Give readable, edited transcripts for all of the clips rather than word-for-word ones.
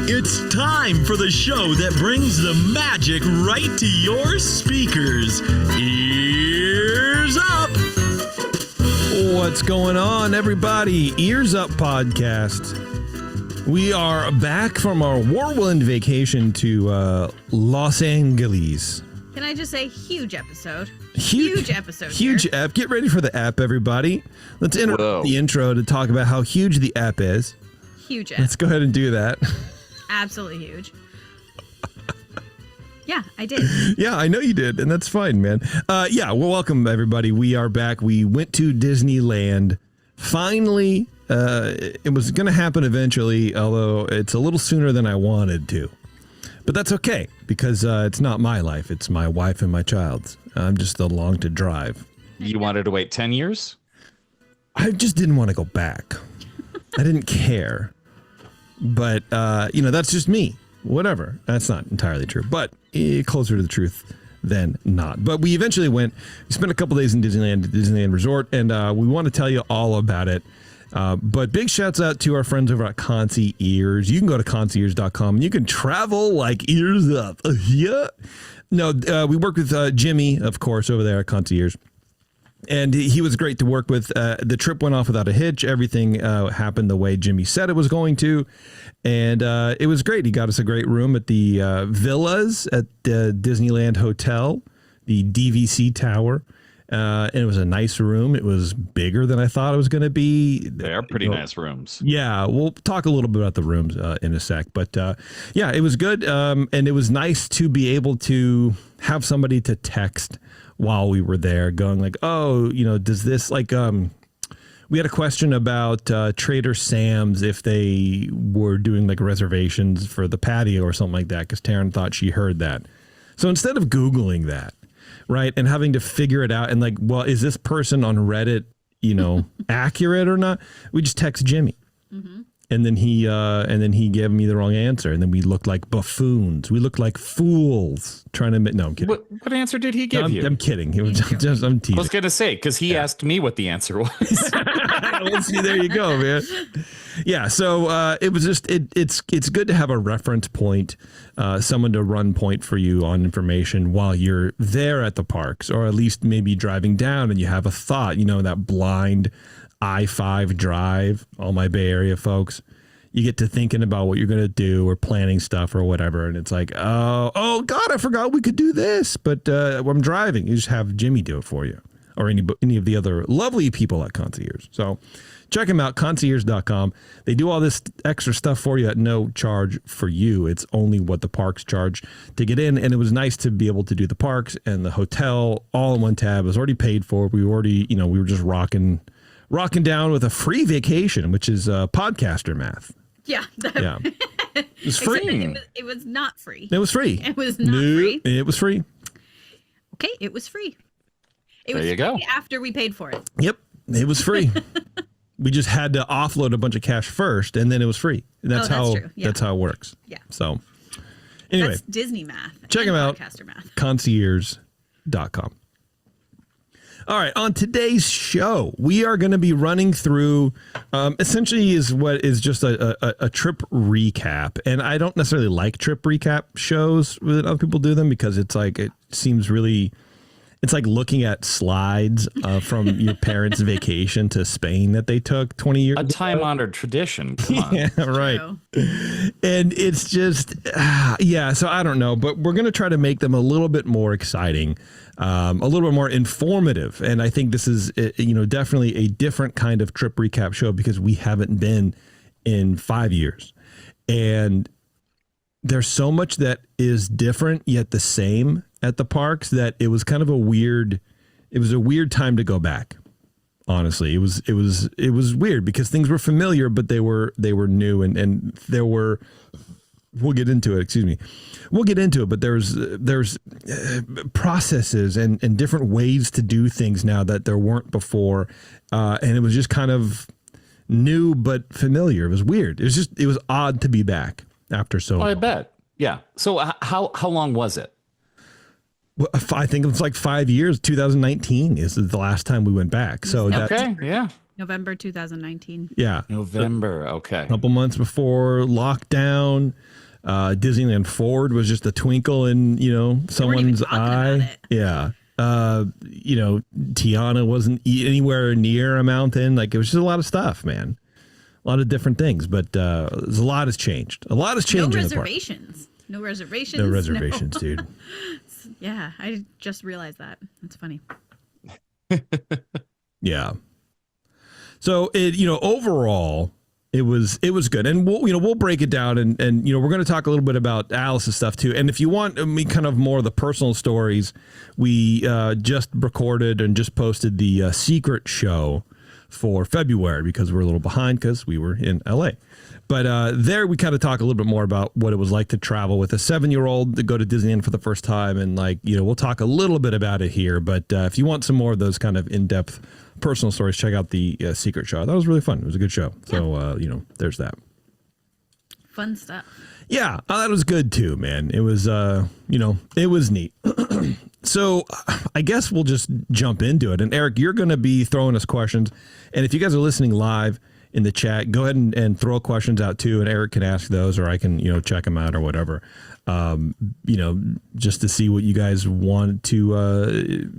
It's time for the show that brings the magic right to your speakers. Ears Up! What's going on, everybody? Ears Up podcast. We are back from our whirlwind vacation to Los Angeles. Can I just say, huge episode. Huge episode. Huge here. app. Get ready for the app, everybody. Let's interrupt the intro to talk about how huge the app is. Huge app. Let's go ahead and do that. Absolutely huge. Yeah, I did. Yeah, I know you did, and that's fine, man. Well, welcome, everybody. We are back. We went to Disneyland. Finally, it was going to happen eventually, although it's a little sooner than I wanted to. But that's okay, because it's not my life. It's my wife and my child's. I'm just along to drive. You wanted to wait 10 years? I just didn't want to go back. I didn't care. But, that's just me. Whatever. That's not entirely true, but closer to the truth than not. But we eventually went. We spent a couple days in Disneyland Resort, and we want to tell you all about it. But big shouts out to our friends over at Concierge. You can go to concierge.com and you can travel like ears up. Yeah. No, we worked with Jimmy, of course, over there at Concierge. And he was great to work with. The trip went off without a hitch. Everything happened the way Jimmy said it was going to. And it was great. He got us a great room at the Villas at the Disneyland Hotel, the DVC Tower. And it was a nice room. It was bigger than I thought it was going to be. They're pretty nice rooms. Yeah, we'll talk a little bit about the rooms in a sec. But it was good. And it was nice to be able to have somebody to text while we were there going like, does this we had a question about Trader Sam's if they were doing like reservations for the patio or something like that, because Taren thought she heard that. So instead of Googling that, right, and having to figure it out and like, well, is this person on Reddit, accurate or not? We just text Jimmy. Mm-hmm. And then he gave me the wrong answer. And then we looked like buffoons. We looked like fools trying to. No, I'm kidding. What answer did he give you? I'm kidding. I'm teasing. I was going to say, because he asked me what the answer was. Let's see. There you go, man. Yeah. So it was just it's good to have a reference point, someone to run point for you on information while you're there at the parks, or at least maybe driving down and you have a thought. That blind I-5 drive, all my Bay Area folks, you get to thinking about what you're going to do or planning stuff or whatever. And it's like, oh God, I forgot we could do this. But I'm driving. You just have Jimmy do it for you, or any of the other lovely people at Concierge. So check them out, concierge.com. They do all this extra stuff for you at no charge for you. It's only what the parks charge to get in. And it was nice to be able to do the parks and the hotel all in one tab. It was already paid for. We were already, we were just rocking down with a free vacation, which is podcaster math. Yeah. Yeah. It was free. It was not free. It was free. It was not free. It was free. Okay, it was free. There you go. After we paid for it. Yep, it was free. We just had to offload a bunch of cash first, and then it was free. That's true. Yeah. That's how it works. Yeah. So anyway, that's Disney math. Check them out. Podcaster math. Concierge.com. All right, on today's show, we are going to be running through essentially is what is just a trip recap. And I don't necessarily like trip recap shows when other people do them, because it's like it seems really, it's like looking at slides from your parents' vacation to Spain that they took 20 years ago. A time-honored tradition. Come on. Yeah, right. And it's just, so I don't know, but we're going to try to make them a little bit more exciting, a little bit more informative. And I think this is, definitely a different kind of trip recap show, because we haven't been in 5 years. And there's so much that is different yet the same at the parks that it was kind of a weird time to go back. Honestly, it was weird because things were familiar, but they were new, and there were, we'll get into it. Excuse me. We'll get into it, but there's processes and different ways to do things now that there weren't before. And it was just kind of new, but familiar. It was weird. It was odd to be back after so long. I bet. Yeah. So how long was it? Well, I think it's like 5 years. 2019 is the last time we went back. So okay, yeah. November 2019. Yeah. November. Okay. A couple months before lockdown. Disneyland Forward was just a twinkle in, someone's eye. Yeah. Tiana wasn't anywhere near a mountain. Like, it was just a lot of stuff, man. A lot of different things, but a lot has changed. A lot has changed. No reservations. No reservations. No reservations, dude. Yeah, I just realized that. That's funny. Yeah. So overall, it was good, and we'll break it down, and we're going to talk a little bit about Alice's stuff too. And if you want kind of more of the personal stories, we just recorded and just posted the secret show for February because we're a little behind because we were in LA. But there we kind of talk a little bit more about what it was like to travel with a 7-year-old to go to Disneyland for the first time. And we'll talk a little bit about it here. But if you want some more of those kind of in-depth personal stories, check out the Secret Show. That was really fun. It was a good show. So, there's that. Fun stuff. Yeah, that was good too, man. It was, it was neat. So I guess we'll just jump into it. And Eric, you're going to be throwing us questions. And if you guys are listening live in the chat, go ahead and throw questions out too. And Eric can ask those, or I can, check them out or whatever. Just to see what you guys want to,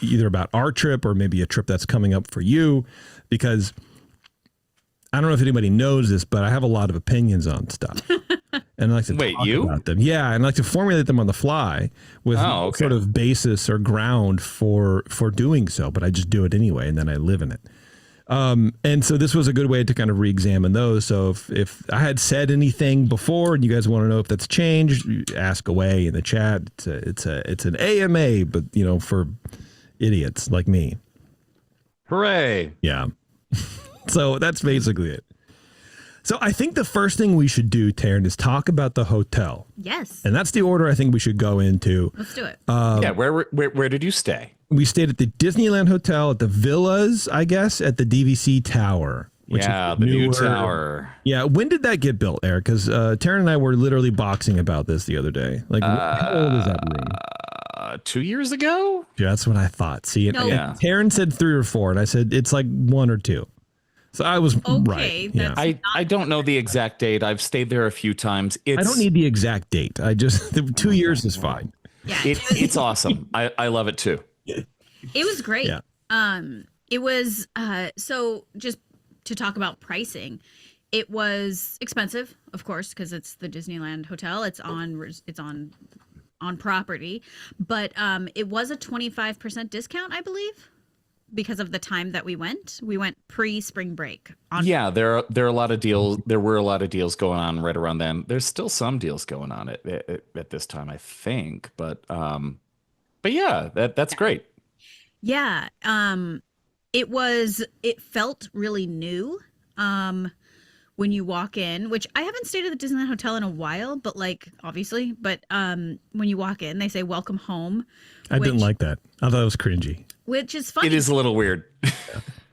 either about our trip or maybe a trip that's coming up for you, because I don't know if anybody knows this, but I have a lot of opinions on stuff. And I like to talk about them. Yeah, and I like to formulate them on the fly with sort of basis or ground for doing so. But I just do it anyway, and then I live in it. And so this was a good way to kind of re-examine those. So if I had said anything before and you guys want to know if that's changed, ask away in the chat. It's an AMA, but for idiots like me. Hooray! Yeah. So that's basically it. So I think the first thing we should do, Taren, is talk about the hotel. Yes. And that's the order I think we should go into. Let's do it. Where did you stay? We stayed at the Disneyland Hotel at the Villas, I guess, at the DVC Tower. Which is the new tower. Yeah. When did that get built, Eric? Because Taren and I were literally boxing about this the other day. Like, how old is that room? 2 years ago? Yeah, that's what I thought. See, Taren said 3 or 4, and I said it's like 1 or 2. So I was right. Yeah. I don't know the exact date. I've stayed there a few times. I don't need the exact date. I just 2 years is fine. Yeah, it's awesome. I love it too. It was great. Yeah. It was so just to talk about pricing, it was expensive, of course, because it's the Disneyland Hotel. It's on property, but it was a 25% discount, I believe, because of the time that we went. We went pre-spring break. There are a lot of deals. There were a lot of deals going on right around then. There's still some deals going on at this time, I think. But yeah, that's great. Yeah. It felt really new. When you walk in, which I haven't stayed at the Disneyland Hotel in a while, but obviously, when you walk in, they say welcome home. I didn't like that. I thought it was cringy. Which is funny. It is a little weird.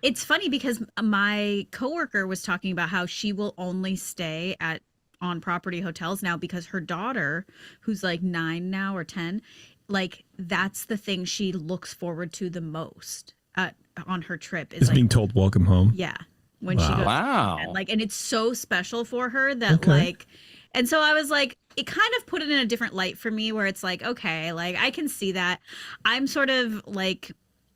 It's funny because my coworker was talking about how she will only stay at on property hotels now because her daughter, who's like 9 now or 10, that's the thing she looks forward to the most on her trip is being told welcome home. Yeah. When she goes, and it's so special for her that and so I was like, it kind of put it in a different light for me where it's like, okay, I can see that. I'm sort of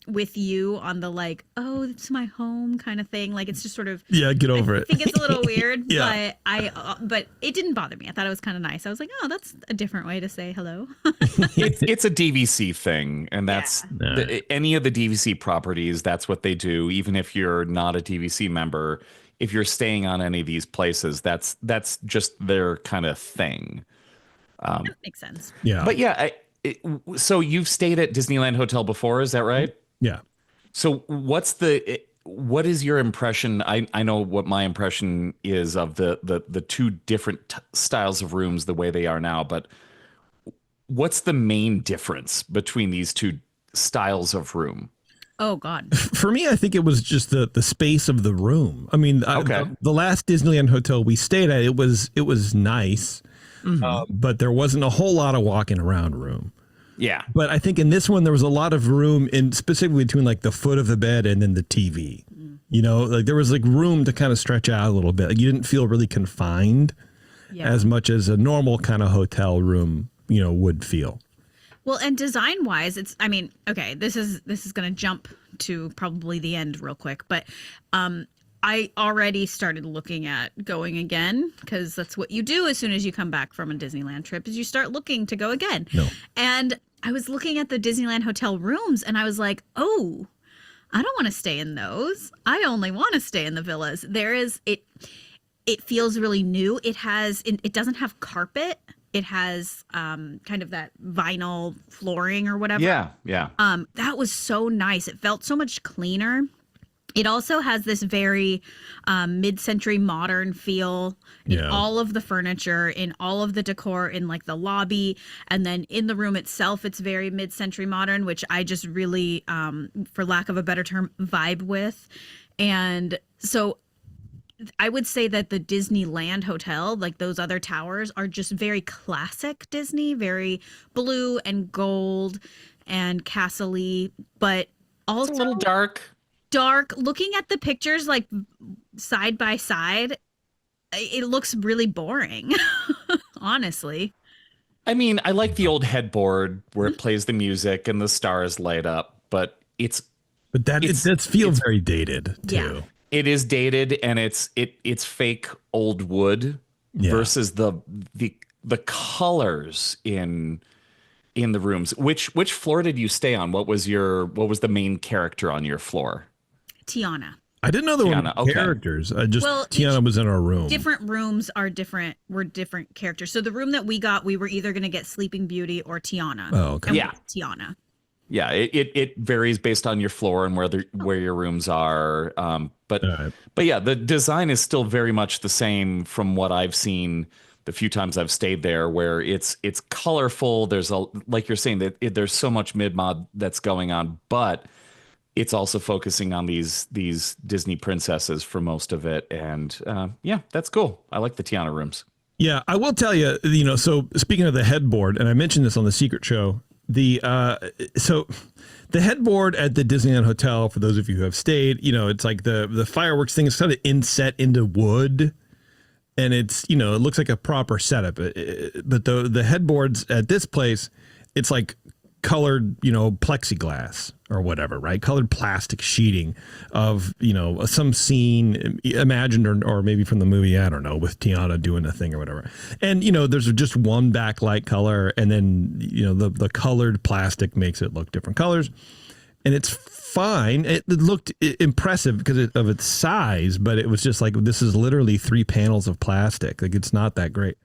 with you on the oh, it's my home kind of thing. It's just sort of get over it. I think it's a little weird, yeah. but it didn't bother me. I thought it was kind of nice. I was like, oh, that's a different way to say hello. It's a DVC thing, and that's any of the DVC properties. That's what they do. Even if you're not a DVC member, if you're staying on any of these places, that's just their kind of thing. That makes sense. Yeah, but yeah, so you've stayed at Disneyland Hotel before, is that right? Yeah. So what is your impression? I know what my impression is of the two different styles of rooms the way they are now, but what's the main difference between these two styles of room? Oh God. For me, I think it was just the space of the room. I mean, the last Disneyland hotel we stayed at, it was nice, but there wasn't a whole lot of walking around room. Yeah. But I think in this one, there was a lot of room specifically between the foot of the bed and then the TV. You know, like there was like room to kind of stretch out a little bit. Like you didn't feel really confined as much as a normal kind of hotel room, you know, would feel. Well, and design wise, it's, I mean, okay, this is going to jump to probably the end real quick, but I already started looking at going again, because that's what you do as soon as you come back from a Disneyland trip, is you start looking to go again. No. And I was looking at the Disneyland hotel rooms and I was like, oh, I don't want to stay in those. I only want to stay in the villas. It feels really new. It doesn't have carpet. It has kind of that vinyl flooring or whatever. Yeah, yeah. That was so nice. It felt so much cleaner. It also has this very mid-century modern feel in all of the furniture, in all of the decor, in like the lobby, and then in the room itself, it's very mid-century modern, which I just really, for lack of a better term, vibe with. And so I would say that the Disneyland Hotel, like those other towers, are just very classic Disney, very blue and gold and castle-y, but also It's a little dark. Looking at the pictures like side by side, it looks really boring. Honestly, I mean, I like the old headboard where it plays the music and the stars light up, but it feels very dated too. Yeah. it is dated, and it's fake old wood versus the colors in the rooms. Which floor did you stay on? What was the main character on your floor? Tiana. I didn't know there Tiana, were okay. characters. Tiana was in our room. Different rooms were different characters. So the room that we got, we were either going to get Sleeping Beauty or Tiana. Oh, okay. And we Yeah. got Tiana. Yeah, it varies based on your floor and where your rooms are. But yeah, the design is still very much the same from what I've seen the few times I've stayed there, where it's colorful. There's like you're saying, that there's so much mid-mod that's going on, but it's also focusing on these Disney princesses for most of it. And yeah, that's cool. I like the Tiana rooms. Yeah, I will tell you, so speaking of the headboard, and I mentioned this on the Secret Show, so the headboard at the Disneyland Hotel, for those of you who have stayed, it's like the fireworks thing is kind of inset into wood, and it's, it looks like a proper setup. But the headboards at this place, it's like colored, plexiglass or whatever, right? Colored plastic sheeting of, some scene imagined or maybe from the movie, I don't know, with Tiana doing a thing or whatever. And, there's just one backlight color, and then, the colored plastic makes it look different colors. And it's fine. It looked impressive because of its size, but it was just like, this is literally 3 panels of plastic. Like, it's not that great.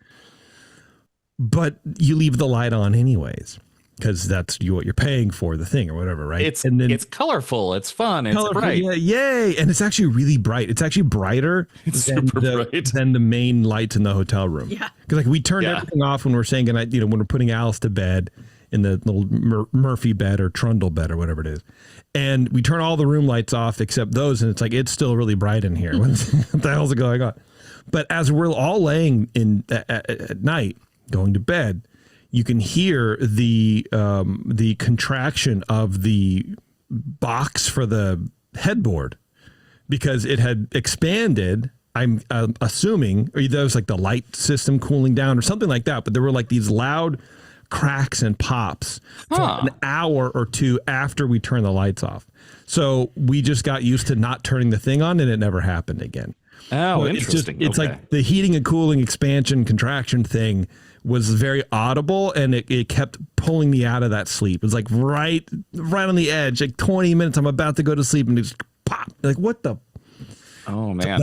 But you leave the light on anyways, because that's what you're paying for, the thing or whatever, right? It's colorful, it's fun, it's bright. Yeah, yay! And it's actually really bright. It's actually brighter than the main lights in the hotel room. Yeah, because like we turned everything off when we're saying goodnight. When we're putting Alice to bed in the little Murphy bed or Trundle bed or whatever it is, and we turn all the room lights off except those, and it's like it's still really bright in here. What the hell's going on? But as we're all laying in at night, going to bed, you can hear the contraction of the box for the headboard because it had expanded. I'm assuming, or that was like the light system cooling down or something like that. But there were like these loud cracks and pops for an hour or two after we turned the lights off. So we just got used to not turning the thing on, and it never happened again. Oh, so interesting. It's like the heating and cooling expansion contraction thing was very audible, and it kept pulling me out of that sleep. It was like right on the edge, like 20 minutes. I'm about to go to sleep, and just pop. Like, what the? Oh man,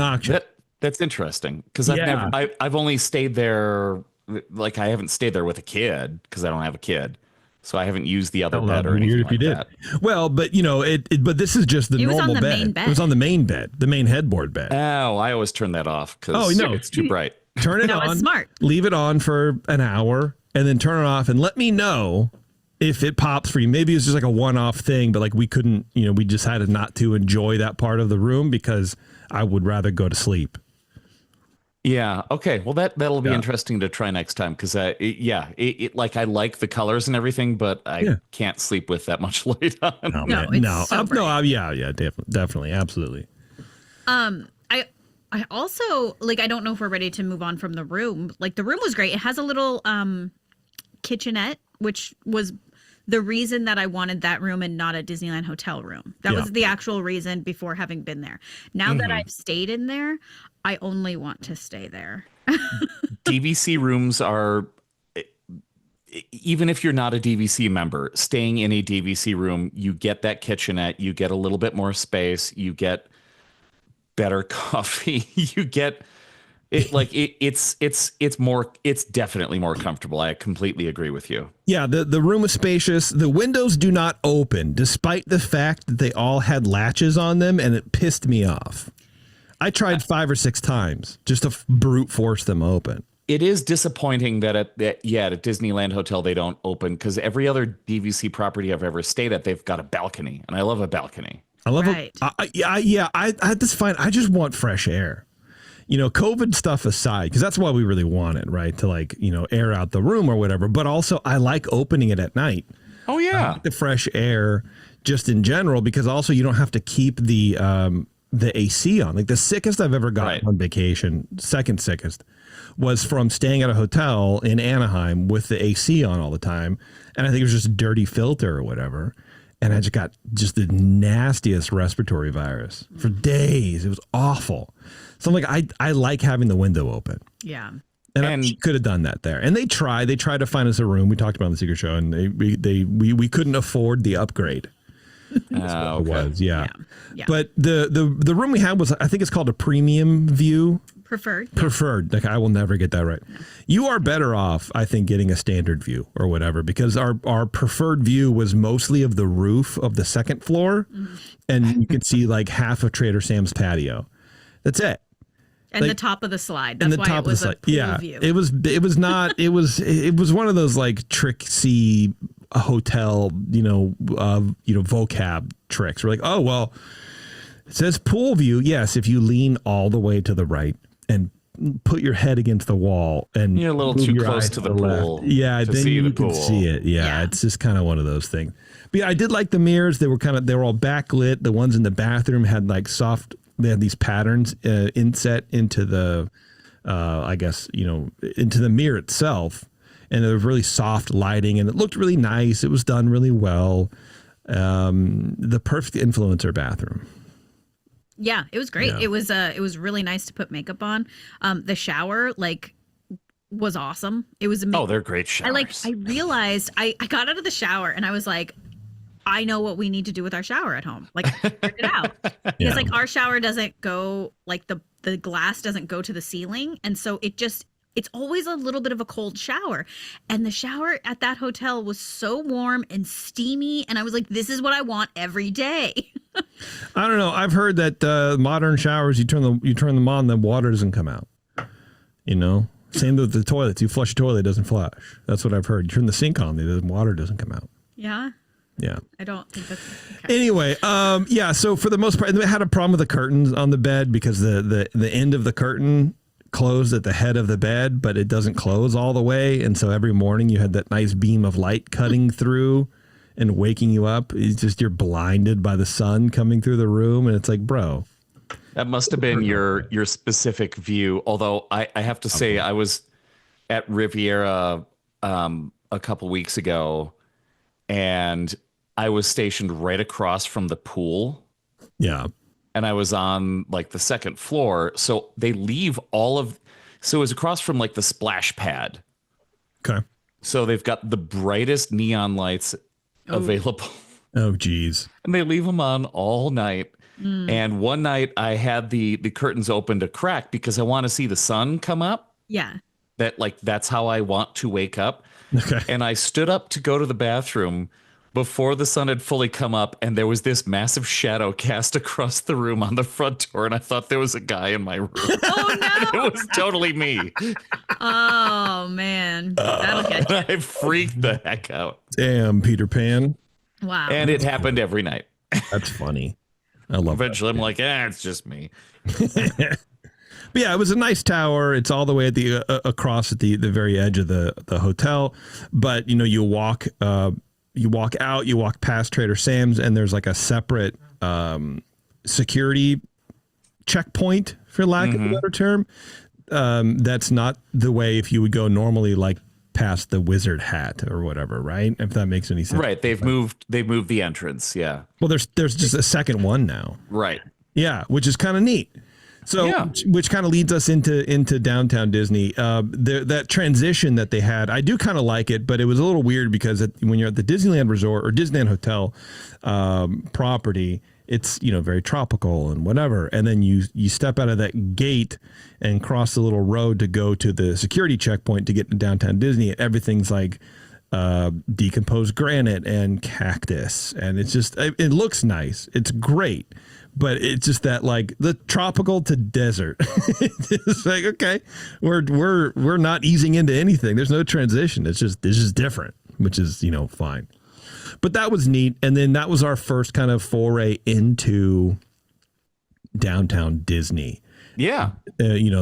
that's interesting, because I've only stayed there. Like, I haven't stayed there with a kid because I don't have a kid, so I haven't used the other bed or anything like that. Well, but but this is just the normal bed. Main bed. It was on the main bed, the main headboard bed. Oh, I always turn that off because it's too bright. Turn it on. Smart. Leave it on for an hour, and then turn it off, and let me know if it pops for you. Maybe it's just like a one-off thing, but like we couldn't, we just had not to enjoy that part of the room because I would rather go to sleep. Yeah. Okay. Well, that'll be interesting to try next time, because like I like the colors and everything, but I can't sleep with that much light on. So bright. Yeah, definitely, absolutely. I also like, I don't know if we're ready to move on from the room. Like the room was great. It has a little kitchenette, which was the reason that I wanted that room and not a Disneyland hotel room. That was the actual reason before having been there. Now that I've stayed in there, I only want to stay there. DVC rooms are, even if you're not a DVC member, staying in a DVC room, you get that kitchenette, you get a little bit more space, you get better coffee, you get it, like it's definitely more comfortable. I completely agree with you. Yeah, the room was spacious. The windows do not open, despite the fact that they all had latches on them, and it pissed me off. I tried 5 or 6 times just to brute force them open. It is disappointing that at Disneyland Hotel they don't open, because every other DVC property I've ever stayed at, they've got a balcony, and I love a balcony. I love it. That's fine. I just want fresh air. You know, COVID stuff aside, because that's what we really wanted, right? To like, you know, air out the room or whatever. But also, I like opening it at night. Oh yeah, I like the fresh air just in general, because also you don't have to keep the AC on. Like the sickest I've ever gotten on vacation, second sickest, was from staying at a hotel in Anaheim with the AC on all the time, and I think it was just a dirty filter or whatever. And I just got the nastiest respiratory virus for days. It was awful. So I'm like, I like having the window open. Yeah. And I could have done that there. And they tried to find us a room. We talked about it on the Secret Show, and we couldn't afford the upgrade. Okay. It was, yeah. But the room we had was, I think it's called a premium view. Preferred. Like, I will never get that right. No. You are better off, I think, getting a standard view or whatever, because our preferred view was mostly of the roof of the second floor, and you could see like half of Trader Sam's patio. That's it. And the top of the slide. That's why it was a pool view. It was not. It was one of those like tricksy hotel, vocab tricks. We're like, oh well, it says pool view. Yes, if you lean all the way to the right and put your head against the wall and you're a little too close to the pool. Yeah, then you can see it. Yeah, it's just kind of one of those things. But yeah, I did like the mirrors. They were all backlit. The ones in the bathroom had like soft. They had these patterns inset into the, into the mirror itself, and there was really soft lighting, and it looked really nice. It was done really well. The perfect influencer bathroom. Yeah, it was great. Yeah. It was really nice to put makeup on. The shower was awesome. It was amazing. Oh, they're great showers. I realized I got out of the shower and I was like, I know what we need to do with our shower at home. Like, I figured it out. Because like our shower doesn't go, like the glass doesn't go to the ceiling, and so it's always a little bit of a cold shower. And the shower at that hotel was so warm and steamy, and I was like, this is what I want every day. I don't know. I've heard that modern showers, you turn them on, the water doesn't come out. You know, same with the toilets. You flush a toilet, it doesn't flush. That's what I've heard. You turn the sink on, the water doesn't come out. Yeah. Yeah. I don't think that's okay. Anyway, so for the most part, they had a problem with the curtains on the bed because the end of the curtain closed at the head of the bed, but it doesn't close all the way. And so every morning you had that nice beam of light cutting through and waking you up. It's just, you're blinded by the sun coming through the room. And it's like, bro. That must have been your specific view. Although I have to say, I was at Riviera a couple weeks ago, and I was stationed right across from the pool. Yeah. And I was on like the second floor. So they leave so it was across from like the splash pad. Okay. So they've got the brightest neon lights available. Oh, geez. And they leave them on all night. And one night I had the curtains open to crack because I want to see the sun come up. Yeah. That's how I want to wake up. Okay. And I stood up to go to the bathroom before the sun had fully come up, and there was this massive shadow cast across the room on the front door, and I thought there was a guy in my room. Oh, no. It was totally me. Oh, man. That'll get you. I freaked the heck out. Damn, Peter Pan. Wow. And it happened every night. That's funny. I love it. Eventually, I'm like, it's just me. But yeah, it was a nice tower. It's all the way at the across at the very edge of the hotel. But you walk out, you walk past Trader Sam's, and there's like a separate security checkpoint, for lack of a better term. That's not the way if you would go normally, like past the wizard hat or whatever, right? If that makes any sense. Right. They've moved the entrance. Yeah. Well, there's just a second one now. Right. Yeah, which is kind of neat. So, Yeah. which kind of leads us into downtown Disney. That transition that they had, I do kind of like it, but it was a little weird because when you're at the Disneyland Resort or Disneyland Hotel property, it's very tropical and whatever, and then you step out of that gate and cross the little road to go to the security checkpoint to get to downtown Disney, and everything's like decomposed granite and cactus, and it looks nice, it's great. But it's just that, like, the tropical to desert. It's like, okay, we're not easing into anything. There's no transition. It's just different, which is fine. But that was neat, and then that was our first kind of foray into downtown Disney. Yeah.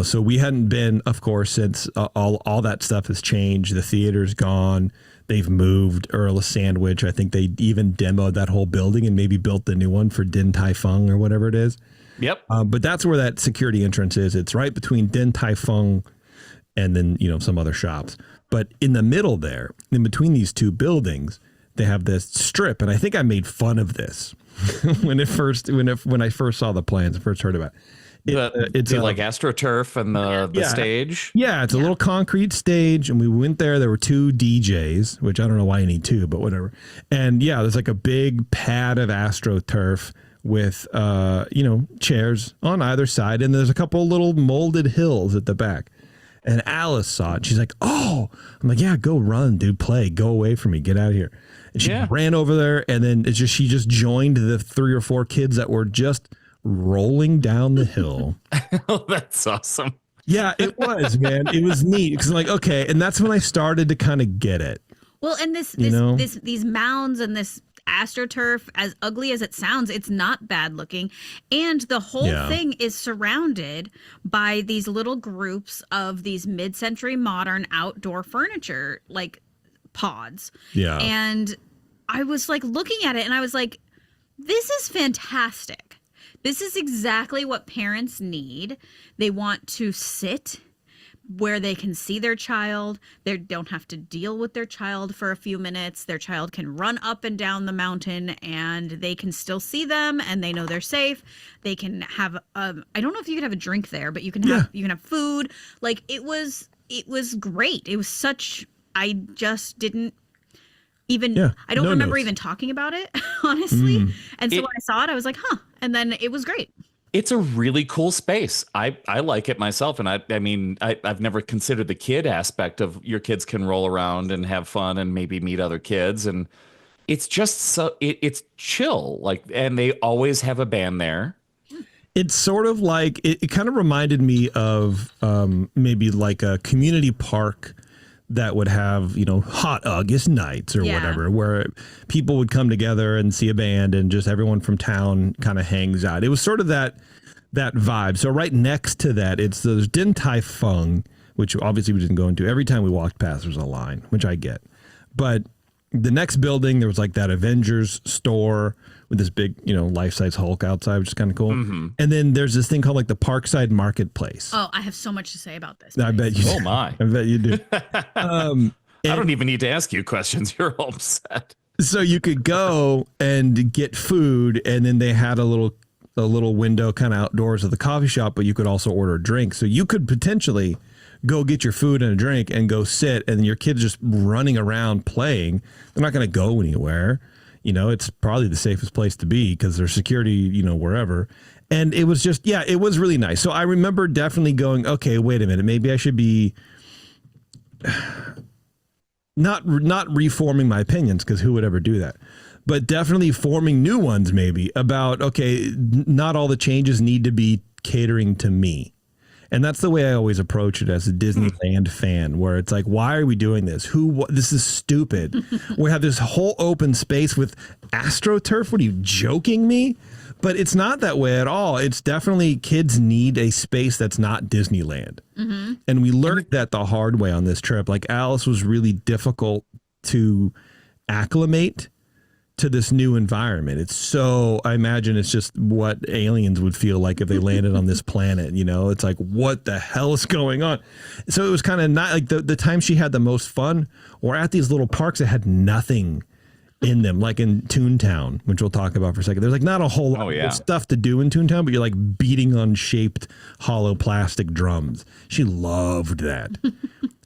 So we hadn't been, of course, since all that stuff has changed. The theater's gone. They've moved Earl of Sandwich. I think they even demoed that whole building and maybe built the new one for Din Tai Fung or whatever it is. Yep. But that's where that security entrance is. It's right between Din Tai Fung and then, some other shops. But in the middle there, in between these two buildings, they have this strip. And I think I made fun of this when I first saw the plans and first heard about it. It's like AstroTurf and the stage. Yeah, it's a little concrete stage, and we went there. There were two DJs, which I don't know why you need two, but whatever. And yeah, there's like a big pad of AstroTurf with chairs on either side, and there's a couple little molded hills at the back. And Alice saw it. She's like, "Oh," I'm like, "Yeah, go run, dude, play, go away from me, get out of here." And she ran over there, and then she just joined the 3 or 4 kids that were just rolling down the hill. Oh, that's awesome. Yeah, it was, man. It was neat because, like, okay, and that's when I started to kind of get it. Well, and these mounds and this AstroTurf, as ugly as it sounds, it's not bad looking, and the whole thing is surrounded by these little groups of these mid-century modern outdoor furniture, like pods. Yeah, and I was like looking at it, and I was like, "This is fantastic." This is exactly what parents need. They want to sit where they can see their child. They don't have to deal with their child for a few minutes. Their child can run up and down the mountain and they can still see them and they know they're safe. They can have I don't know if you can have a drink there, but you can have food. Like it was great. It was such, I just didn't even I don't remember even talking about it, honestly. And so when I saw it, I was like, huh. And then it was great. It's a really cool space. I like it myself. And I mean, I've never considered the kid aspect of your kids can roll around and have fun and maybe meet other kids. And it's just so it's chill. Like, and they always have a band there. It's sort of like, it kind of reminded me of maybe like a community park that would have, hot August nights or whatever, where people would come together and see a band and just everyone from town kind of hangs out. It was sort of that vibe. So right next to that, there's Din Tai Fung, which obviously we didn't go into. Every time we walked past, there's a line, which I get. But the next building, there was like that Avengers store with this big, life-size Hulk outside, which is kind of cool. Mm-hmm. And then there's this thing called like the Parkside Marketplace. Oh, I have so much to say about this. I bet you do. Oh, my. I bet you do. I don't even need to ask you questions. You're all set. So you could go and get food, and then they had a little window kind of outdoors of the coffee shop, but you could also order a drink. So you could potentially go get your food and a drink and go sit, and your kids just running around playing. They're not going to go anywhere. It's probably the safest place to be because there's security, wherever. And it was just, it was really nice. So I remember definitely going, okay, wait a minute, maybe I should be not reforming my opinions, because who would ever do that? But definitely forming new ones, maybe, about, okay, not all the changes need to be catering to me. And that's the way I always approach it as a Disneyland fan, where it's like, why are we doing this? This is stupid. We have this whole open space with AstroTurf. What are you joking me? But it's not that way at all. It's definitely kids need a space that's not Disneyland. Mm-hmm. And we learned that the hard way on this trip. Like Alice was really difficult to acclimate to this new environment. It's so, I imagine it's just what aliens would feel like if they landed on this planet. You know, it's like, what the hell is going on? So it was kind of not like the time she had the most fun or at these little parks that had nothing in them, like in Toontown, which we'll talk about for a second. There's like not a whole lot of stuff to do in Toontown, but you're like beating on shaped hollow plastic drums. She loved that.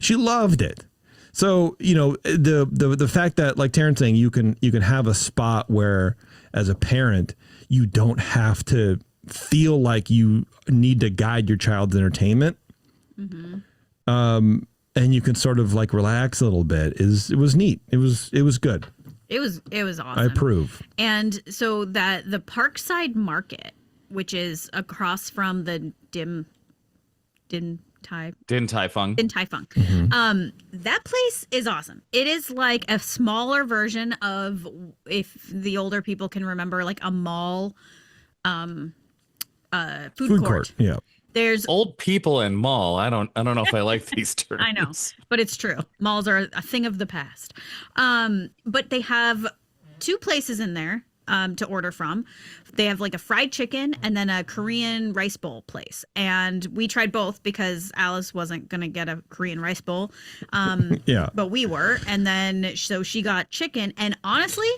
She loved it. So, you know, the fact that, like Taren's saying, you can have a spot where as a parent, you don't have to feel like you need to guide your child's entertainment. And you can sort of like relax a little bit. It was neat. It was good. It was awesome. I approve. And so that the Parkside Market, which is across from the Din Tai Fung. That place is awesome. It is like a smaller version of, if the older people can remember, like a mall food court. Yeah. There's old people and mall. I don't know if I like these terms. I know, but it's true. Malls are a thing of the past. But they have two places in there to order from. They have like a fried chicken and then a Korean rice bowl place. And we tried both because Alice wasn't going to get a Korean rice bowl. But we were. And then so she got chicken. And honestly,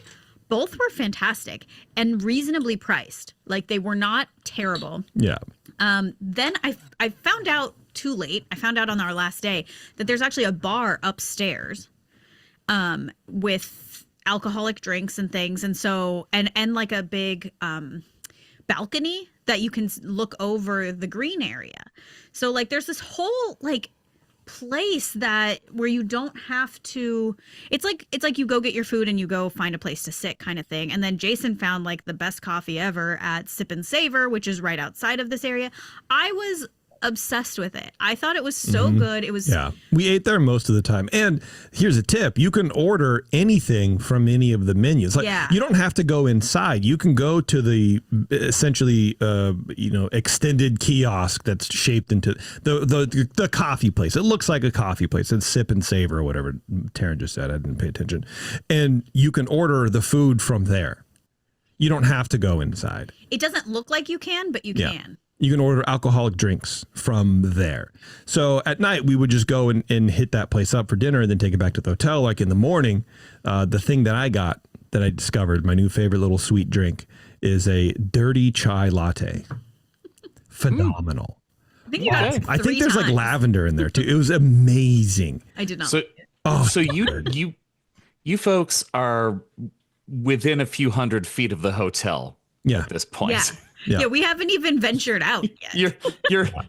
both were fantastic and reasonably priced. Like they were not terrible. Yeah. Then I found out too late. I found out on our last day that there's actually a bar upstairs with alcoholic drinks and things. And so, and like a big balcony that you can look over the green area. So like there's this whole like place that where you don't have to, it's like you go get your food and you go find a place to sit kind of thing. And then Jason found like the best coffee ever at Sip and Savor, which is right outside of this area. I was obsessed with it. I thought it was so good. It was we ate there most of the time. And here's a tip: you can order anything from any of the menus. Like you don't have to go inside. You can go to the essentially extended kiosk that's shaped into the coffee place. It looks like a coffee place. It's Sip and Savor or whatever Taren just said. I didn't pay attention. And you can order the food from there. You don't have to go inside. It doesn't look like you can, but you can. You can order alcoholic drinks from there. So at night, we would just go and hit that place up for dinner and then take it back to the hotel. Like in the morning, the thing that I discovered, my new favorite little sweet drink, is a dirty chai latte. Phenomenal. I think you got it I think there's like lavender in there too. It was amazing. I did not. So you folks are within a few hundred feet of the hotel at this point. Yeah, we haven't even ventured out yet.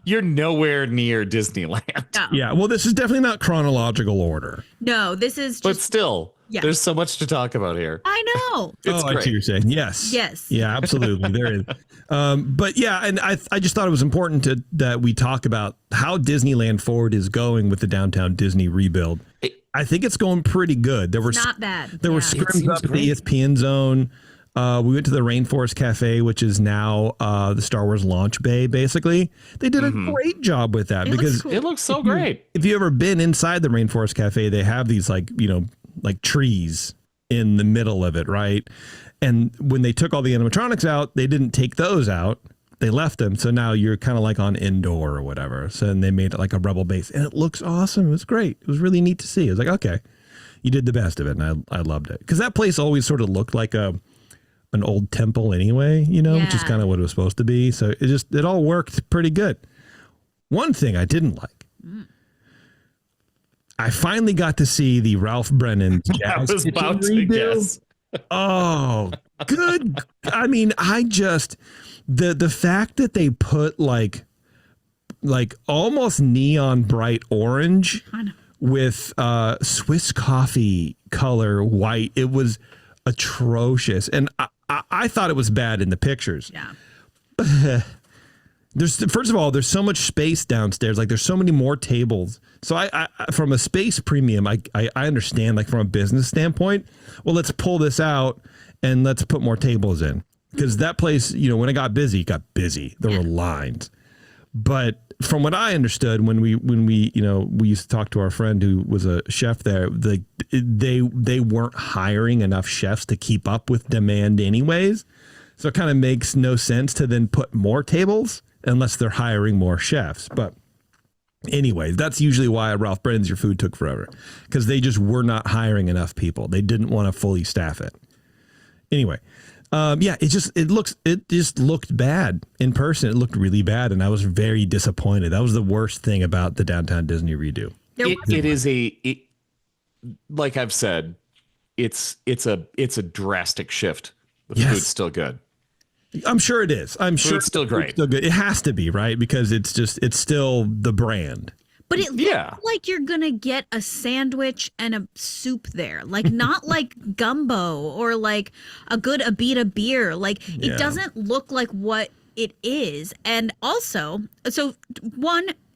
You're nowhere near Disneyland. No. Yeah, well, this is definitely not chronological order. No, this is just... But still, there's so much to talk about here. I know. It's I see what you're saying. Yes. Yeah, absolutely. There is. But yeah, and I just thought it was important that we talk about how Disneyland Forward is going with the Downtown Disney rebuild. I think it's going pretty good. Not bad. There were scrims up at the ESPN zone. We went to the Rainforest Cafe, which is now the Star Wars launch bay, basically. They did a great job with that because it looks so great. If you've ever been inside the Rainforest Cafe, they have these like trees in the middle of it, right? And when they took all the animatronics out, they didn't take those out. They left them. So now you're kind of like on indoor or whatever. So then they made it like a Rebel base and it looks awesome. It was great. It was really neat to see. It was like, okay, you did the best of it. And I loved it because that place always sort of looked like an old temple anyway, which is kind of what it was supposed to be. So it all worked pretty good. One thing I didn't like, I finally got to see the Ralph Brennan Jazz I was Kitchen about to redo. guess. Oh, good. I mean, the fact that they put like almost neon bright orange with Swiss coffee color white, it was atrocious. And I thought it was bad in the pictures. Yeah. First of all, there's so much space downstairs. Like there's so many more tables. So I from a space premium, I understand, like from a business standpoint, well, let's pull this out and let's put more tables in. Because that place, when it got busy, There were lines. But from what I understood, when we we used to talk to our friend who was a chef there, they weren't hiring enough chefs to keep up with demand anyways. So it kind of makes no sense to then put more tables unless they're hiring more chefs. But anyways, that's usually why at Ralph Brennan's your food took forever, because they just were not hiring enough people. They didn't want to fully staff it. Anyway. It just looked bad in person. It looked really bad, and I was very disappointed. That was the worst thing about the Downtown Disney redo. Like I've said, it's a drastic shift. The food's still good. I'm sure it is. I'm sure it's still great. It's still good. It has to be, right? Because it's still the brand. But it looks like you're going to get a sandwich and a soup there. Like, not like gumbo or like a good Abita beer. Like, it doesn't look like what it is. And also, so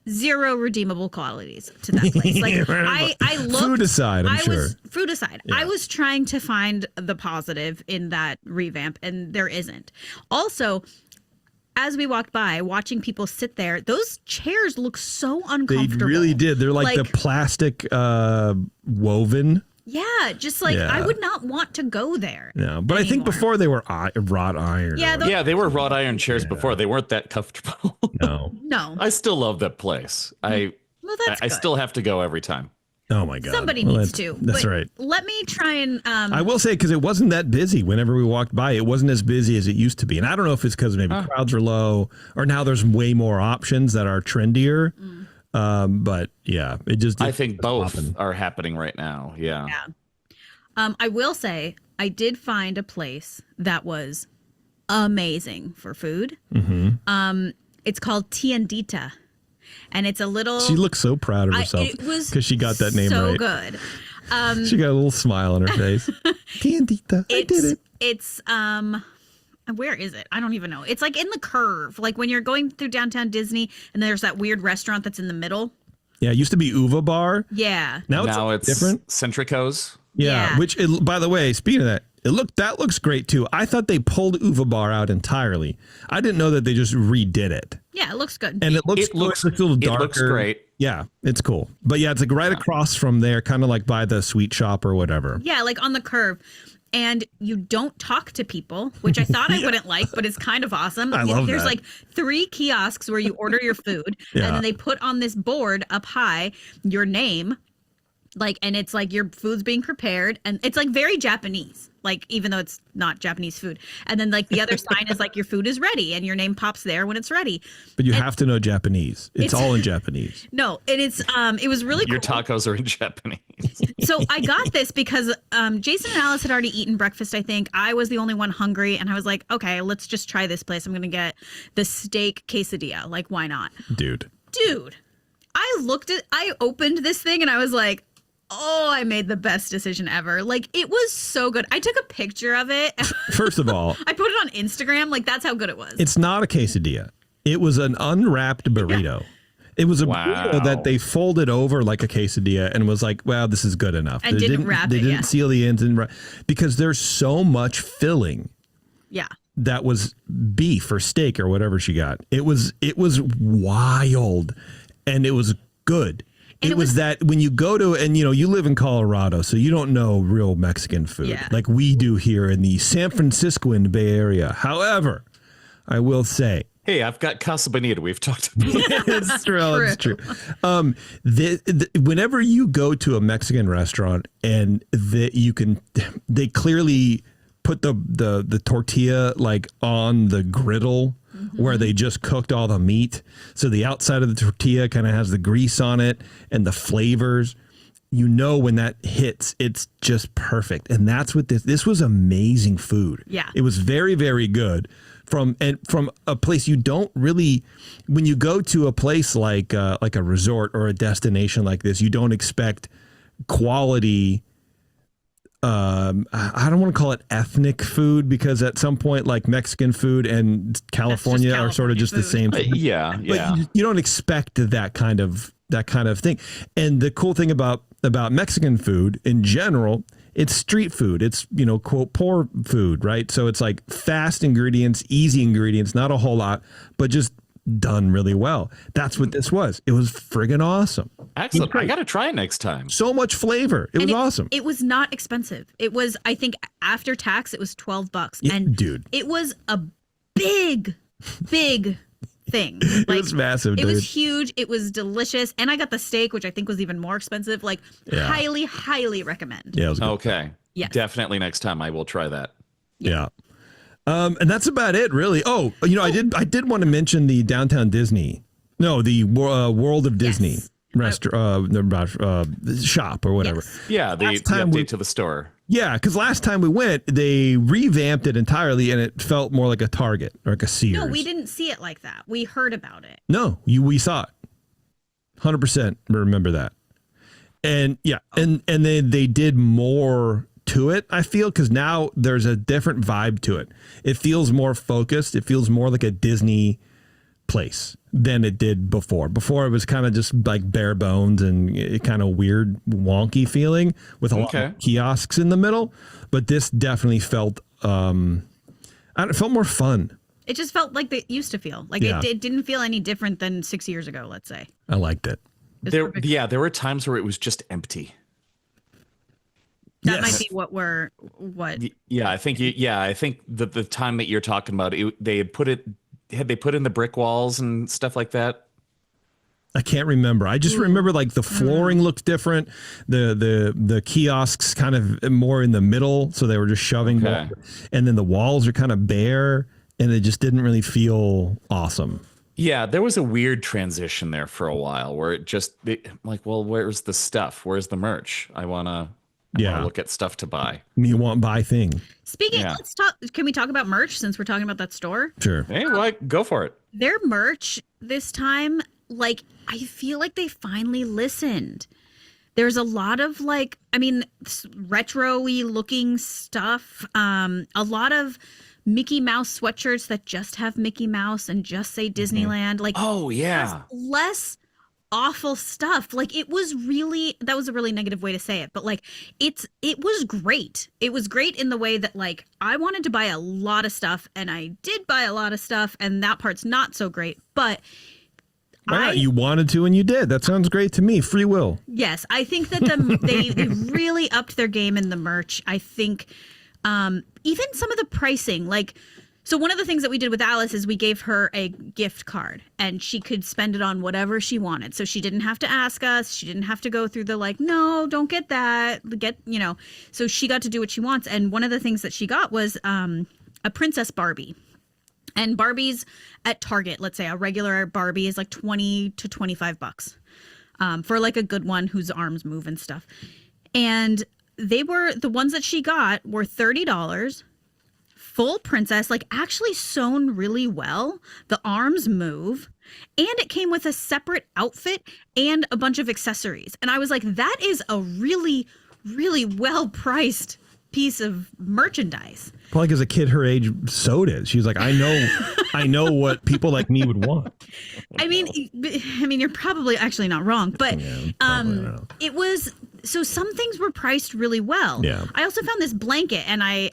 0 redeemable qualities to that place. Like, I looked. Food aside, I'm sure. Food aside, I was trying to find the positive in that revamp, and there isn't. Also, as we walked by, watching people sit there, those chairs look so uncomfortable. They really did. They're like the plastic woven. Yeah, just like I would not want to go there. No, but anymore. I think before they were wrought iron. Yeah, they were wrought iron chairs before. They weren't that comfortable. No. I still love that place. I still have to go every time. Oh my God! Somebody needs to. That's right. Let me try and. I will say, because it wasn't that busy. Whenever we walked by, it wasn't as busy as it used to be, and I don't know if it's because maybe crowds are low, or now there's way more options that are trendier. But yeah, it just. I think both are happening right now. Yeah. I will say I did find a place that was amazing for food. It's called Tiendita. And it's a little. She looks so proud of herself because she got that name right. So good. She got a little smile on her face. Tiendita, I did it. It's where is it? I don't even know. It's like in the curve, like when you're going through downtown Disney, and there's that weird restaurant that's in the middle. Yeah, it used to be Uva Bar. Yeah. Now it's different. Centrico's. Yeah. Which, by the way, speaking of that. That looks great too. I thought they pulled Uva Bar out entirely. I didn't know that they just redid it. Yeah, it looks good. And it looks a little darker. It looks great. Yeah, it's cool. But yeah, it's like right across from there, kind of like by the sweet shop or whatever. Yeah, like on the curve. And you don't talk to people, which I thought I wouldn't like, but it's kind of awesome. There's like 3 kiosks where you order your food, and then they put on this board up high your name. And it's like your food's being prepared, and it's like very Japanese, like even though it's not Japanese food. And then like the other sign is like your food is ready, and your name pops there when it's ready. But you have to know Japanese. It's all in Japanese. No, and it was really cool. Your tacos are in Japanese. So I got this because Jason and Alice had already eaten breakfast, I think. I was the only one hungry, and I was like, okay, let's just try this place. I'm going to get the steak quesadilla. Like, why not? Dude. I opened this thing, and I was like, oh, I made the best decision ever. Like, it was so good. I took a picture of it. First of all, I put it on Instagram. Like, that's how good it was. It's not a quesadilla. It was an unwrapped burrito. Yeah. It was a burrito that they folded over like a quesadilla and was like, wow, this is good enough. And didn't wrap it. They didn't seal the ends because there's so much filling. Yeah. That was beef or steak or whatever she got. It was wild, and it was good. It was that when you go to, and you live in Colorado, so you don't know real Mexican food like we do here in the San Francisco and Bay Area. However, I will say, hey, I've got Casa Bonita. We've talked about it. It's true. It's true. Whenever you go to a Mexican restaurant and they clearly put the tortilla like on the griddle. Where they just cooked all the meat. So the outside of the tortilla kind of has the grease on it and the flavors. When that hits, it's just perfect. And that's what this was amazing food. Yeah. It was very, very good from a place you don't really, when you go to a place like a resort or a destination like this, you don't expect quality. I don't want to call it ethnic food because at some point, like Mexican food and California are sort of just the same thing. Yeah. But you don't expect that kind of thing. And the cool thing about Mexican food in general, it's street food. It's, quote, poor food, right? So it's like fast ingredients, easy ingredients, not a whole lot, but just done really well. That's what this was. It was friggin' awesome. Excellent. I got to try it next time. So much flavor. It was awesome. It was not expensive. It was, I think, after tax, it was $12. Yeah, and dude, it was a big thing. it was massive, dude. It was huge. It was delicious. And I got the steak, which I think was even more expensive. Like, highly, highly recommend. Yeah, it was good. Okay. Yes. Definitely next time I will try that. Yeah. And that's about it, really. Oh, I did want to mention the Downtown Disney. No, the World of Disney restaurant, shop or whatever. Yes. Yeah, the update to the store. Yeah, because last time we went, they revamped it entirely, and it felt more like a Target or like a Sears. No, we didn't see it like that. We heard about it. No, we saw it. 100% remember that. And and then they did more to it, I feel, because now there's a different vibe to it. It feels more focused. It feels more like a Disney place than it did before. Before it was kind of just like bare bones and kind of weird, wonky feeling with a lot of kiosks in the middle. But this definitely felt, it felt more fun. It just felt like it used to feel. Like it didn't feel any different than 6 years ago, let's say. I liked it. There were times where it was just empty. That might be what. Yeah, I think the time that you're talking about, they had put in the brick walls and stuff like that. I can't remember. I just remember like the flooring looked different. The kiosks kind of more in the middle, so they were just shoving more. And then the walls are kind of bare, and it just didn't really feel awesome. Yeah, there was a weird transition there for a while where well, where's the stuff? Where's the merch? I wanna look at stuff to buy. You want buy thing. Speaking, let's talk. Can we talk about merch since we're talking about that store? Sure. Hey, go for it. Their merch this time, like, I feel like they finally listened. There's a lot of retro-y looking stuff. A lot of Mickey Mouse sweatshirts that just have Mickey Mouse and just say Disneyland. Like, less awful stuff. Like, that was a really negative way to say it, but like it was great. It was great in the way that like I wanted to buy a lot of stuff, and I did buy a lot of stuff, and that part's not so great, but you wanted to and you did. That sounds great to me. Free will. Yes, I think that they really upped their game in the merch. I think even some of the pricing, like, so one of the things that we did with Alice is we gave her a gift card, and she could spend it on whatever she wanted. So she didn't have to ask us. She didn't have to go through the like, no, don't get that. So she got to do what she wants. And one of the things that she got was a Princess Barbie. And Barbies at Target, let's say a regular Barbie is like $20 to $25 for like a good one whose arms move and stuff. And the ones that she got were $30. Full princess, like actually sewn really well. The arms move, and it came with a separate outfit and a bunch of accessories. And I was like, that is a really, really well priced piece of merchandise. Probably because a kid her age sewed it. She was like, I know what people like me would want. I mean, you're probably actually not wrong, but it was. So some things were priced really well. Yeah. I also found this blanket, and I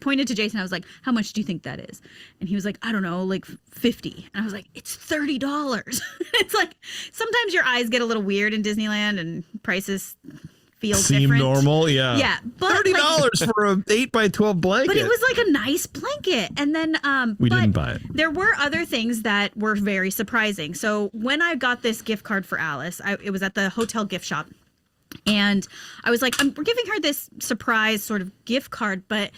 pointed to Jason. I was like, how much do you think that is? And he was like, I don't know, like $50. And I was like, it's $30. It's like sometimes your eyes get a little weird in Disneyland, and prices seem different. Normal. Yeah. Yeah. But $30 for an 8x12 blanket. But it was like a nice blanket. And then we didn't buy it. There were other things that were very surprising. So when I got this gift card for Alice, it was at the hotel gift shop. And I was like, we're giving her this surprise sort of gift card, but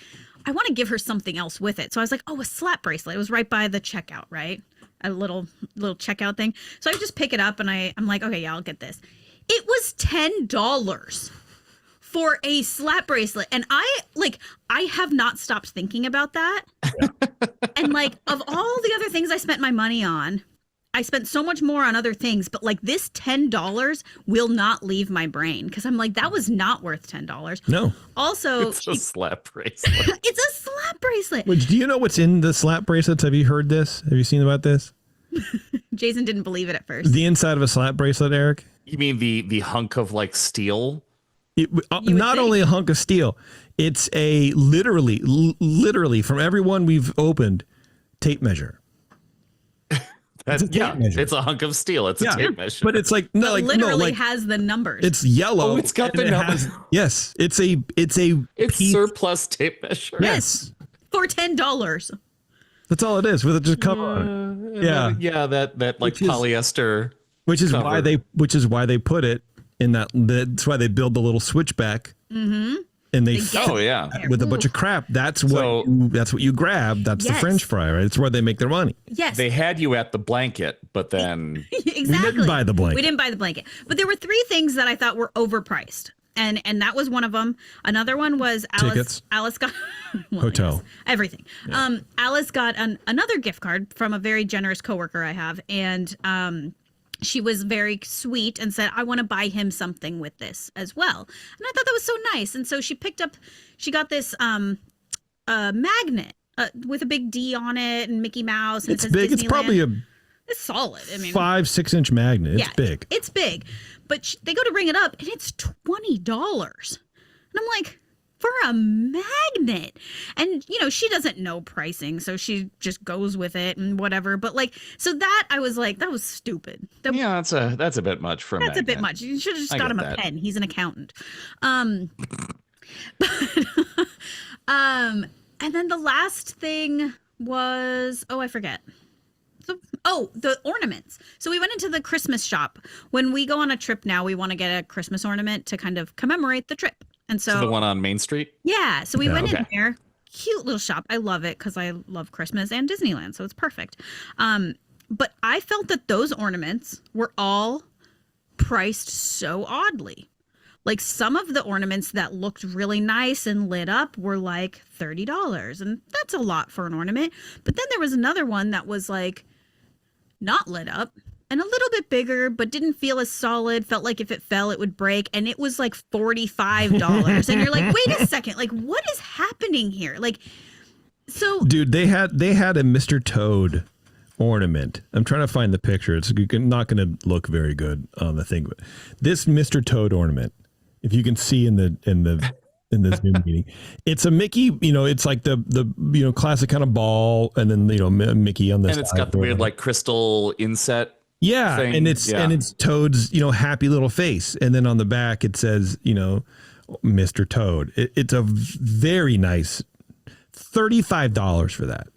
I want to give her something else with it. So I was like, a slap bracelet. It was right by the checkout, right? A little checkout thing. So I just pick it up, and I'm like, okay, yeah, I'll get this. It was $10 for a slap bracelet. And I have not stopped thinking about that. Yeah. And like, of all the other things I spent my money on, I spent so much more on other things, but like this $10 will not leave my brain, because I'm like, that was not worth $10. No. Also, it's a slap bracelet. It's a slap bracelet. Which, do you know what's in the slap bracelets? Have you heard this? Have you seen about this? Jason didn't believe it at first. The inside of a slap bracelet, Eric? You mean the hunk of like steel? Not only a hunk of steel, it's a literally from everyone we've opened, tape measure. It's a tape measure. it's a hunk of steel. It's a tape measure. But it's like no, It like literally no, like has the numbers. it's yellow. Oh, it's got the and numbers. Yes, it's a It's piece. surplus tape measure. Yes, for $10. that's all it is with just cover on it. Yeah, Yeah, that like Which is- polyester. which is cover. why they put it in that. That's why they build the little switchback. Mm-hmm. And they get- Oh yeah. with a bunch of crap. That's So- what you grab. That's the Yes. French fry, right? It's where they make their money. Yes. They had you at the blanket, but then Exactly. buy the blanket. We didn't buy the blanket. But there were 3 things that I thought were overpriced. And that was one of them. Another one was Tickets. Alice got well, Hotel. yes, everything. Alice got another gift card from a very generous coworker I have, and she was very sweet and said, I want to buy him something with this as well. And I thought that was so nice. And so she got this magnet with a big D on it and Mickey Mouse. And It's it says big. It's Disneyland. probably a It's solid. I mean, 5-6 inch magnet. It's big. It's big. But they go to ring it up and it's $20. And I'm like, for a magnet. And, she doesn't know pricing. So she just goes with it and whatever. But so that I was like, that was stupid. yeah, that's a bit much for a That's a bit magnet. much. You should have just I got get him a that. pen. He's an accountant. And then the last thing was, I forget. The ornaments. So we went into the Christmas shop. When we go on a trip now, we want to get a Christmas ornament to kind of commemorate the trip. And so the one on Main Street? yeah, so we went in okay. there. Cute little shop. I love it because I love Christmas and Disneyland, so it's perfect. But I felt that those ornaments were all priced so oddly. Like some of the ornaments that looked really nice and lit up were like $30, and that's a lot for an ornament. But then there was another one that was like not lit up and a little bit bigger, but didn't feel as solid. Felt like if it fell, it would break. And it was like $45. And you're like, wait a second, like what is happening here? Like, so Dude, they had a Mr. Toad ornament. I'm trying to find the picture. It's not going to look very good on the thing. But this Mr. Toad ornament, if you can see in this Zoom meeting, it's a Mickey. It's like the classic kind of ball, and then Mickey on the And it's got the weird like crystal inset. yeah, thing. and it's Toad's happy little face, and then on the back it says Mr. Toad. It's a very nice $35 for that.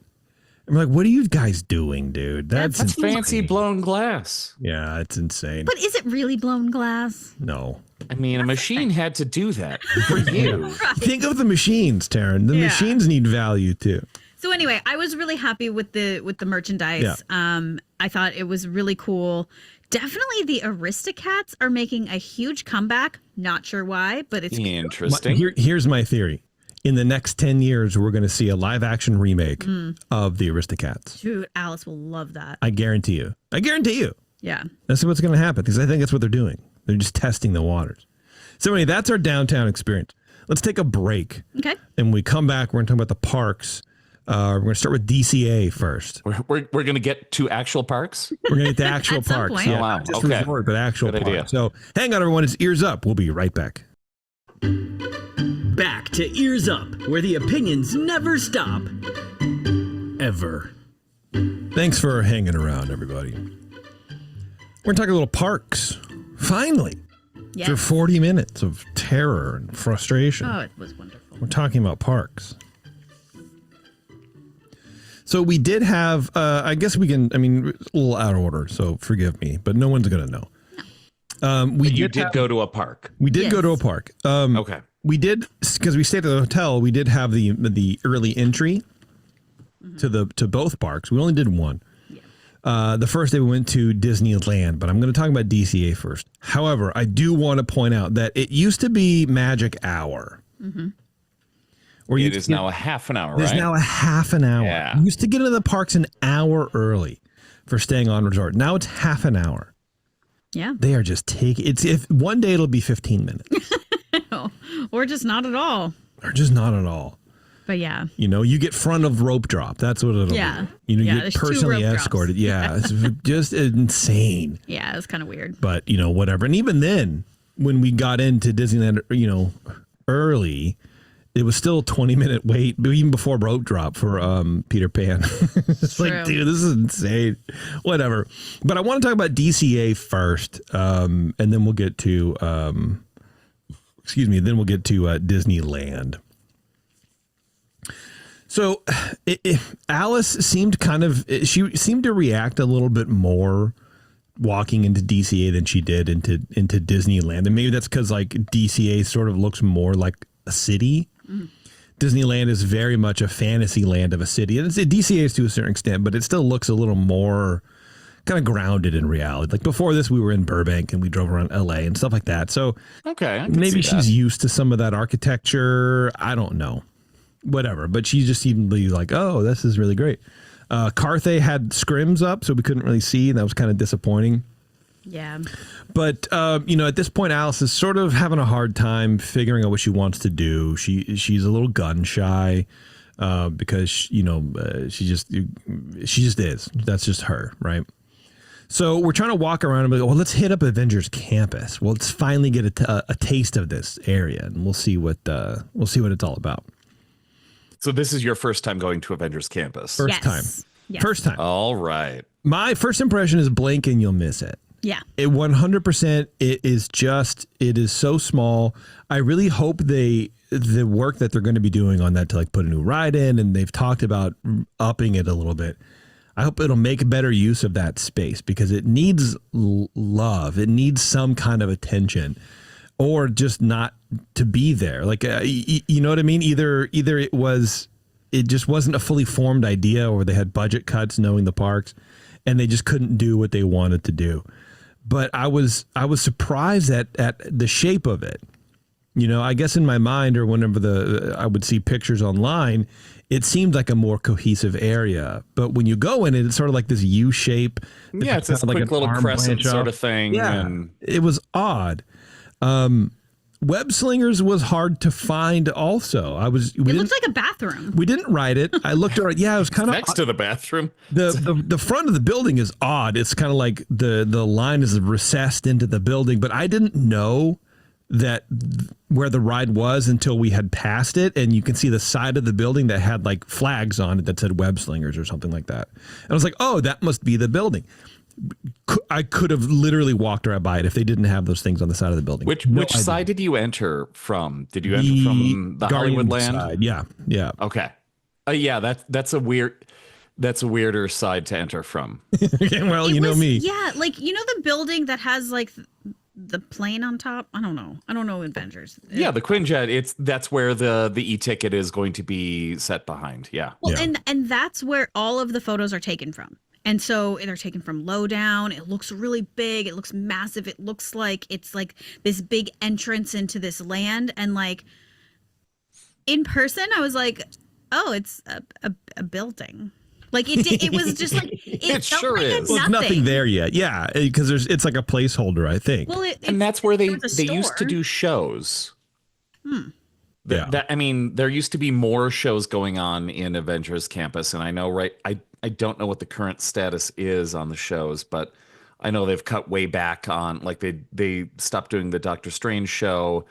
I'm like, what are you guys doing, dude? That's insane. fancy blown glass. Yeah, it's insane. but is it really blown glass? No. I mean, a machine had to do that for you. Think of the machines, Taren. The Yeah. machines need value too. So anyway, I was really happy with the merchandise. Yeah. I thought it was really cool. Definitely the Aristocats are making a huge comeback. Not sure why, but it's Interesting. Here's my theory. In the next 10 years, we're going to see a live action remake of the Aristocats. Dude, Alice will love that. I guarantee you. Yeah. That's what's going to happen because I think that's what they're doing. They're just testing the waters. So anyway, that's our downtown experience. Let's take a break. Okay. And when we come back, we're going to talk about the parks. We're going to start with DCA first. We're going to get to actual parks. We're going to get the actual At some parks. point. Yeah, Oh, wow. not just Okay. resort, but actual Good parks. idea. So hang on, everyone. It's Ears Up. We'll be right back. Back to Ears Up, where the opinions never stop. Ever. Thanks for hanging around, everybody. We're going to talk a little parks. Finally. Yes. After 40 minutes of terror and frustration, Oh, it was wonderful. we're talking about parks. So we did have, I guess we can, a little out of order, so forgive me, but no one's going to know. You did go to a park. We did Yes. go to a park. Okay. We did, because we stayed at the hotel, we did have the early entry to both parks. We only did one. The first day we went to Disneyland, but I'm going to talk about DCA first. However, I do want to point out that it used to be Magic Hour. Where It is now a half an hour, There's right? now a half an hour. Yeah. You used to get into the parks an hour early for staying on resort. Now it's half an hour. Yeah. They are just taking if one day it'll be 15 minutes Or just not at all. or just not at all. But yeah. You get front of rope drop. That's what it'll Yeah. be. Yeah, You there's get 2 personally rope drops. escorted. Yeah. It's just insane. Yeah, it was kind of weird. But, whatever. And even then, when we got into Disneyland, early, it was still a 20-minute wait, but even before rope drop for Peter Pan. It's True. like, dude, this is insane. Whatever. But I want to talk about DCA first, and then we'll get to Disneyland. So Alice seemed she seemed to react a little bit more walking into DCA than she did into Disneyland. And maybe that's because like DCA sort of looks more like a city. Mm-hmm. Disneyland is very much a fantasy land of a city. And DCA is to a certain extent, but it still looks a little more kind of grounded in reality. Like before this, we were in Burbank and we drove around LA and stuff like that. So okay, maybe she's used to some of that architecture. I don't know. Whatever. But she just seemed to be like, oh, this is really great. Carthay had scrims up, so we couldn't really see, and that was kind of disappointing. Yeah. But, at this point, Alice is sort of having a hard time figuring out what she wants to do. She's a little gun shy because, she just is. That's just her, right? So we're trying to walk around and be like, well, let's hit up Avengers Campus. Well, let's finally get a taste of this area, and we'll see what it's all about. So this is your first time going to Avengers Campus? First time. Yes. First time. All right. My first impression is blink and you'll miss it. Yeah. It 100%. It is so small. I really hope the work that they're going to be doing on that to like put a new ride in, and they've talked about upping it a little bit. I hope it'll make better use of that space because it needs love. It needs some kind of attention. Or just not to be there. Like, you know what I mean? Either it just wasn't a fully formed idea, or they had budget cuts knowing the parks and they just couldn't do what they wanted to do. But I was surprised at the shape of it. I guess in my mind, or whenever I would see pictures online, it seemed like a more cohesive area. But when you go in it, it's sort of like this U shape. Yeah, it's this quick little crescent sort of thing. Yeah, and it was odd. Web Slingers was hard to find also. It looked like a bathroom. We didn't ride it. I looked around. Yeah, it was kind of next to the bathroom. The front of the building is odd. It's kind of like the line is recessed into the building, but I didn't know that where the ride was until we had passed it, and you can see the side of the building that had like flags on it that said Web Slingers or something like that. And I was like, oh, that must be the building. I could have literally walked right by it if they didn't have those things on the side of the building. Which side did you enter from? Did you enter from the Hollywood land? Side. Yeah. Okay. Yeah, that's a weirder side to enter from. Well, you know me. Yeah, like the building that has like the plane on top. I don't know Avengers. Yeah, the Quinjet. That's where the e-ticket is going to be set behind. Yeah. Well, and that's where all of the photos are taken from. And so they're taken from low down. It looks really big. It looks massive. It looks like it's like this big entrance into this land. And like in person, I was like, oh, it's a building. Like it was just like it sure like is. Well, there's nothing there yet. Yeah, because it's like a placeholder, I think. Well, and that's where they used to do shows. Yeah. There used to be more shows going on in Avengers Campus, and I know, I don't know what the current status is on the shows, but I know they've cut way back on, like they stopped doing the Doctor Strange show,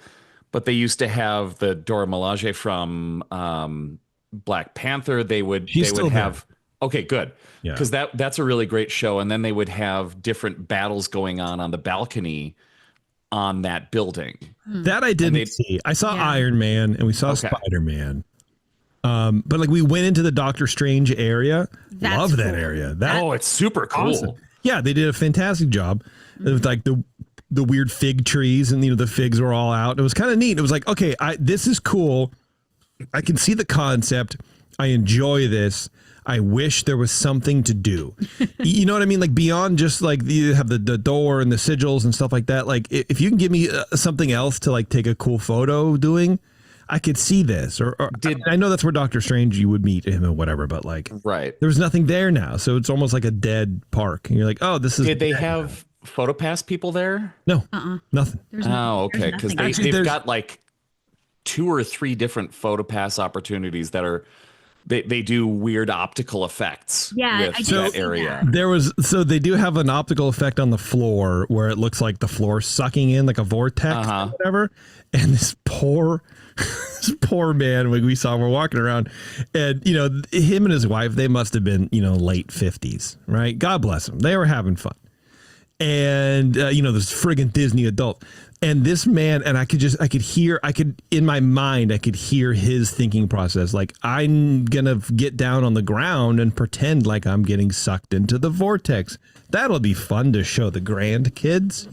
but they used to have the Dora Milaje from Black Panther. They would have. Okay, good. Yeah. Because that's a really great show, and then they would have different battles going on the balcony on that building. That I didn't see. I saw Iron Man and we saw Spider-Man. But like we went into the Doctor Strange area. Love that area. It's super cool. Awesome. Yeah, they did a fantastic job. It was like the weird fig trees, and the figs were all out. It was kind of neat. It was like, okay, this is cool. I can see the concept. I enjoy this. I wish there was something to do. You know what I mean? Like beyond just like you have the door and the sigils and stuff like that. Like if you can give me something else to like take a cool photo doing, I could see this. Or I know that's where Doctor Strange, you would meet him or whatever, but like right, there was nothing there now. So it's almost like a dead park. And you're like, oh, this is. Did they have PhotoPass people there? No, nothing. Okay. Because they've got like 2 or 3 different PhotoPass opportunities that are. They do weird optical effects with that area. They do have an optical effect on the floor where it looks like the floor sucking in like a vortex or whatever. And this poor this poor man, when we saw him, we're walking around, and him and his wife, they must have been late 50s, right? God bless them. They were having fun. And this friggin' Disney adult, and this man, and I could in my mind, I could hear his thinking process. Like, I'm gonna get down on the ground and pretend like I'm getting sucked into the vortex. That'll be fun to show the grandkids,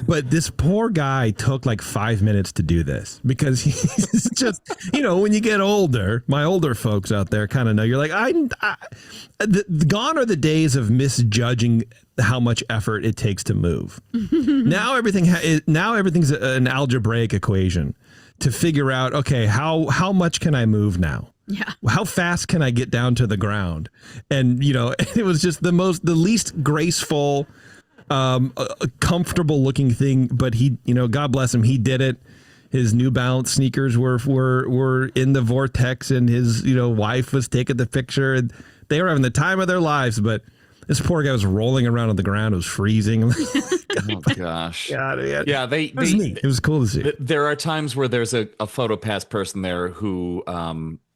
But this poor guy took like 5 minutes to do this, because he's just, when you get older, my older folks out there kind of know, you're like, gone are the days of misjudging how much effort it takes to move. Now everything's an algebraic equation to figure out, okay, how much can I move now? Yeah. How fast can I get down to the ground? And, it was just the least graceful, comfortable looking thing, but he, God bless him, he did it. His New Balance sneakers were in the vortex, and his wife was taking the picture, and they were having the time of their lives. But this poor guy was rolling around on the ground. It was freezing. Oh gosh. God, man. Yeah, it was neat. It was cool to see. There are times where there's a PhotoPass person there who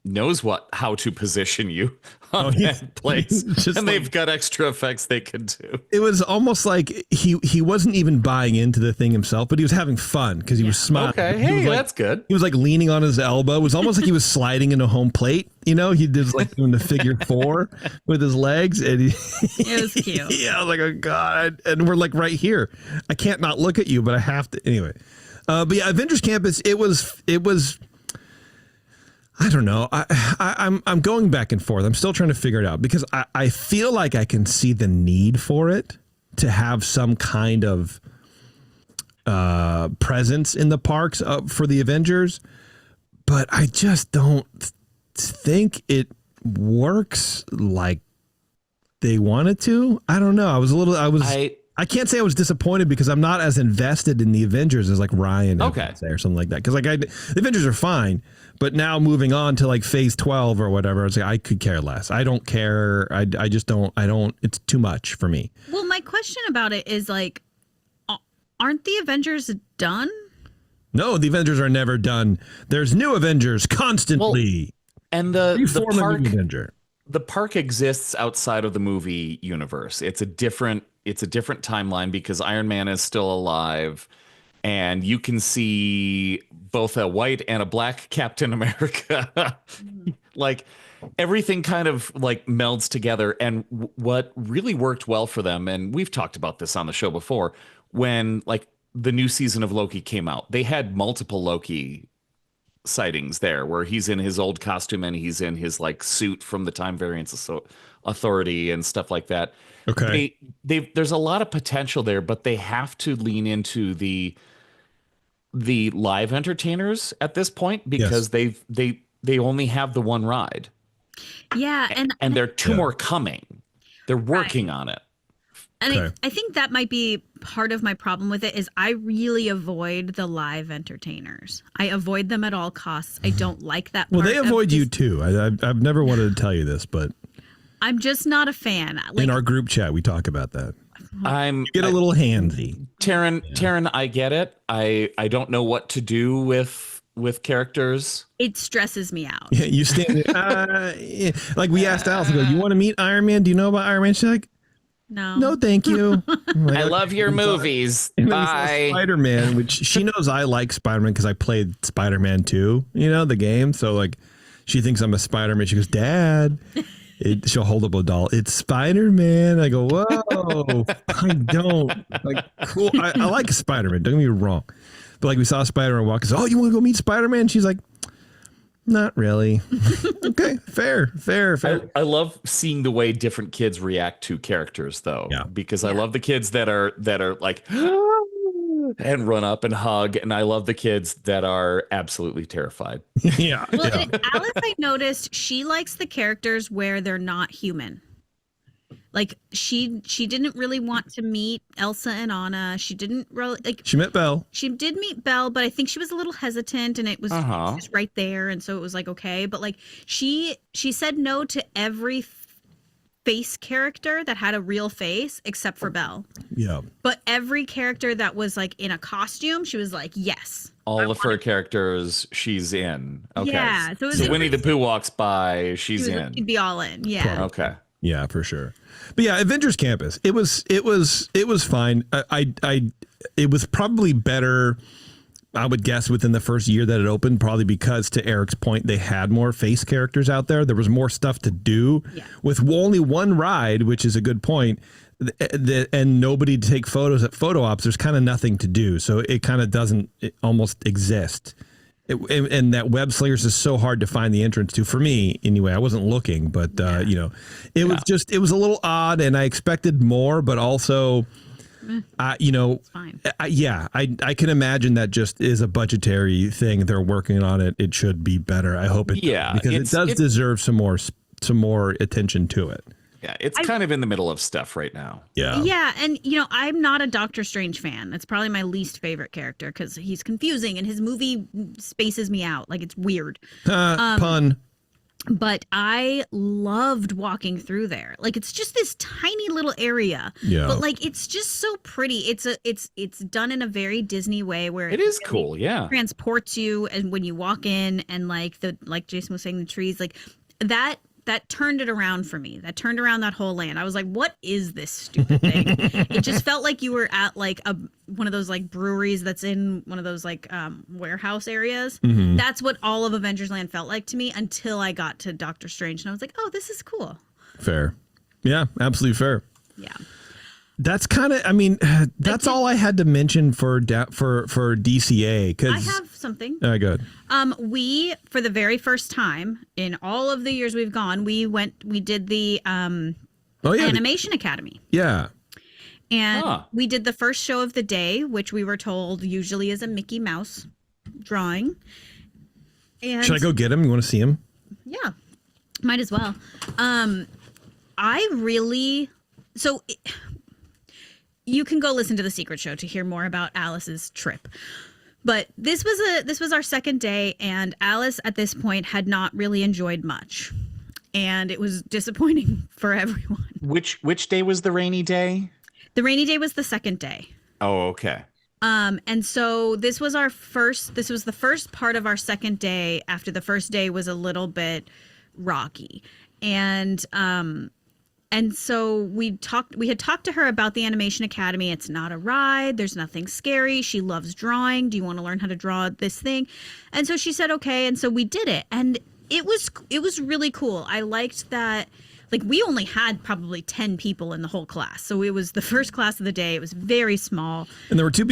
knows how to position you on that place, and they've got extra effects they can do. It was almost like he wasn't even buying into the thing himself, but he was having fun because he was smiling. Okay, hey, that's good. He was like leaning on his elbow. It was almost like he was sliding into home plate. He did like doing the figure 4 with his legs, and it was cute. Yeah, I was like, oh God, and we're like right here. I can't not look at you, but I have to anyway. But yeah, Avengers Campus. It was. I don't know. I'm going back and forth. I'm still trying to figure it out, because I feel like I can see the need for it to have some kind of presence in the parks for the Avengers, but I just don't think it works like they wanted to. I don't know. I can't say I was disappointed, because I'm not as invested in the Avengers as like Ryan okay. Say, or something like that. Because the Avengers are fine, but now moving on to like phase 12 or whatever, it's like, I could care less. I don't care. I just don't. It's too much for me. Well, my question about it is like, aren't the Avengers done? No, the Avengers are never done. There's new Avengers constantly. Well, and the the park exists outside of the movie universe. It's a different timeline, because Iron Man is still alive, and you can see both a white and a black Captain America. Like, everything kind of like melds together. And what really worked well for them, and we've talked about this on the show before, when like the new season of Loki came out, they had multiple Loki sightings there, where he's in his old costume and he's in his like suit from the Time Variance Authority and stuff like that. Okay. There's a lot of potential there, but they have to lean into the live entertainers at this point, because they only have the one ride. Yeah, and there are two more coming. They're working on it. And okay. I think that might be part of my problem with it, is I really avoid the live entertainers. I avoid them at all costs. I don't like that part. Well, they avoid you too. I've never wanted to tell you this, but I'm just not a fan. Like, in our group chat, we talk about that. You get a little handsy. Taren, I get it. I don't know what to do with characters. It stresses me out. Yeah, you stand there, like we asked Alice, you want to meet Iron Man? Do you know about Iron Man? She's like, no, thank you. Like, I love your movies. Bye. Spider-Man, which she knows I like Spider-Man because I played Spider-Man 2, the game. So like, she thinks I'm a Spider-Man. She goes, Dad. She'll hold up a doll. It's Spider-Man. I go, whoa. I don't. Like, cool. I like Spider-Man. Don't get me wrong. But like, we saw Spider-Man walk and said, oh, you want to go meet Spider-Man? She's like, not really. Okay, fair. I love seeing the way different kids react to characters, though. Yeah. Because I love the kids that are like and run up and hug, and I love the kids that are absolutely terrified. Yeah. Well, Alice, I noticed she likes the characters where they're not human. Like she didn't really want to meet Elsa and Anna. She didn't really like. She met Belle. She did meet Belle, but I think she was a little hesitant, and it was just right there, and so it was like okay. But like she said no to every face character that had a real face except for Belle. Yeah. But every character that was like in a costume, she was like, yes. All of her characters, she's in. Okay. Yeah, so it was Winnie the Pooh walks by, she's in. She'd be all in. Yeah. Okay. Yeah, for sure. But yeah, Avengers Campus. It was fine. It was probably better, I would guess, within the first year that it opened, probably because, to Eric's point, they had more face characters out there. There was more stuff to do. Yeah. With only one ride, which is a good point, and nobody to take photos at photo ops, there's kind of nothing to do. So it kind of doesn't almost exist. And that Web Slayers is so hard to find the entrance to, for me anyway. I wasn't looking, but it was a little odd, and I expected more, but also it's fine. I can imagine that just is a budgetary thing. They're working on it. It should be better. I hope it does, because it does deserve some more attention to it. Yeah, it's kind of in the middle of stuff right now. Yeah. Yeah, and I'm not a Doctor Strange fan. That's probably my least favorite character because he's confusing and his movie spaces me out. Like, it's weird. Pun. But I loved walking through there. Like, it's just this tiny little area. Yeah. But like, it's just so pretty. It's done in a very Disney way where It is cool, yeah. transports you, and when you walk in, and like Jason was saying, the trees, like that turned it around for me. That turned around that whole land. I was like, what is this stupid thing? It just felt like you were at like one of those like breweries that's in one of those like warehouse areas. Mm-hmm. That's what all of Avengers Land felt like to me until I got to Doctor Strange, and I was like, oh, this is cool. Fair. Yeah, absolutely fair. Yeah. That's kind of, that's all I had to mention for DCA. Cause I have something. Good. We, for the very first time in all of the years we've gone, we did the Animation Academy. Yeah. And we did the first show of the day, which we were told usually is a Mickey Mouse drawing. And should I go get him? You want to see him? Yeah, might as well. You can go listen to the Secret Show to hear more about Alice's trip. But this was our second day, and Alice at this point had not really enjoyed much. And it was disappointing for everyone. Which day was the rainy day? The rainy day was the second day. Oh, okay. And so this was the first part of our second day after the first day was a little bit rocky. And so we had talked to her about the Animation Academy. It's not a ride. There's nothing scary. She loves drawing. Do you want to learn how to draw this thing? And so she said, okay. And so we did it. And it was really cool. I liked that. Like, we only had probably 10 people in the whole class. So it was the first class of the day. It was very small. And there were two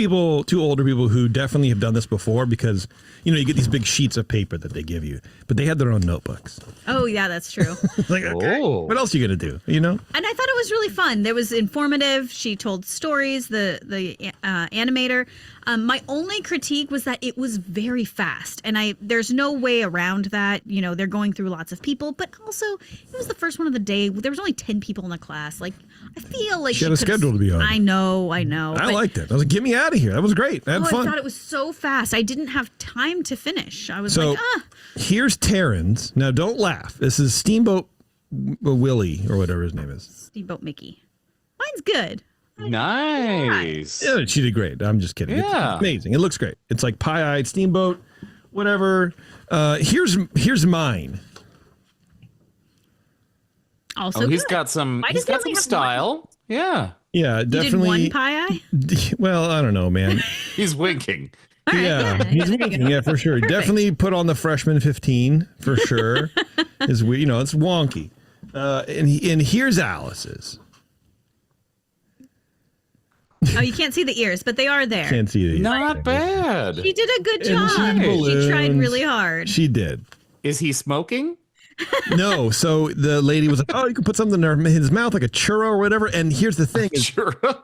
older people who definitely have done this before, because, you get these big sheets of paper that they give you, but they had their own notebooks. Oh, yeah, that's true. Like, okay, what else are you going to do? And I thought it was really fun. There was informative. She told stories, the animator. My only critique was that it was very fast, and there's no way around that. They're going through lots of people, but also it was the first one of the day. There was only 10 people in the class. Like, I feel like she had a schedule to be on. I know. I liked it. I was like, get me out of here. That was great. I had fun. I thought it was so fast. I didn't have time to finish. I was Here's Taren's. Now, don't laugh. This is Steamboat Willie, or whatever his name is. Steamboat Mickey. Mine's good. Nice. Yeah, she did great. I'm just kidding. Yeah. It's amazing. It looks great. It's like pie-eyed Steamboat, whatever. Here's mine. Also, he's got some style. One? Yeah. Yeah, definitely. You did one pie-eye? Well, I don't know, man. He's winking. Right, yeah, he's winking. Yeah, for sure. Perfect. Definitely put on the freshman 15 for sure. It's wonky. And here's Alice's. Oh, you can't see the ears, but they are there. Can't see the ears. Not bad. She did a good job. She tried really hard. She did. Is he smoking? No. So the lady was like, "Oh, you can put something in his mouth, like a churro or whatever." And here's the thing: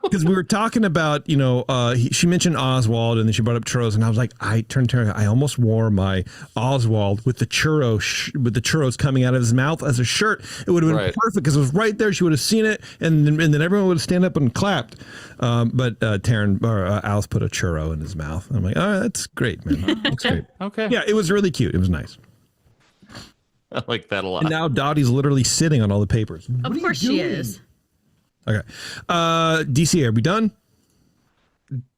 because we were talking about, she mentioned Oswald, and then she brought up churros, and I was like, I turned to her, I almost wore my Oswald with the churros coming out of his mouth as a shirt. It would have been perfect because it was right there. She would have seen it, and then everyone would have stand up and clapped. But Alice put a churro in his mouth. I'm like, oh, that's great, man. That's great. Okay. Yeah, it was really cute. It was nice. I like that a lot. And now Dottie's literally sitting on all the papers. Of course she is. Okay. DCA, are we done?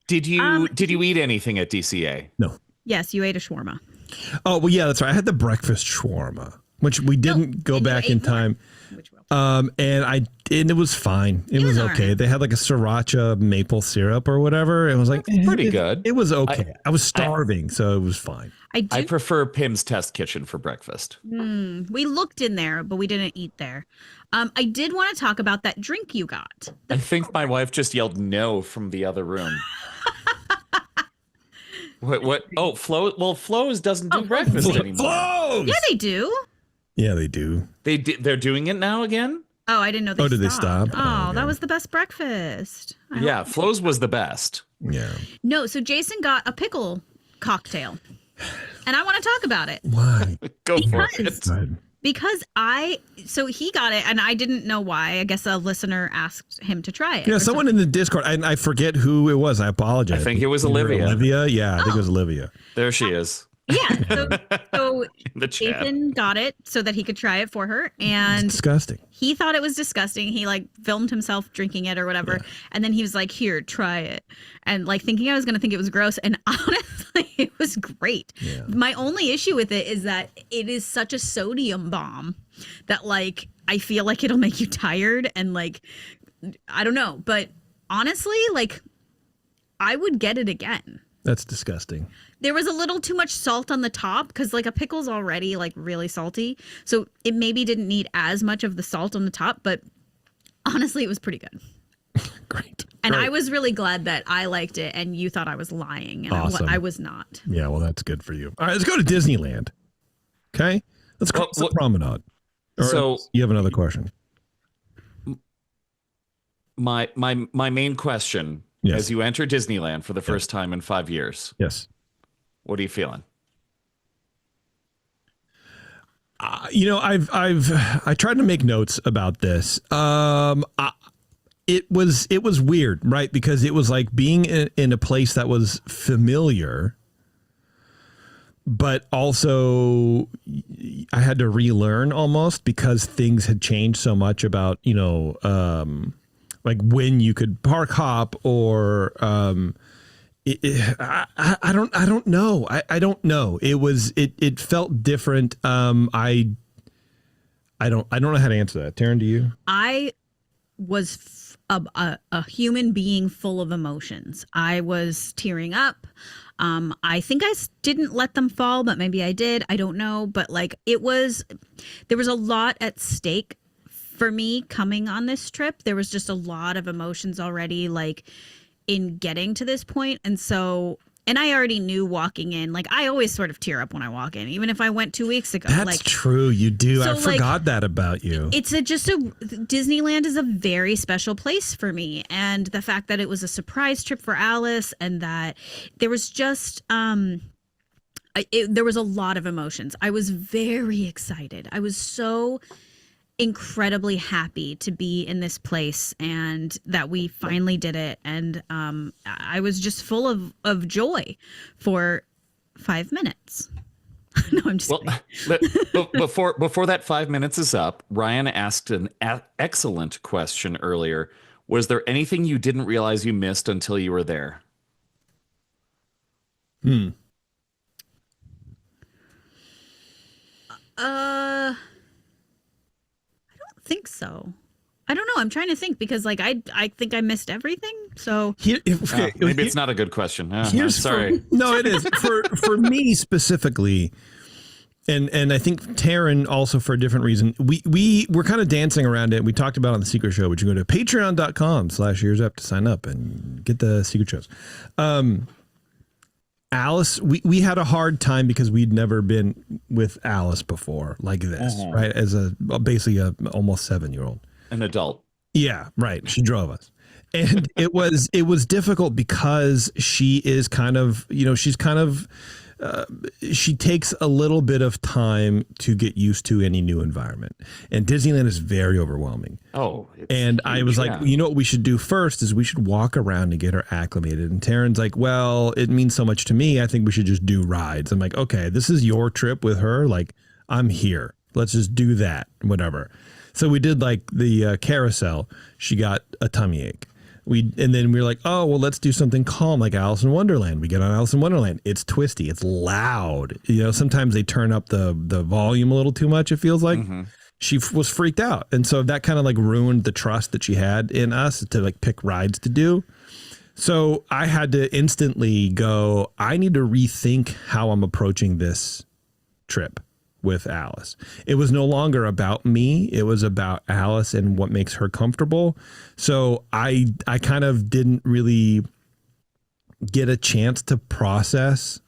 Did you eat anything at DCA? No. Yes, you ate a shawarma. Oh, well, yeah, that's right. I had the breakfast shawarma, which we didn't go and you back ate in more. time. Which will. And it was fine. It was all okay. right. They had like a sriracha maple syrup or whatever. It was like pretty good. It was okay. I was starving, so it was fine. I prefer Pim's Test Kitchen for breakfast. We looked in there, but we didn't eat there. I did want to talk about that drink you got. I think my wife just yelled no from the other room. What? Oh, Flo. Well, Flo's doesn't do breakfast anymore. Flows! Yeah, they do. Yeah, they do. They're doing it now again. Oh, I didn't know they did they stopped. stop? Oh, okay. that was the best breakfast. Yeah, Flo's was the best. Yeah. No, so Jason got a pickle cocktail. And I want to talk about it. Why? Go for Because- it. Go ahead. Because so he got it and I didn't know why. I guess a listener asked him to try it. Yeah, or someone in the Discord, and I forget who it was. I apologize. I think it was Either Olivia. Olivia? Yeah, I think it was Olivia. There she is. Yeah. So The chat. Jason got it so that he could try it for her. It's And disgusting. he thought it was disgusting. He like filmed himself drinking it or whatever. And then he was like, here, try it. And like thinking I was going to think it was gross. And honestly, it was great. Yeah. My only issue with it is that it is such a sodium bomb that like, I feel like it'll make you tired and like, I don't know. But honestly, like I would get it again. That's disgusting. There was a little too much salt on the top because like a pickle's already like really salty. So it maybe didn't need as much of the salt on the top, but honestly, it was pretty good. Great. And Great. I was really glad that I liked it and you thought I was lying. And Awesome. I was not. Yeah, well, that's good for you. All right, let's go to Disneyland. Okay? Let's cross the promenade. Or So- you have another question? My main question: Yes. as you enter Disneyland for the first time in 5 years, Yes. what are you feeling? I tried to make notes about this. It was weird, right? Because it was like being in a place that was familiar, but also I had to relearn almost because things had changed so much about, like when you could park hop or, I don't know. I don't know. It felt different. I don't know how to answer that. Taren, do you? I was a human being full of emotions. I was tearing up. I think I didn't let them fall, but maybe I did. I don't know. But like there was a lot at stake for me coming on this trip. There was just a lot of emotions already, like in getting to this point. And I already knew walking in, like I always sort of tear up when I walk in, even if I went 2 weeks ago. That's like true. You do. So, I like, forgot that about you. Disneyland is a very special place for me. And the fact that it was a surprise trip for Alice and that there was just, there was a lot of emotions. I was very excited. I was so incredibly happy to be in this place and that we finally did it. And I was just full of joy for 5 minutes. No, I'm just kidding. Before that 5 minutes is up, Ryan asked an excellent question earlier. Was there anything you didn't realize you missed until you were there? I don't think so. I don't know. I'm trying to think because like I think I missed everything. So Maybe it's not a good question. I'm Here's sorry. No, it is for me specifically. And I think Taren also for a different reason. We're kind of dancing around it. We talked about it on the Secret Show, but you go to patreon.com/EarzUp to sign up and get the secret shows. Alice, we had a hard time because we'd never been with Alice before like this, right? As basically a almost 7-year-old. An adult. Yeah, right. She drove us. And it was difficult because she is kind of, she takes a little bit of time to get used to any new environment. And Disneyland is very overwhelming. Oh, And I was like, you know what we should do first is we should walk around and get her acclimated. And Taren's like, well, it means so much to me. I think we should just do rides. I'm like, okay, this is your trip with her. Like, I'm here Let's just do that, whatever. So we did like the carousel. She got a tummy ache. And then we were like, oh, well, let's do something calm like Alice in Wonderland. We get on Alice in Wonderland. It's twisty. It's loud. You know, sometimes they turn up the volume a little too much, it feels like. She was freaked out. And so that kind of like ruined the trust that she had in us to like pick rides to do. So I had to instantly go, I need to rethink how I'm approaching this trip with Alice. It was no longer about me. It was about Alice and what makes her comfortable. So I kind of didn't really get a chance to process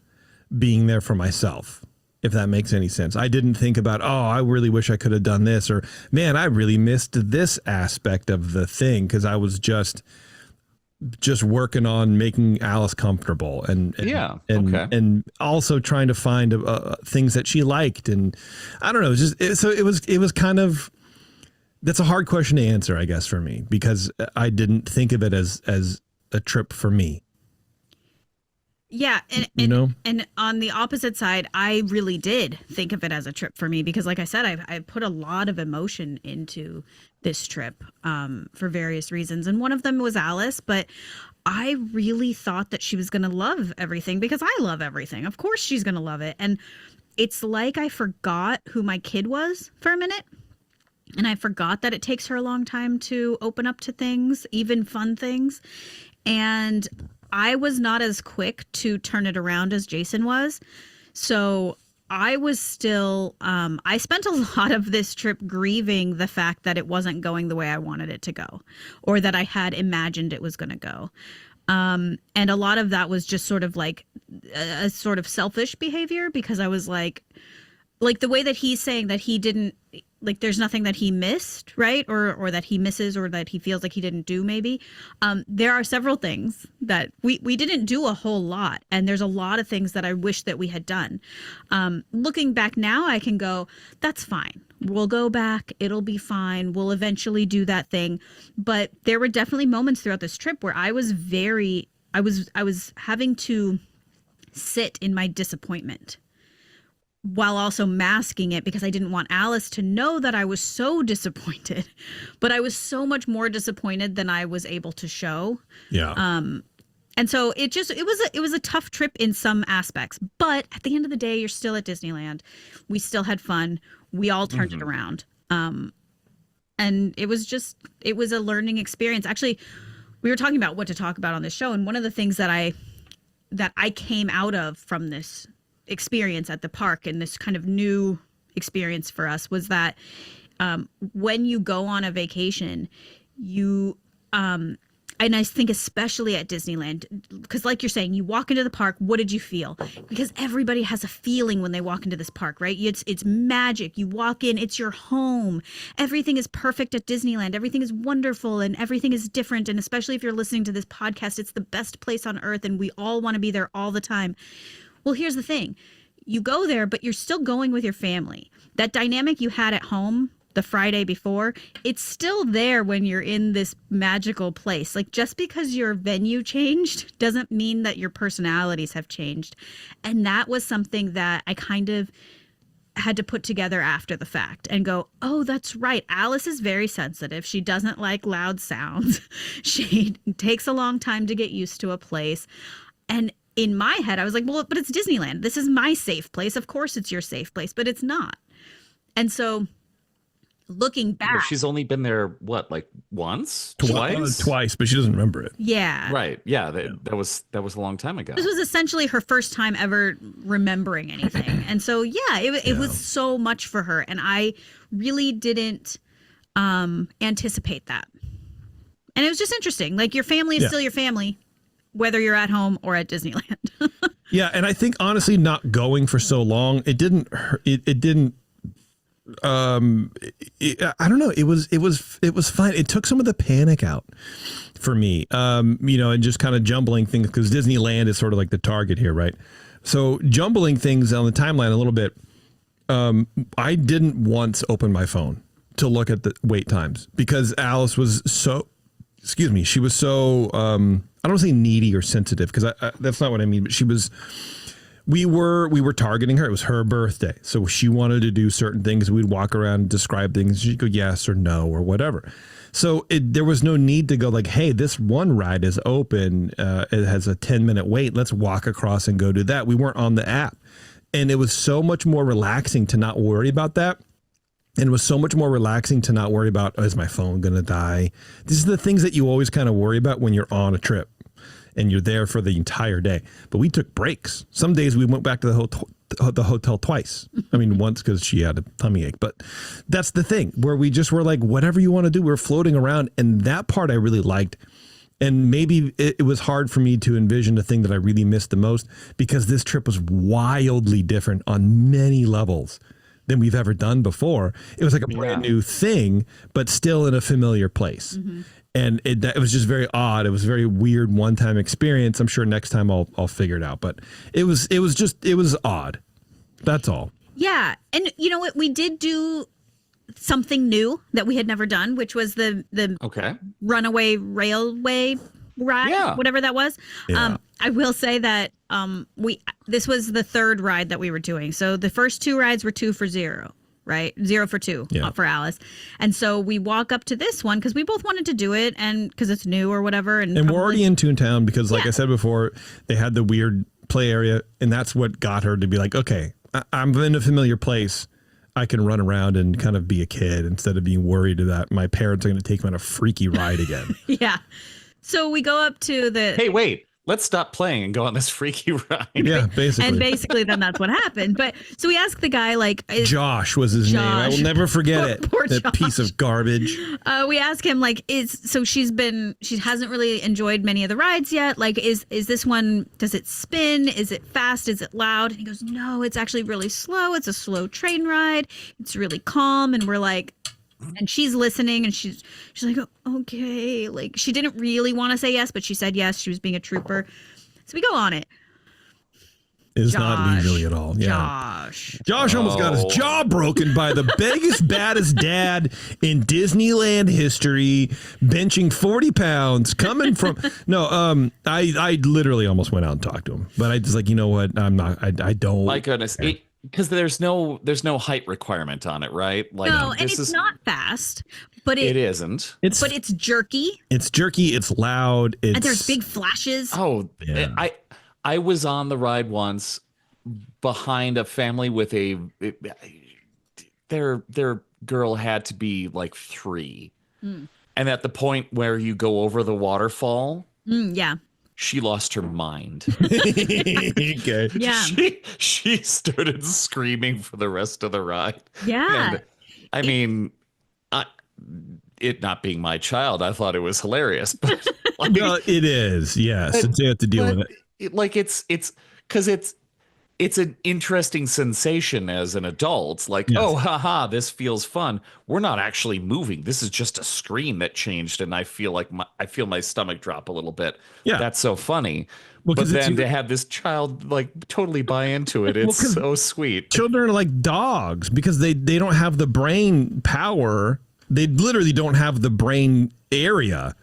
being there for myself, if that makes any sense. I didn't think about, oh, I really wish I could have done this, or man, I really missed this aspect of the thing because I was just working on making Alice comfortable and also trying to find things that she liked. And I don't know, it was kind of, that's a hard question to answer, I guess, for me, because I didn't think of it as a trip for me. Yeah. And on the opposite side, I really did think of it as a trip for me because, like I said, I put a lot of emotion into this trip for various reasons. And one of them was Alice, but I really thought that she was going to love everything because I love everything. Of course she's going to love it. And it's like I forgot who my kid was for a minute. And I forgot that it takes her a long time to open up to things, even fun things. And I was not as quick to turn it around as Jason was. So I was still, I spent a lot of this trip grieving the fact that it wasn't going the way I wanted it to go, or that I had imagined it was going to go. And a lot of that was just sort of like a sort of selfish behavior because I was like the way that he's saying that he didn't, like there's nothing that he missed, right? Or that he misses or that he feels like he didn't do maybe. There are several things that we didn't do a whole lot. And there's a lot of things that I wish that we had done. Looking back now, I can go, that's fine. We'll go back. It'll be fine. We'll eventually do that thing. But there were definitely moments throughout this trip where I was having to sit in my disappointment while also masking it because I didn't want Alice to know that I was so disappointed, but I was so much more disappointed than I was able to show. Yeah. And so it was a tough trip in some aspects, but at the end of the day, you're still at Disneyland. We still had fun. We all turned it around. And it was a learning experience. Actually, we were talking about what to talk about on this show. And one of the things that I came out of from this experience at the park and this kind of new experience for us was that when you go on a vacation, and I think especially at Disneyland, because like you're saying, you walk into the park, what did you feel? Because everybody has a feeling when they walk into this park, right? It's magic. You walk in, it's your home. Everything is perfect at Disneyland. Everything is wonderful and everything is different. And especially if you're listening to this podcast, it's the best place on earth and we all want to be there all the time. Well, here's the thing. You go there, but you're still going with your family. That dynamic you had at home the Friday before, it's still there when you're in this magical place. Like just because your venue changed doesn't mean that your personalities have changed. And that was something that I kind of had to put together after the fact and go, oh, that's right. Alice is very sensitive. She doesn't like loud sounds. She takes a long time to get used to a place. And in my head, I was like, well, but it's Disneyland. This is my safe place. Of course it's your safe place, but it's not. And so looking back. But she's only been there, what, like once? Twice, but she doesn't remember it. Yeah. Right. Yeah. That was a long time ago. This was essentially her first time ever remembering anything. And so, yeah, it was so much for her. And I really didn't anticipate that. And it was just interesting. Like your family is still your family, whether you're at home or at Disneyland. Yeah, and I think honestly, not going for so long, it didn't hurt. It didn't. I don't know. It was fine. It took some of the panic out for me. And just kind of jumbling things because Disneyland is sort of like the target here, right? So jumbling things on the timeline a little bit. I didn't once open my phone to look at the wait times because Alice was so. Excuse me. She was so. I don't say needy or sensitive because that's not what I mean. But she was we were targeting her. It was her birthday, so she wanted to do certain things. We'd walk around and describe things. She'd go yes or no or whatever. So there was no need to go like, hey, this one ride is open. It has a 10-minute wait. Let's walk across and go do that. We weren't on the app. And it was so much more relaxing to not worry about that. And it was so much more relaxing to not worry about, oh, is my phone going to die? These are the things that you always kind of worry about when you're on a trip and you're there for the entire day. But we took breaks. Some days we went back to the hotel twice. I mean, once because she had a tummy ache. But that's the thing where we just were like, whatever you want to do, we're floating around. And that part I really liked. And maybe it was hard for me to envision the thing that I really missed the most because this trip was wildly different on many levels than we've ever done before. It was like a brand new thing, but still in a familiar place. Mm-hmm. And it was just very odd. It was a very weird one-time experience. I'm sure next time I'll figure it out. But it was odd. That's all. Yeah. And you know what? We did do something new that we had never done, which was the runaway railway ride, whatever that was. Yeah. I will say that this was the third ride that we were doing. So the first two rides were 2 for 0, right? 0 for 2 for Alice. And so we walk up to this one because we both wanted to do it and because it's new or whatever. And we're already in Toontown because like I said before, they had the weird play area and that's what got her to be like, okay, I'm in a familiar place. I can run around and kind of be a kid instead of being worried that my parents are going to take me on a freaky ride again. Yeah. So we go up to the... Hey, wait. Let's stop playing and go on this freaky ride. Yeah, basically. And basically then that's what happened. But so we asked the guy like... Josh was his name. I will never forget it. Poor that Josh. Piece of garbage. We asked him like, she hasn't really enjoyed many of the rides yet. Like, is this one, does it spin? Is it fast? Is it loud? And he goes, no, it's actually really slow. It's a slow train ride. It's really calm. And we're like... And she's listening and she's like, oh, okay. Like she didn't really want to say yes, but she said yes. She was being a trooper. So we go on it. It's not leisurely at all. Yeah. Josh almost got his jaw broken by the biggest, baddest dad in Disneyland history, benching 40 pounds, coming from... No, I literally almost went out and talked to him. But I just like, you know what? I'm not... I don't... My goodness. Because there's no height requirement on it, right? Like, no, and it's not fast, but it isn't. But it's jerky. It's jerky. It's loud. And there's big flashes. Oh, yeah. I was on the ride once behind a family with their girl had to be like 3, and at the point where you go over the waterfall, she lost her mind. Okay. Yeah. She started screaming for the rest of the ride. Yeah. And, I mean, it not being my child, I thought it was hilarious. But like, well, it is. Yes. But, you have to deal with it. Like it's because it's an interesting sensation as an adult. Like, oh, haha, this feels fun. We're not actually moving. This is just a screen that changed, and I feel like my stomach drop a little bit. Yeah, that's so funny. Well, but then to have this child like totally buy into it, it's so sweet. Children are like dogs because they don't have the brain power. They literally don't have the brain area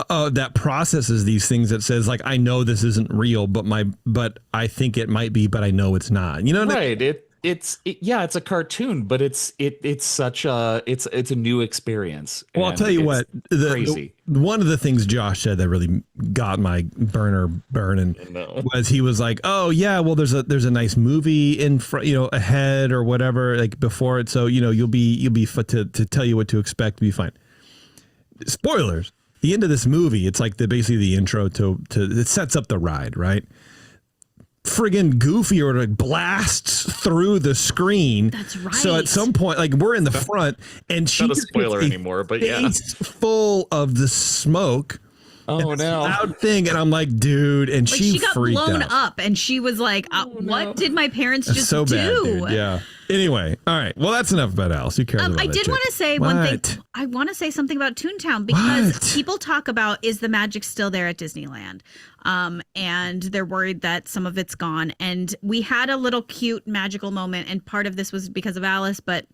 that processes these things that says like, I know this isn't real, but I think it might be, but I know it's not. You know what right? I mean? It's a cartoon, but it's such a it's a new experience. Well, I'll tell you what, crazy. One of the things Josh said that really got my burner burning was he was like, oh yeah, well there's a nice movie in front, ahead or whatever, like before it, so you'll be to tell you what to expect, be fine. Spoilers. The end of this movie, it's like basically the intro to it sets up the ride, right? Friggin' Goofy or like blasts through the screen. That's right. So at some point, like we're in the front, and she's not a spoiler anymore, but yeah, full of the smoke. Oh no! Loud thing, and I'm like, dude, and like she got freaked blown out. up, and she was like, "What did my parents just so do?" Bad, dude. Yeah. Anyway, all right. Well, that's enough about Alice. Who cares about I that did chick? want to say one thing. I want to say something about Toontown because people talk about, is the magic still there at Disneyland? And they're worried that some of it's gone. And we had a little cute magical moment, and part of this was because of Alice, but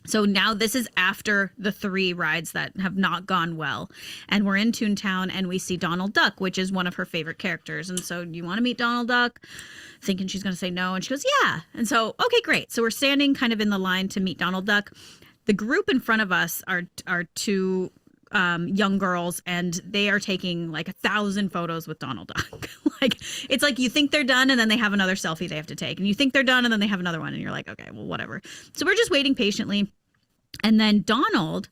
So now this is after the 3 rides that have not gone well. And we're in Toontown and we see Donald Duck, which is one of her favorite characters. And so, you want to meet Donald Duck? Thinking she's going to say no. And she goes, yeah. And so, okay, great. So we're standing kind of in the line to meet Donald Duck. The group in front of us are 2 young girls, and they are taking like 1,000 photos with Donald Duck. Like, it's like you think they're done and then they have another selfie they have to take, and you think they're done and then they have another one, and you're like, okay, well, whatever. So we're just waiting patiently, and then Donald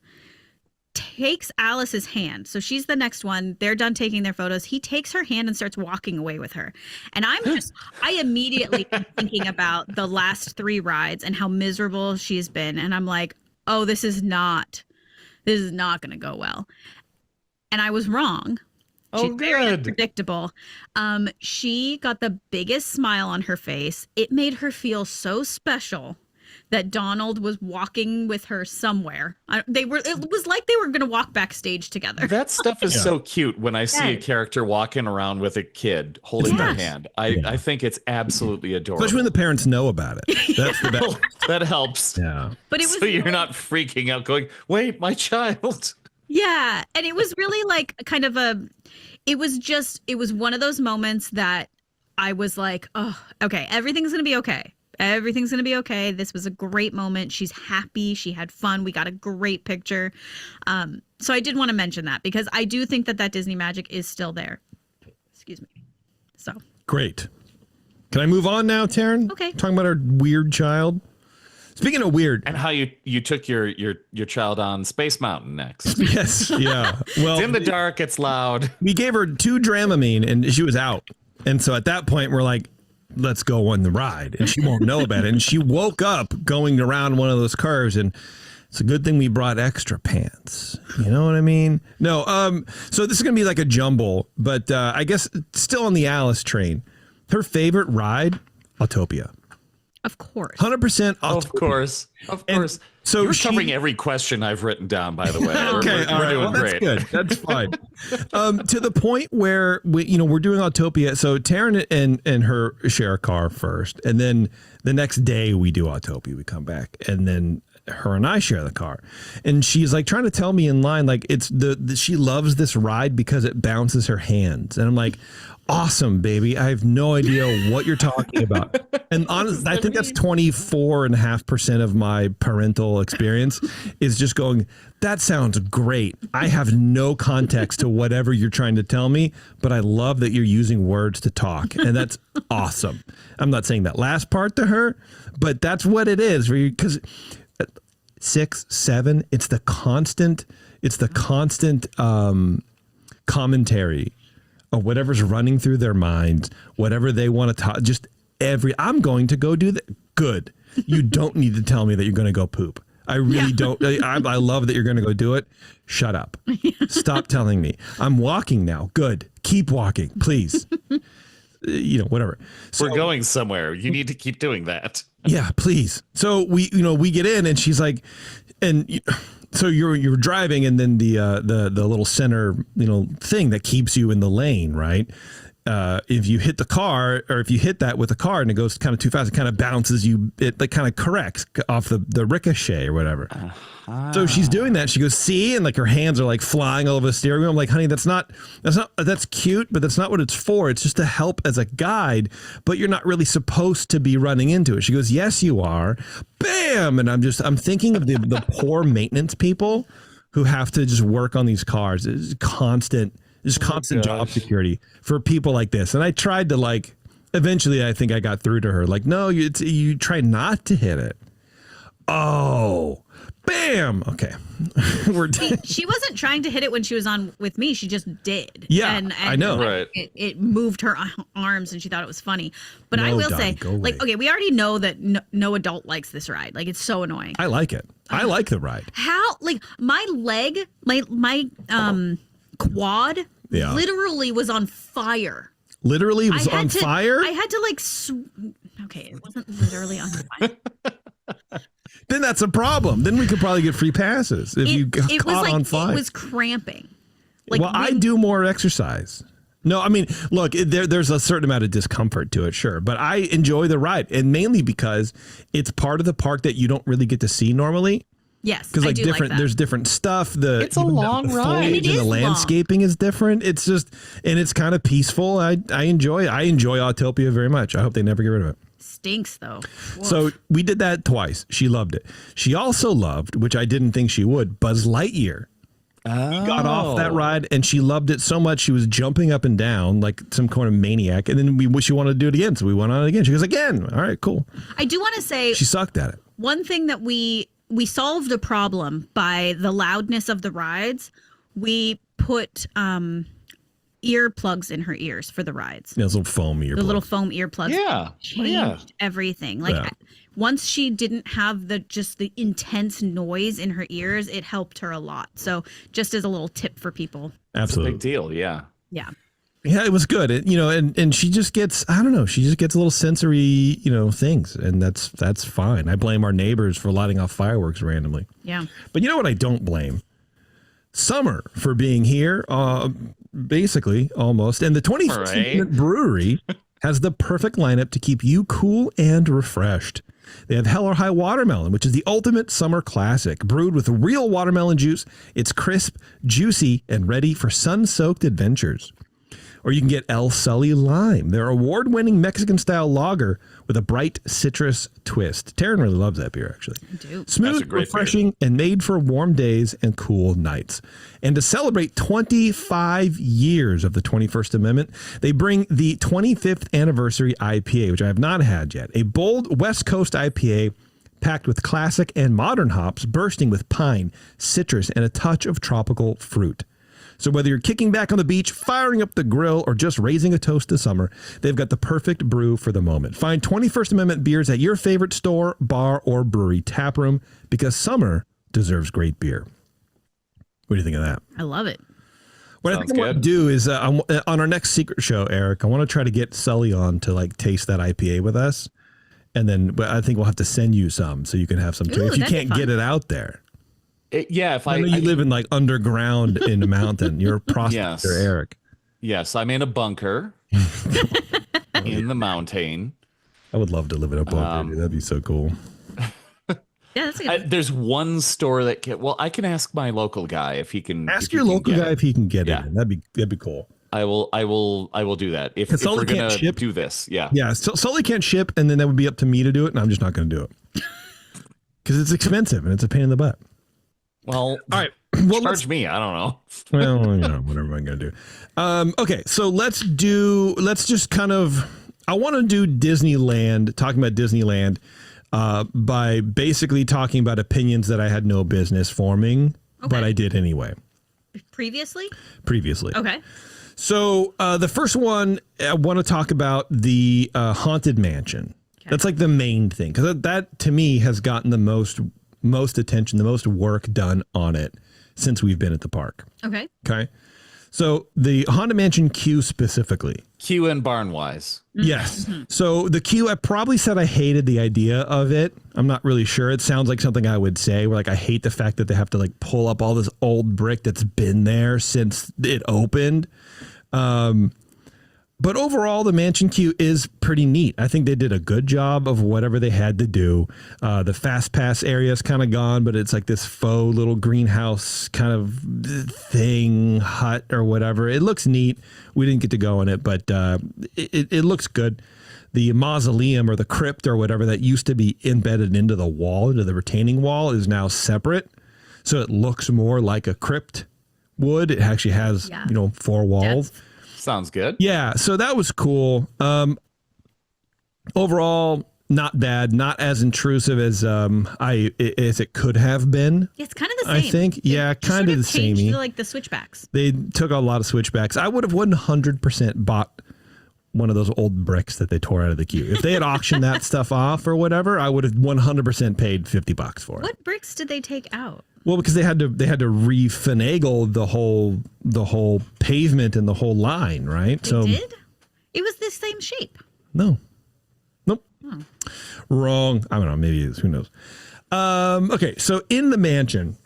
takes Alice's hand. So she's the next one. They're done taking their photos. He takes her hand and starts walking away with her. And I immediately am thinking about the last 3 rides and how miserable she's been. And I'm like, oh, this is not going to go well. And I was wrong. She's very unpredictable. She got the biggest smile on her face. It made her feel so special that Donald was walking with her somewhere. It was like they were going to walk backstage together. That stuff is so cute when I see a character walking around with a kid holding their hand. I think it's absolutely adorable. Especially when the parents know about it. That's the best. That helps. Yeah. But it was so you're not freaking out going, wait, my child. Yeah. And it was really like kind of it was one of those moments that I was like, oh, okay, everything's going to be okay. Everything's going to be okay. This was a great moment. She's happy. She had fun. We got a great picture. So I did want to mention that because I do think that Disney magic is still there. Excuse me. So great. Can I move on now, Taren? Okay. Talking about our weird child. Speaking of weird, and how you took your child on Space Mountain next. Yes. Yeah. Well, it's in the dark. It's loud. We gave her 2 Dramamine and she was out. And so at that point, we're like, let's go on the ride, and she won't know about it. And she woke up going around one of those curves, and it's a good thing we brought extra pants. You know what I mean? No. So this is gonna be like a jumble, but I guess still on the Alice train. Her favorite ride, Autopia. Of course. 100%. Of course. And so you're covering every question I've written down, by the way. Okay, we're doing that's great. Good. That's fine. To the point where we're doing Autopia. So Taren and her share a car first, and then the next day we do Autopia. We come back, and then her and I share the car. And she's like trying to tell me in line, like it's she loves this ride because it bounces her hands, and I'm like, awesome, baby. I have no idea what you're talking about. And honestly, I think that's 24.5% of my parental experience is just going, that sounds great. I have no context to whatever you're trying to tell me, but I love that you're using words to talk. And that's awesome. I'm not saying that last part to her, but that's what it is. Because 6, 7, it's the constant commentary or whatever's running through their minds, whatever they want to talk, I'm going to go do that. Good. You don't need to tell me that you're going to go poop. I really don't. I love that you're going to go do it. Shut up. Stop telling me. I'm walking now. Good. Keep walking, please. Whatever. So, we're going somewhere. You need to keep doing that. Yeah, please. So we get in and she's like, so you're driving, and then the little center thing that keeps you in the lane, right? If you hit the car, or if you hit that with the car and it goes kind of too fast, it kind of bounces you. It like kind of corrects off the ricochet or whatever. So she's doing that. She goes, see, and like her hands are like flying all over the steering wheel. I'm like, honey, that's cute, but that's not what it's for. It's just to help as a guide, but you're not really supposed to be running into it. She goes, yes, you are. Bam! And I'm thinking of the poor maintenance people who have to just work on these cars. It's constant job security for people like this. And I tried to eventually I think I got through to her. Like, no, you try not to hit it. Oh, bam. Okay. She wasn't trying to hit it when she was on with me. She just did. Yeah, and I know. Right. It moved her arms and she thought it was funny. But I will say, okay, we already know that no adult likes this ride. Like, it's so annoying. I like it. I like the ride. How, my leg, my quad literally was on fire. Literally was on fire? I had to okay, it wasn't literally on fire. Then that's a problem. Then we could probably get free passes if you got caught on fire. It was cramping. I do more exercise. No, I mean, look, there's a certain amount of discomfort to it, sure. But I enjoy the ride, and mainly because it's part of the park that you don't really get to see normally. Yes, because I like do different, like that. there's different stuff. It's a even long the ride. foliage And it and the is long. landscaping is different. It's just, and it's kind of peaceful. I enjoy Autopia very much. I hope they never get rid of it. Stinks though. So Woof. we did that twice. She loved it. She also loved, which I didn't think she would, Buzz Lightyear. Got off that ride and she loved it so much she was jumping up and down like some kind of maniac. And then she wanted to do it again, so we went on it again. She goes, again. All right, cool. I do want to say She sucked at it. one thing that we solved a problem by the loudness of the rides. We put earplugs in her ears for the rides. Those little foam earplugs. The little foam earplugs. Yeah. Changed everything. Like Yeah. once she didn't have the intense noise in her ears, it helped her a lot. So just as a little tip for people. Absolutely. Big deal. Yeah. Yeah. Yeah, it was good. And she just gets, I don't know, she just gets a little sensory, things. And that's fine. I blame our neighbors for lighting off fireworks randomly. Yeah. But you know what I don't blame? Summer for being here, basically, almost. And the 25th Minute Brewery has the perfect lineup to keep you cool and refreshed. They have Hell or High Watermelon, which is the ultimate summer classic. Brewed with real watermelon juice, it's crisp, juicy, and ready for sun-soaked adventures. Or you can get El Sully Lime, their award-winning Mexican-style lager with a bright citrus twist. Taren really loves that beer, actually. I do. That's a Smooth, great refreshing, and made for warm days and cool nights. And to celebrate 25 years of the 21st Amendment, they bring the 25th Anniversary IPA, which I have not had yet. A bold West Coast IPA packed with classic and modern hops, bursting with pine, citrus, and a touch of tropical fruit. So whether you're kicking back on the beach, firing up the grill, or just raising a toast to summer, they've got the perfect brew for the moment. Find 21st Amendment beers at your favorite store, bar, or brewery taproom, because summer deserves great beer. What do you think of that? I love it. What Sounds I think I want to good. do is on our next secret show, Eric, I want to try to get Sully on to like taste that IPA with us. And then I think we'll have to send you some so you can have some too. Ooh, If you that'd be can't fun. get it out there. Yeah. If I know you live in like underground in a mountain. You're a prospector, Yes. Eric. Yes, I'm in a bunker in the mountain. I would love to live in a bunker. Dude. That'd be so cool. Yeah, that's a good. There's one store that can. Well, I can ask my local guy if he can. Ask if he your can local get guy it. if he can get Yeah. it. That'd be cool. I will do that if Sully we're can't gonna ship. do this. Yeah. Yeah, so Sully can't ship, and then that would be up to me to do it, and I'm just not going to do it because it's expensive and it's a pain in the butt. Well, All right, well, charge me. I don't know. well, whatever I'm going to do. Okay, so let's just kind of. I want to do Disneyland, talking about Disneyland, by basically talking about opinions that I had no business forming, but Okay. I did anyway. Previously? Okay. So the first one, I want to talk about the Haunted Mansion. Okay. That's like the main thing, because that to me has gotten the most attention, the most work done on it since we've been at the park. Okay. Okay. So the Haunted Mansion queue specifically. Q and Barnwise. Yes. So the queue, I probably said I hated the idea of it. I'm not really sure. It sounds like something I would say, where like I hate the fact that they have to like pull up all this old brick that's been there since it opened. But overall, the mansion queue is pretty neat. I think they did a good job of whatever they had to do. The fast pass area is kind of gone, but it's like this faux little greenhouse kind of thing, hut or whatever. It looks neat. We didn't get to go in it, but it looks good. The mausoleum or the crypt or whatever that used to be embedded into the wall, into the retaining wall, is now separate. So it looks more like a crypt would. It actually has, Yeah. 4 walls. Depth. Sounds good. Yeah, so that was cool. Overall, not bad, not as intrusive as it could have been. It's kind of the same. I think, yeah, It just kind sort of the changed samey. like the switchbacks. They took a lot of switchbacks. I would have 100% bought one of those old bricks that they tore out of the queue. If they had auctioned that stuff off or whatever, I would have 100% paid $50 for it. What bricks did they take out? Well, because they had to refinagle the whole pavement and the whole line, right? They did? It was the same shape. No. Nope. Oh. Wrong. I don't know. Maybe it is. Who knows? Okay. So in the mansion,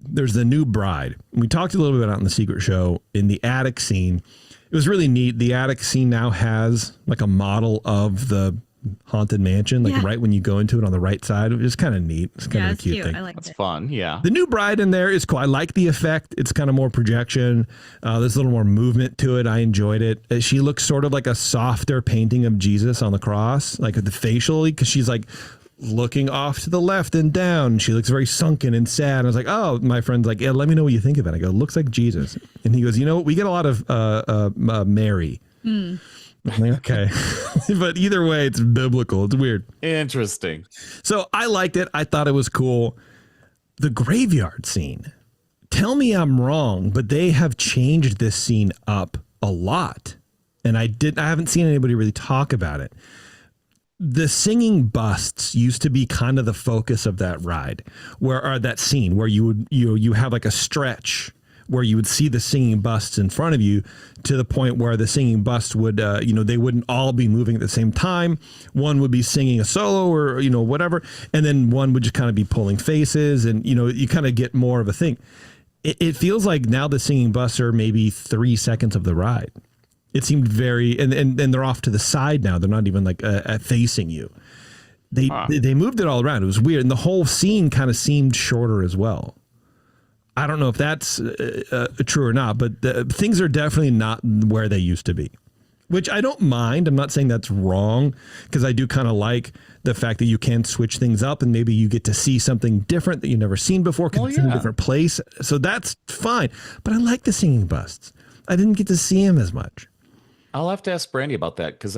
there's the new bride. We talked a little bit about in the secret show in the attic scene. It was really neat. The attic scene now has like a model of the haunted mansion, like right when you go into it on the right side. It was kind of neat. It's kind of a cute thing. I like That's it. fun. Yeah. The new bride in there is cool. I like the effect. It's kind of more projection. There's a little more movement to it. I enjoyed it. She looks sort of like a softer painting of Jesus on the cross, like the facially, because she's like looking off to the left and down. She looks very sunken and sad. I was like, oh, my friend's like, yeah, let me know what you think of it. I go, looks like Jesus. And he goes, you know what? We get a lot of Mary. I'm like, okay. But either way, it's biblical. It's weird. Interesting. So I liked it. I thought it was cool. The graveyard scene. Tell me I'm wrong, but they have changed this scene up a lot. And I haven't seen anybody really talk about it. The singing busts used to be kind of the focus of that ride, or that scene where you have like a stretch where you would see the singing busts in front of you, to the point where the singing busts would, they wouldn't all be moving at the same time. One would be singing a solo or, whatever. And then one would just kind of be pulling faces, and, you kind of get more of a thing. It feels like now the singing busts are maybe 3 seconds of the ride. It seemed very, and they're off to the side now. They're not even like facing you. They moved it all around. It was weird. And the whole scene kind of seemed shorter as well. I don't know if that's true or not, but things are definitely not where they used to be, which I don't mind. I'm not saying that's wrong, because I do kind of like the fact that you can switch things up and maybe you get to see something different that you've never seen before, because it's in a different place. So that's fine. But I like the singing busts. I didn't get to see him as much. I'll have to ask Brandy about that, because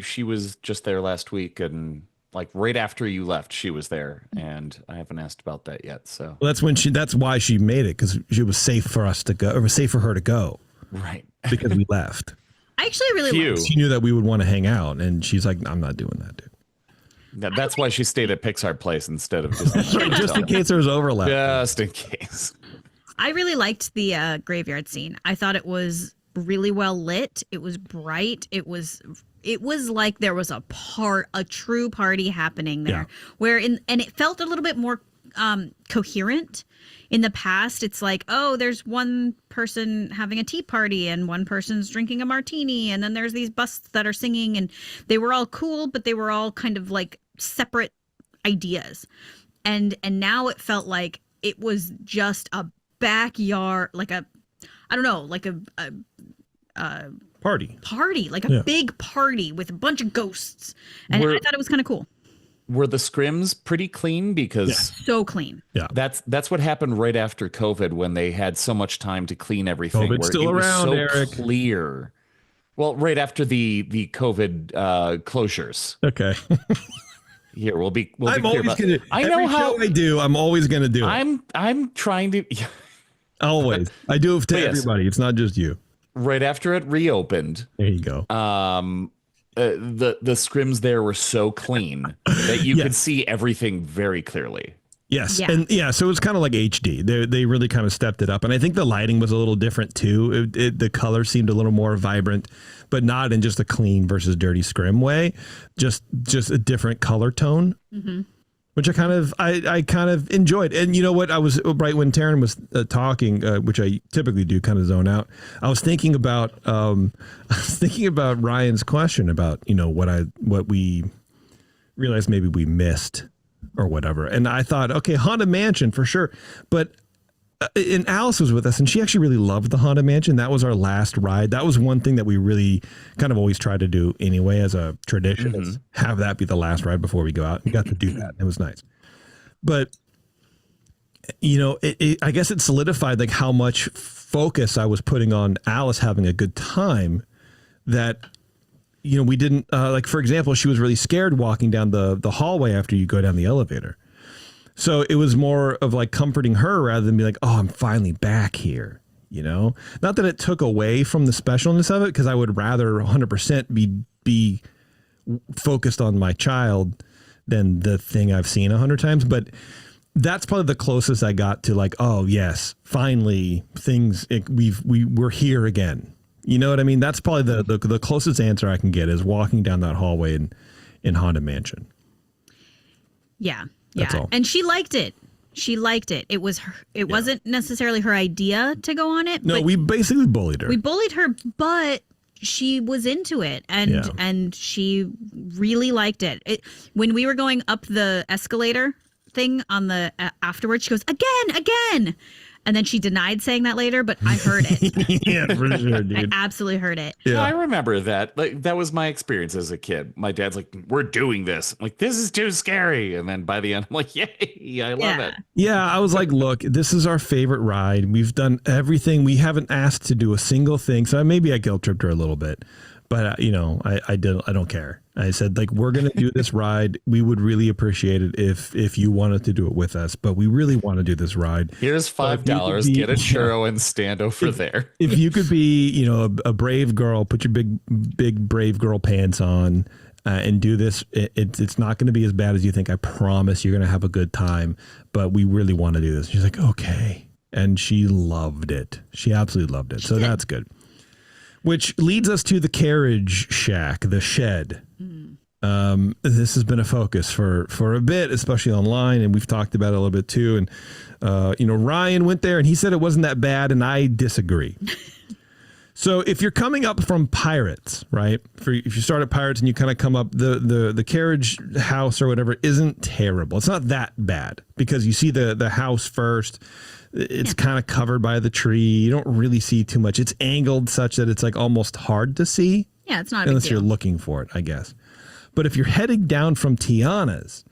she was just there last week, and like right after you left, she was there, and I haven't asked about that yet. So well, that's why she made it, because it was safe for us to go, or it was safe for her to go, right? Because we left. I actually really liked. She knew that we would want to hang out, and she's like, "I'm not doing that, dude." That's why she stayed at Pixar Place instead of Disneyland. Just in case there was overlap. Just in case. I really liked the graveyard scene. I thought it was really well lit. It was bright. It was like there was a true party happening there. Yeah. And it felt a little bit more coherent. In the past, it's like, oh, there's one person having a tea party and one person's drinking a martini, and then there's these busts that are singing, and they were all cool, but they were all kind of like separate ideas. And now it felt like it was just a backyard, like a party, like a big party with a bunch of ghosts. And I thought it was kind of cool. Were the scrims pretty clean? Because so clean. Yeah, that's what happened right after COVID, when they had so much time to clean everything. COVID's still around, Eric. Clear. Well, right after the COVID closures. Okay. Here we'll be. I'm always gonna. I know how I do. I'm always gonna do it. I'm trying to. Always. I do it to everybody. It's not just you. Right after it reopened. There you go. The scrims there were so clean that you could see everything very clearly. Yes. Yeah. And so it was kind of like HD. They really kind of stepped it up. And I think the lighting was a little different too. The color seemed a little more vibrant, but not in just a clean versus dirty scrim way. Just a different color tone. Mm-hmm. Which I kind of enjoyed. And you know what? I was right when Taren was talking, which I typically do, kind of zone out. I was thinking about Ryan's question about, what we realized maybe we missed or whatever. And I thought, okay, Haunted Mansion for sure. But and Alice was with us, and she actually really loved the Haunted Mansion. That was our last ride. That was one thing that we really kind of always try to do anyway as a tradition, is have that be the last ride before we go out. We got to do that. It was nice. But, I guess it solidified like how much focus I was putting on Alice having a good time, that, we didn't, like, for example, she was really scared walking down the hallway after you go down the elevator. So it was more of like comforting her rather than be like, oh, I'm finally back here, Not that it took away from the specialness of it, because I would rather 100% be focused on my child than the thing I've seen 100 times. But that's probably the closest I got to like, oh, yes, finally we're here again. You know what I mean? That's probably the closest answer I can get, is walking down that hallway in Haunted Mansion. Yeah. Yeah, and she liked it. It was her. It wasn't necessarily her idea to go on it. No, we basically bullied her. We bullied her, but she was into it, and Yeah. and she really liked it. When we were going up the escalator thing on the afterwards, she goes, again, and then she denied saying that later, but I heard it. Yeah, for sure, I dude. absolutely heard it. Yeah. I remember that. Like that was my experience as a kid. My dad's like, "We're doing this." I'm like, "This is too scary." And then by the end, I'm like, "Yay, I love it." Yeah, I was like, look, this is our favorite ride. We've done everything. We haven't asked to do a single thing. So maybe I guilt tripped her a little bit. But, I don't care. I said, like, we're going to do this ride. We would really appreciate it if you wanted to do it with us. But we really want to do this ride. Here's $5. Get a churro and stand over there. If you could be, a brave girl, put your big brave girl pants on and do this. It's not going to be as bad as you think. I promise you're going to have a good time. But we really want to do this. She's like, okay. And she loved it. She absolutely loved it. So that's good. Which leads us to the carriage shack, the shed. This has been a focus for a bit, especially online, and we've talked about it a little bit too. And Ryan went there and he said it wasn't that bad, and I disagree. So if you're coming up from Pirates, right? If you start at Pirates and you kind of come up, the carriage house or whatever isn't terrible. It's not that bad because you see the house first. It's kind of covered by the tree. You don't really see too much. It's angled such that it's like almost hard to see. Yeah, it's not a big unless deal. you're looking for it, I guess. But if you're heading down from Tiana's,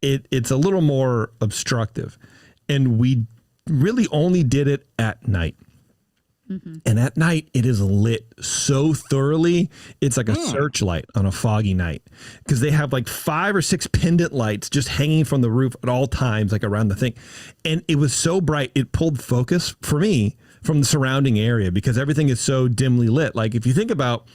it's a little more obstructive. And we really only did it at night. Mm-hmm. And at night, it is lit so thoroughly. It's like a searchlight on a foggy night because they have like 5 or 6 pendant lights just hanging from the roof at all times, like around the thing. And it was so bright, it pulled focus for me from the surrounding area because everything is so dimly lit. Like if you think about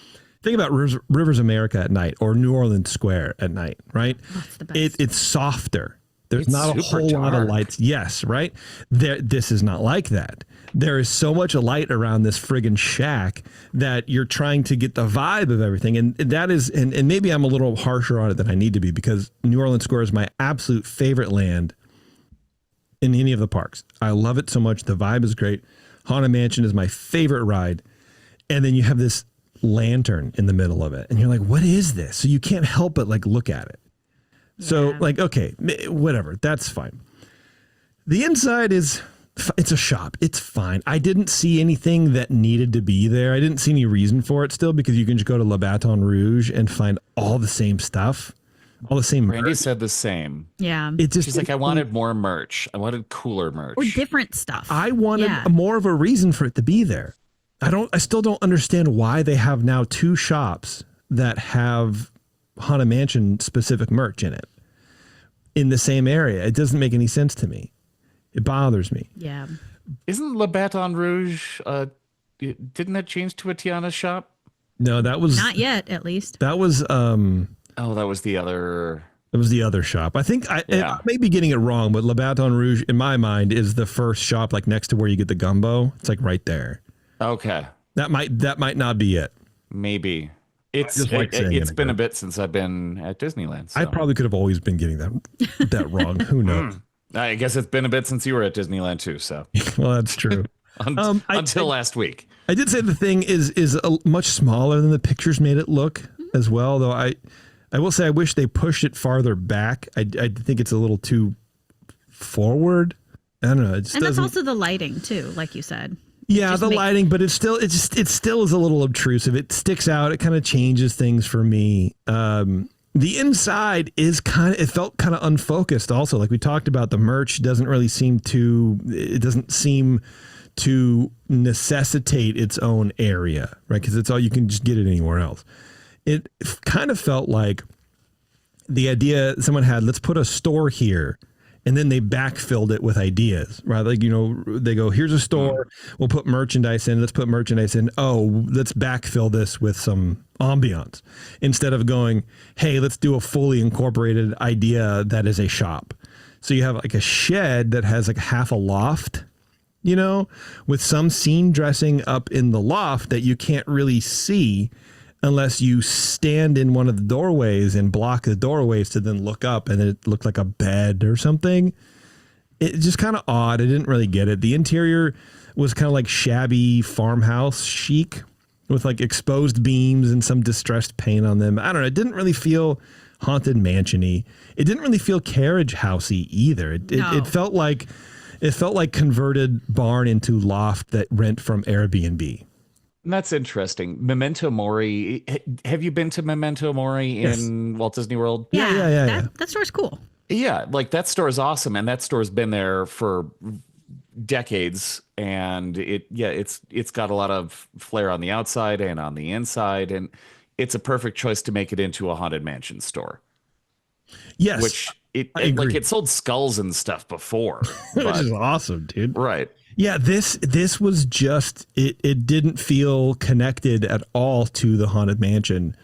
Rivers America at night or New Orleans Square at night, right? That's the best. It's softer. There's It's not a super whole lot of dark. lights. Yes, right? This is not like that. There is so much light around this friggin' shack that you're trying to get the vibe of everything. And that is, and maybe I'm a little harsher on it than I need to be because New Orleans Square is my absolute favorite land in any of the parks. I love it so much. The vibe is great. Haunted Mansion is my favorite ride. And then you have this lantern in the middle of it. And you're like, what is this? So you can't help but like look at it. So like, okay, whatever. That's fine. The inside it's a shop. It's fine. I didn't see anything that needed to be there. I didn't see any reason for it still because you can just go to Le Baton Rouge and find all the same stuff, all the same Randy merch. said the same. Yeah. She's like, I wanted more merch. I wanted cooler merch. Or different stuff. I wanted Yeah. more of a reason for it to be there. I still don't understand why they have now 2 shops that have Haunted Mansion specific merch in it in the same area. It doesn't make any sense to me. It bothers me. Yeah. Isn't Le Baton Rouge, didn't that change to a Tiana shop? No, that was Not yet, at least. that was Oh, that was the other. it was the other shop. I think I may be getting it wrong, but Le Baton Rouge in my mind is the first shop like next to where you get the gumbo. It's like right there. Okay. That might not be it. Maybe. just like saying It's it been a again. bit since I've been at Disneyland. I So. probably could have always been getting that wrong. Who knows? I guess it's been a bit since you were at Disneyland too. So Well, that's true. until last week. I did say the thing is much smaller than the pictures made it look as well, though I will say I wish they pushed it farther back. I think it's a little too forward. I don't know. It just And that's doesn't. also the lighting too, like you said. Yeah, just the make- lighting, but it still is a little obtrusive. It sticks out. It kind of changes things for me. The inside is it felt kind of unfocused also. Like we talked about, the merch doesn't seem to necessitate its own area, right? Because it's all, you can just get it anywhere else. It kind of felt like the idea someone had, let's put a store here. And then they backfilled it with ideas, right? Like, they go, here's a store. We'll put merchandise in. Let's put merchandise in. Oh, let's backfill this with some ambiance instead of going, hey, let's do a fully incorporated idea that is a shop. So you have like a shed that has like half a loft, with some scene dressing up in the loft that you can't really see unless you stand in one of the doorways and block the doorways to then look up, and it looked like a bed or something. It's just kind of odd. I didn't really get it. The interior was kind of like shabby farmhouse chic, with like exposed beams and some distressed paint on them. I don't know. It didn't really feel Haunted Mansion-y. It didn't really feel carriage housey either. It felt like converted barn into loft that rent from Airbnb. That's interesting. Memento Mori. Have you been to Memento Mori in Walt Disney World? Yeah. That store's cool. Yeah, like that store is awesome, and that store's been there for decades, and it's got a lot of flair on the outside and on the inside, and it's a perfect choice to make it into a Haunted Mansion store. Yes, which it sold skulls and stuff before, which is awesome, dude. Right. Yeah, this was just it didn't feel connected at all to the Haunted Mansion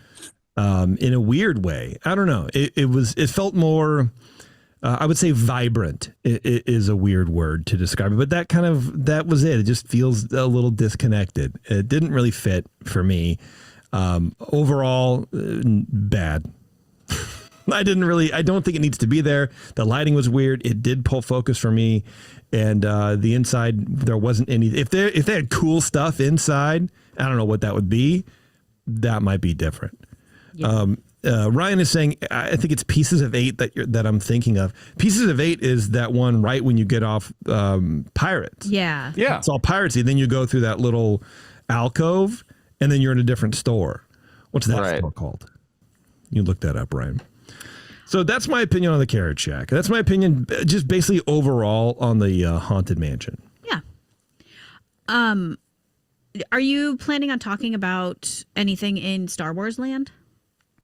in a weird way. I don't know. It felt more. I would say vibrant is a weird word to describe it, but that was it. It just feels a little disconnected. It didn't really fit for me. Overall, bad. I don't think it needs to be there. The lighting was weird. It did pull focus for me, and the inside there wasn't any. If they had cool stuff inside, I don't know what that would be. That might be different. Yeah. Ryan is saying, I think it's Pieces of 8 that I'm thinking of. Pieces of 8 is that one right when you get off Pirates. Yeah. It's all piratesy. Then you go through that little alcove, and then you're in a different store. What's that store called? You look that up, Ryan. So that's my opinion on the Carriage Shack. That's my opinion, just basically overall on the Haunted Mansion. Yeah. Are you planning on talking about anything in Star Wars Land?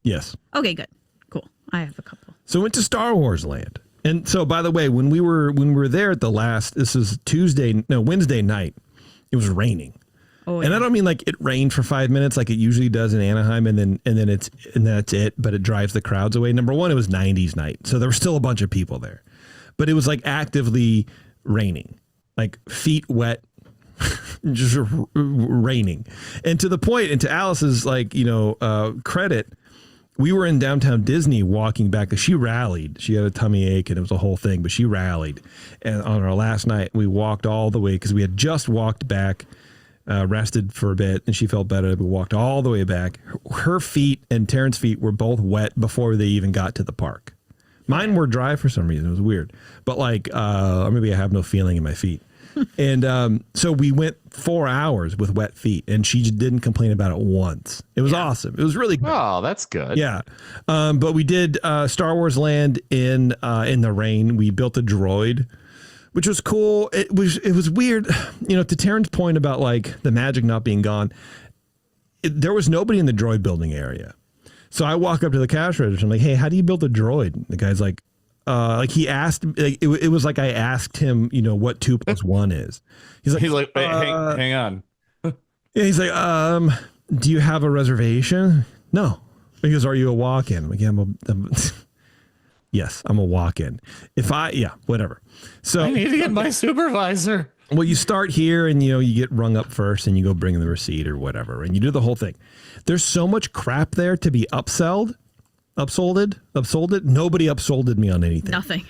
Yes. Okay, good. Cool. I have a couple. So we went to Star Wars Land. And so, by the way, when we were there at this is Wednesday night, it was raining. Oh, yeah. And I don't mean like it rained for 5 minutes like it usually does in Anaheim and that's it, but it drives the crowds away. Number one, it was 90s night. So there were still a bunch of people there. But it was like actively raining. Like feet wet, just raining. And to the point, and to Alice's credit, we were in downtown Disney walking back. She rallied. She had a tummy ache and it was a whole thing, but she rallied. And on our last night, we walked all the way because we had just walked back, rested for a bit, and she felt better. We walked all the way back. Her feet and Taren's feet were both wet before they even got to the park. Mine were dry for some reason. It was weird. But or maybe I have no feeling in my feet. And so we went 4 hours with wet feet, and she just didn't complain about it once. It was awesome. It was really good. Oh, that's good. Yeah. But we did Star Wars Land in the rain. We built a droid, which was cool. It was weird. To Taren's point about like the magic not being gone, there was nobody in the droid building area. So I walk up to the cash register. I'm like, hey, how do you build a droid? The guy's like, he asked, it was like I asked him, what 2 + 1 is. He's like, hang on. Yeah, he's like, do you have a reservation? No. He goes, are you a walk-in? I'm like, yeah, yes, I'm a walk-in. Whatever. So I need to get my supervisor. Well, you start here and, you get rung up first and you go bring in the receipt or whatever. And you do the whole thing. There's so much crap there to be upsold. Nobody upsolded me on anything. Nothing.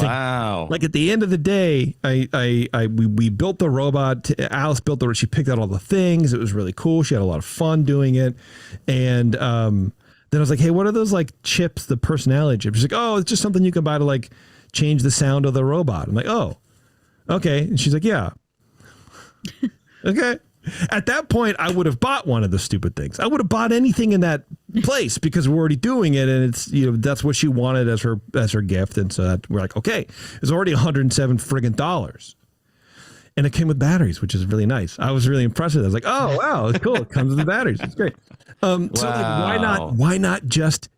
Wow. Like at the end of the day, we built the robot. Alice built she picked out all the things. It was really cool. She had a lot of fun doing it. And then I was like, hey, what are those like chips, the personality chips? She's like, oh, it's just something you can buy to like change the sound of the robot. I'm like, oh, okay. And she's like, yeah. Okay. At that point, I would have bought one of the stupid things. I would have bought anything in that place because we're already doing it, and it's that's what she wanted as her gift, and so we're like, okay, it's already $107 friggin' dollars, and it came with batteries, which is really nice. I was really impressed with it. I was like, oh wow, it's cool. It comes with the batteries. It's great. So like,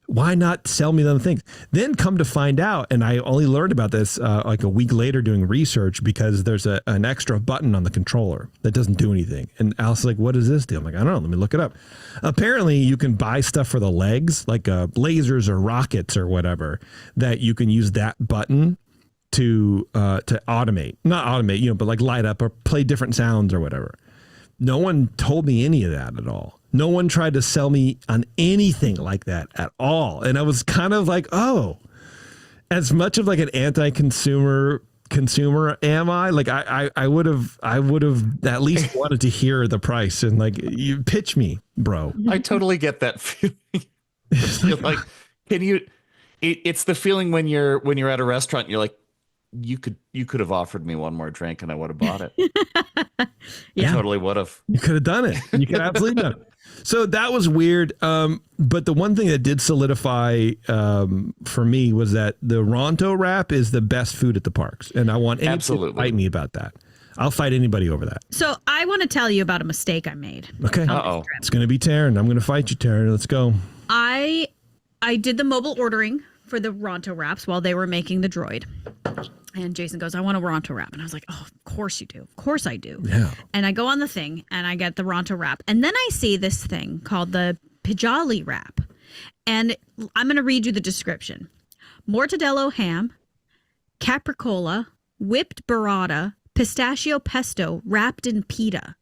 why not sell me them things? Then come to find out, and I only learned about this like a week later doing research because there's an extra button on the controller that doesn't do anything. And Alice is like, what does this do? I'm like, I don't know. Let me look it up. Apparently, you can buy stuff for the legs, like lasers or rockets or whatever, that you can use that button to automate. Not automate, but like light up or play different sounds or whatever. No one told me any of that at all. No one tried to sell me on anything like that at all. And I was kind of like, oh, as much of like an anti-consumer consumer am I? Like I would have at least wanted to hear the price and like you pitch me, bro. I totally get that feeling. You're like, can you? It's the feeling when you're at a restaurant. And you're like, you could have offered me one more drink and I would have bought it. Yeah. I totally would have. You could have done it. You could absolutely done it. So that was weird. But the one thing that did solidify for me was that the Ronto wrap is the best food at the parks, and I want anybody to fight me about that. I'll fight anybody over that. So I want to tell you about a mistake I made. Okay. Uh-oh. It's going to be Taren. I'm going to fight you, Taren. Let's go. I did the mobile ordering for the Ronto wraps while they were making the droid. And Jason goes, I want a Ronto wrap. And I was like, oh, of course you do. Of course I do. Yeah. And I go on the thing and I get the Ronto wrap. And then I see this thing called the Pijali wrap. And I'm going to read you the description. Mortadello ham, capricola, whipped burrata, pistachio pesto wrapped in pita.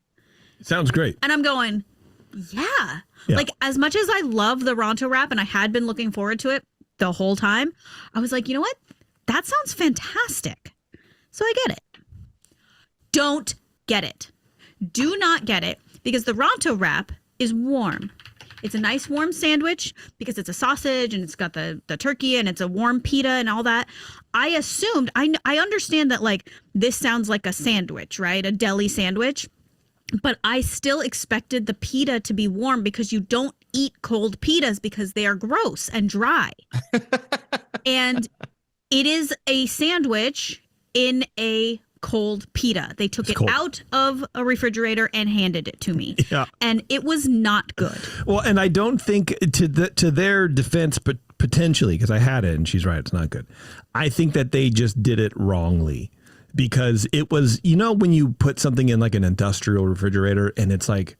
Sounds great. And I'm going, yeah. Like, as much as I love the Ronto wrap and I had been looking forward to it the whole time, I was like, you know what? That sounds fantastic. So I get it. Don't get it. Do not get it because the Ronto wrap is warm. It's a nice warm sandwich because it's a sausage and it's got the turkey and it's a warm pita and all that. I assumed, I understand that like this sounds like a sandwich, right? A deli sandwich. But I still expected the pita to be warm because you don't eat cold pitas because they are gross and dry. And it is a sandwich in a cold pita. They took it out of a refrigerator and handed it to me. Yeah. And it was not good. Well, and I don't think to their defense, but potentially, because I had it and she's right, it's not good. I think that they just did it wrongly because it was, you know, when you put something in like an industrial refrigerator and it's like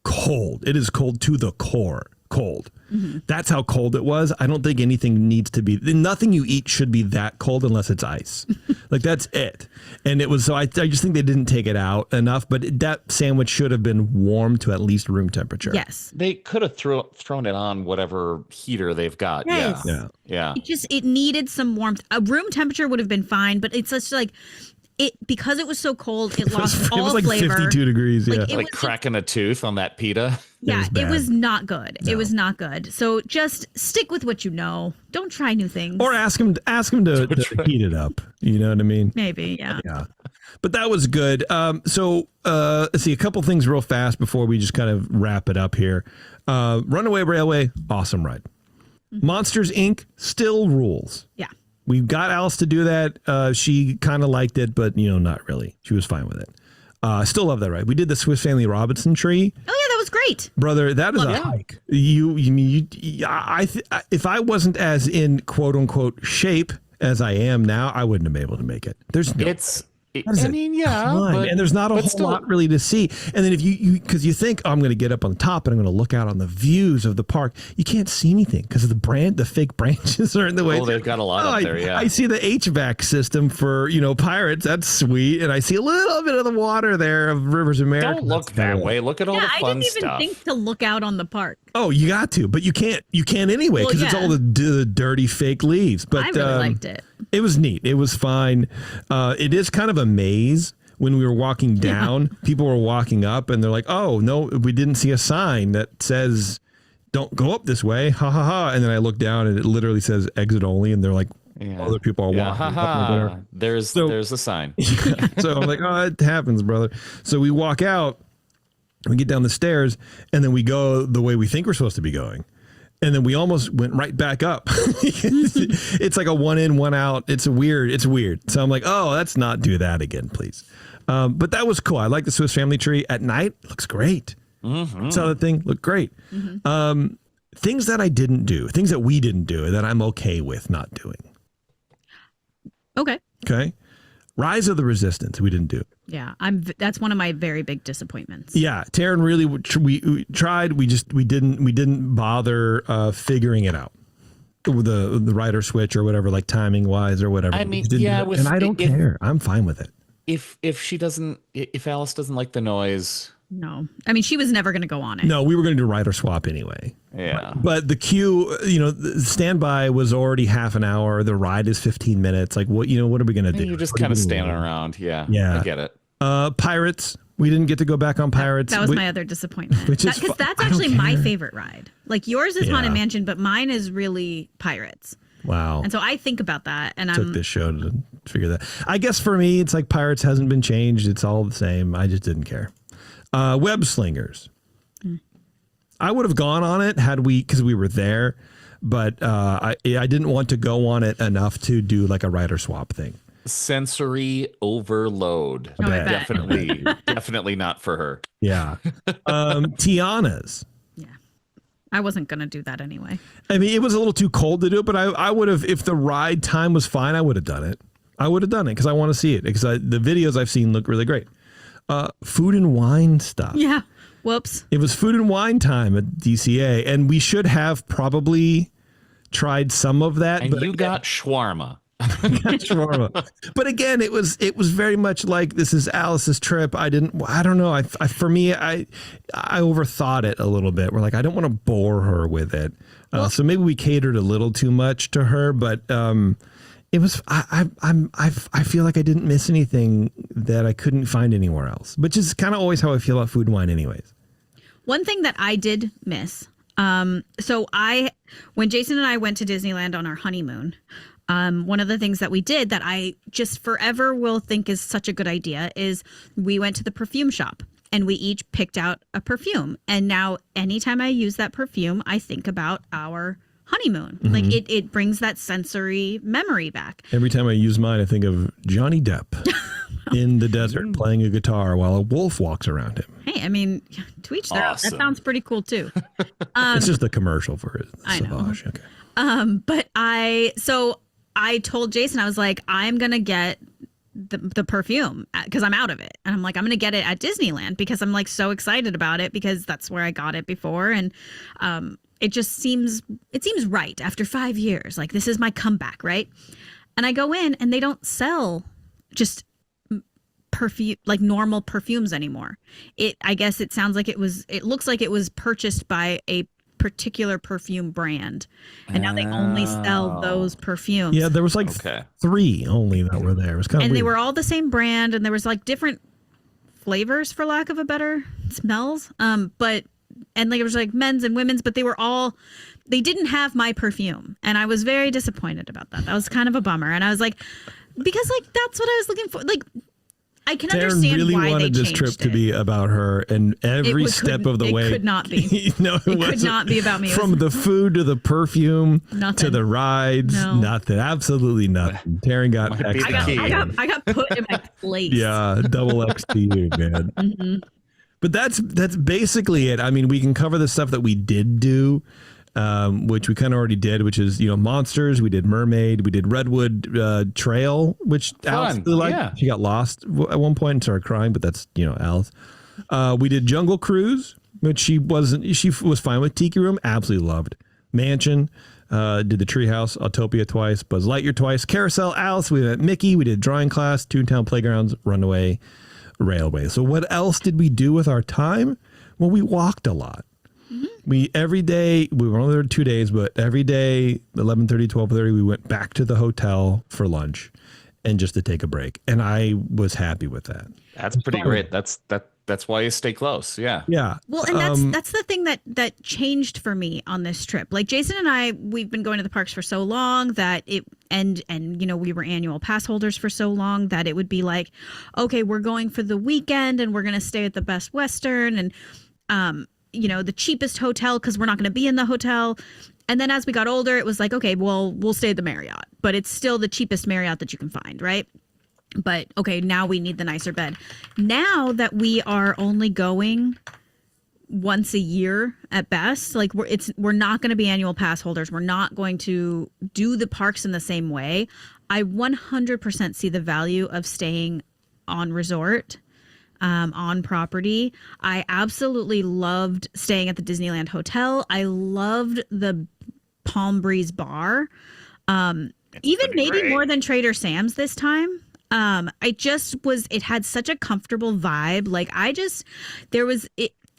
cold, it is cold to the core. Cold. Mm-hmm. That's how cold it was. I don't think anything needs to be, nothing you eat should be that cold unless it's ice. Like that's it. And it was, so I just think they didn't take it out enough, but that sandwich should have been warm to at least room temperature. Yes. They could have thrown it on whatever heater they've got. Yes. Yeah. It needed some warmth. A room temperature would have been fine, but it's just like, because it was so cold, it lost all it was like flavor. 52 degrees. Yeah. Like cracking a tooth on that pita. Yeah, it was not good. No. It was not good. So just stick with what you know. Don't try new things. Or ask him to heat it up. You know what I mean? Maybe, yeah. Yeah. But that was good. So let's see a couple things real fast before we just kind of wrap it up here. Runaway Railway, awesome ride. Mm-hmm. Monsters Inc. still rules. Yeah. We got Alice to do that. She kind of liked it, but not really. She was fine with it. Still love that ride. We did the Swiss Family Robinson tree. Oh yeah, that was great, brother. That is a hike. If I wasn't as in quote unquote shape as I am now, I wouldn't have been able to make it. And there's not a whole lot really to see. And then if because you think, oh, I'm going to get up on the top and I'm going to look out on the views of the park, you can't see anything because of the fake branches are in the way. Oh, they've got a lot up there. Yeah, I see the HVAC system for Pirates. That's sweet, and I see a little bit of the water there of Rivers America. Don't look that way. Look at all the fun stuff. I didn't even think to look out on the park. Oh, you got to, but you can't anyway because it's all the dirty fake leaves. But I really liked it. It was neat. It was fine. It is kind of a maze. When we were walking down, people were walking up and they're like, oh, no, we didn't see a sign that says, don't go up this way. Ha, ha, ha. And then I look down and it literally says exit only. And they're like, other people are walking up there. There's a sign. So I'm like, oh, it happens, brother. So we walk out, we get down the stairs, and then we go the way we think we're supposed to be going. And then we almost went right back up. It's like a one in, one out. It's weird. So I'm like, oh, let's not do that again, please. But that was cool. I like the Swiss Family Tree at night. Looks great. Mm-hmm. So the thing looked great. Mm-hmm. Things that I didn't do, things that we didn't do that I'm okay with not doing. Okay. Rise of the Resistance. We didn't do. Yeah, that's one of my very big disappointments. Yeah, Taren really we tried. We didn't bother figuring it out. The rider switch or whatever, like timing wise or whatever. I mean, and I don't care. I'm fine with it. If Alice doesn't like the noise, No. I mean, she was never going to go on it. No, we were going to do rider swap anyway. Yeah. But the queue, the standby was already half an hour. The ride is 15 minutes. Like, what are we going to do? You're just kind of standing around. Yeah. Yeah. I get it. Pirates. We didn't get to go back on Pirates. That was my other disappointment. Because that's I don't actually my care. favorite ride. Like yours is Haunted Mansion, but mine is really Pirates. Wow. And so I think about that, and Took this show to figure that. I guess for me, it's like Pirates hasn't been changed. It's all the same. I just didn't care. Web Slingers. I would have gone on it because we were there, but I didn't want to go on it enough to do like a rider swap thing. Sensory overload. Oh, I bet. Definitely not for her. Yeah. Tiana's. Yeah. I wasn't going to do that anyway. I mean, it was a little too cold to do it, but I would have, if the ride time was fine, I would have done it. I would have done it because I want to see it because the videos I've seen look really great. Food and wine stuff. Yeah. Whoops. It was food and wine time at DCA, and we should have probably tried some of that. And you got shawarma. But again, it was very much like this is Alice's trip. I don't know. For me, I overthought it a little bit. We're like, I don't want to bore her with it. So maybe we catered a little too much to her, but it was, I feel like I didn't miss anything that I couldn't find anywhere else, which is kind of always how I feel about food and wine anyways. One thing that I did miss. So when Jason and I went to Disneyland on our honeymoon, one of the things that we did that I just forever will think is such a good idea is we went to the perfume shop and we each picked out a perfume. And now anytime I use that perfume, I think about our honeymoon. Mm-hmm. Like it brings that sensory memory back. Every time I use mine, I think of Johnny Depp in the desert playing a guitar while a wolf walks around him. Hey, I mean, to each their own. That sounds pretty cool too. It's just the commercial for it. I know. Okay. But I told Jason, I was like, I'm going to get the perfume because I'm out of it. And I'm like, I'm going to get it at Disneyland because I'm like so excited about it because that's where I got it before. And it seems right after 5 years. Like this is my comeback, right? And I go in and they don't sell just perfume, like normal perfumes anymore. I guess it sounds like it looks like it was purchased by a particular perfume brand, and now they only sell those perfumes. Yeah, there was like 3 only that were there. It was kind of and weird. They were all the same brand, and there was like different flavors, for lack of a better smells. But there was like men's and women's, but they didn't have my perfume, and I was very disappointed about that. That was kind of a bummer, and I was like, because like that's what I was looking for, like. I can Taren understand really why wanted they this trip to be about her, and every step of the way. It could not be. No, it could not be about me. From the food to the perfume to the rides, nothing. Absolutely nothing. Taren got X. I got put in my place. Yeah, double X to you, man. Mm-hmm. But that's basically it. I mean, we can cover the stuff that we did do. Which we kind of already did, which is, Monsters. We did Mermaid. We did Redwood Trail, which Alice really liked. Yeah. She got lost at one point and started crying, but that's, Alice. We did Jungle Cruise, which she was fine with. Tiki Room, absolutely loved. Mansion, did the Treehouse, Autopia twice, Buzz Lightyear twice, Carousel, Alice. We did Mickey. We did Drawing Class, Toontown Playgrounds, Runaway Railway. So what else did we do with our time? Well, we walked a lot. Every day, we were only there 2 days, but every day, 11:30, 12:30, we went back to the hotel for lunch and just to take a break. And I was happy with that. That's pretty great. That's why you stay close. Yeah. Yeah. Well, and that's the thing that changed for me on this trip. Like Jason and I, we've been going to the parks for so long that we were annual pass holders for so long that it would be like, okay, we're going for the weekend and we're going to stay at the Best Western and, the cheapest hotel because we're not going to be in the hotel. And then as we got older, it was like, okay, well, we'll stay at the Marriott, but it's still the cheapest Marriott that you can find, right? But okay, now we need the nicer bed. Now that we are only going once a year at best, like we're not going to be annual pass holders. We're not going to do the parks in the same way. I 100% see the value of staying on resort. On property. I absolutely loved staying at the Disneyland Hotel. I loved the Palm Breeze bar. Even maybe more than Trader Sam's this time. I just was, it had such a comfortable vibe. Like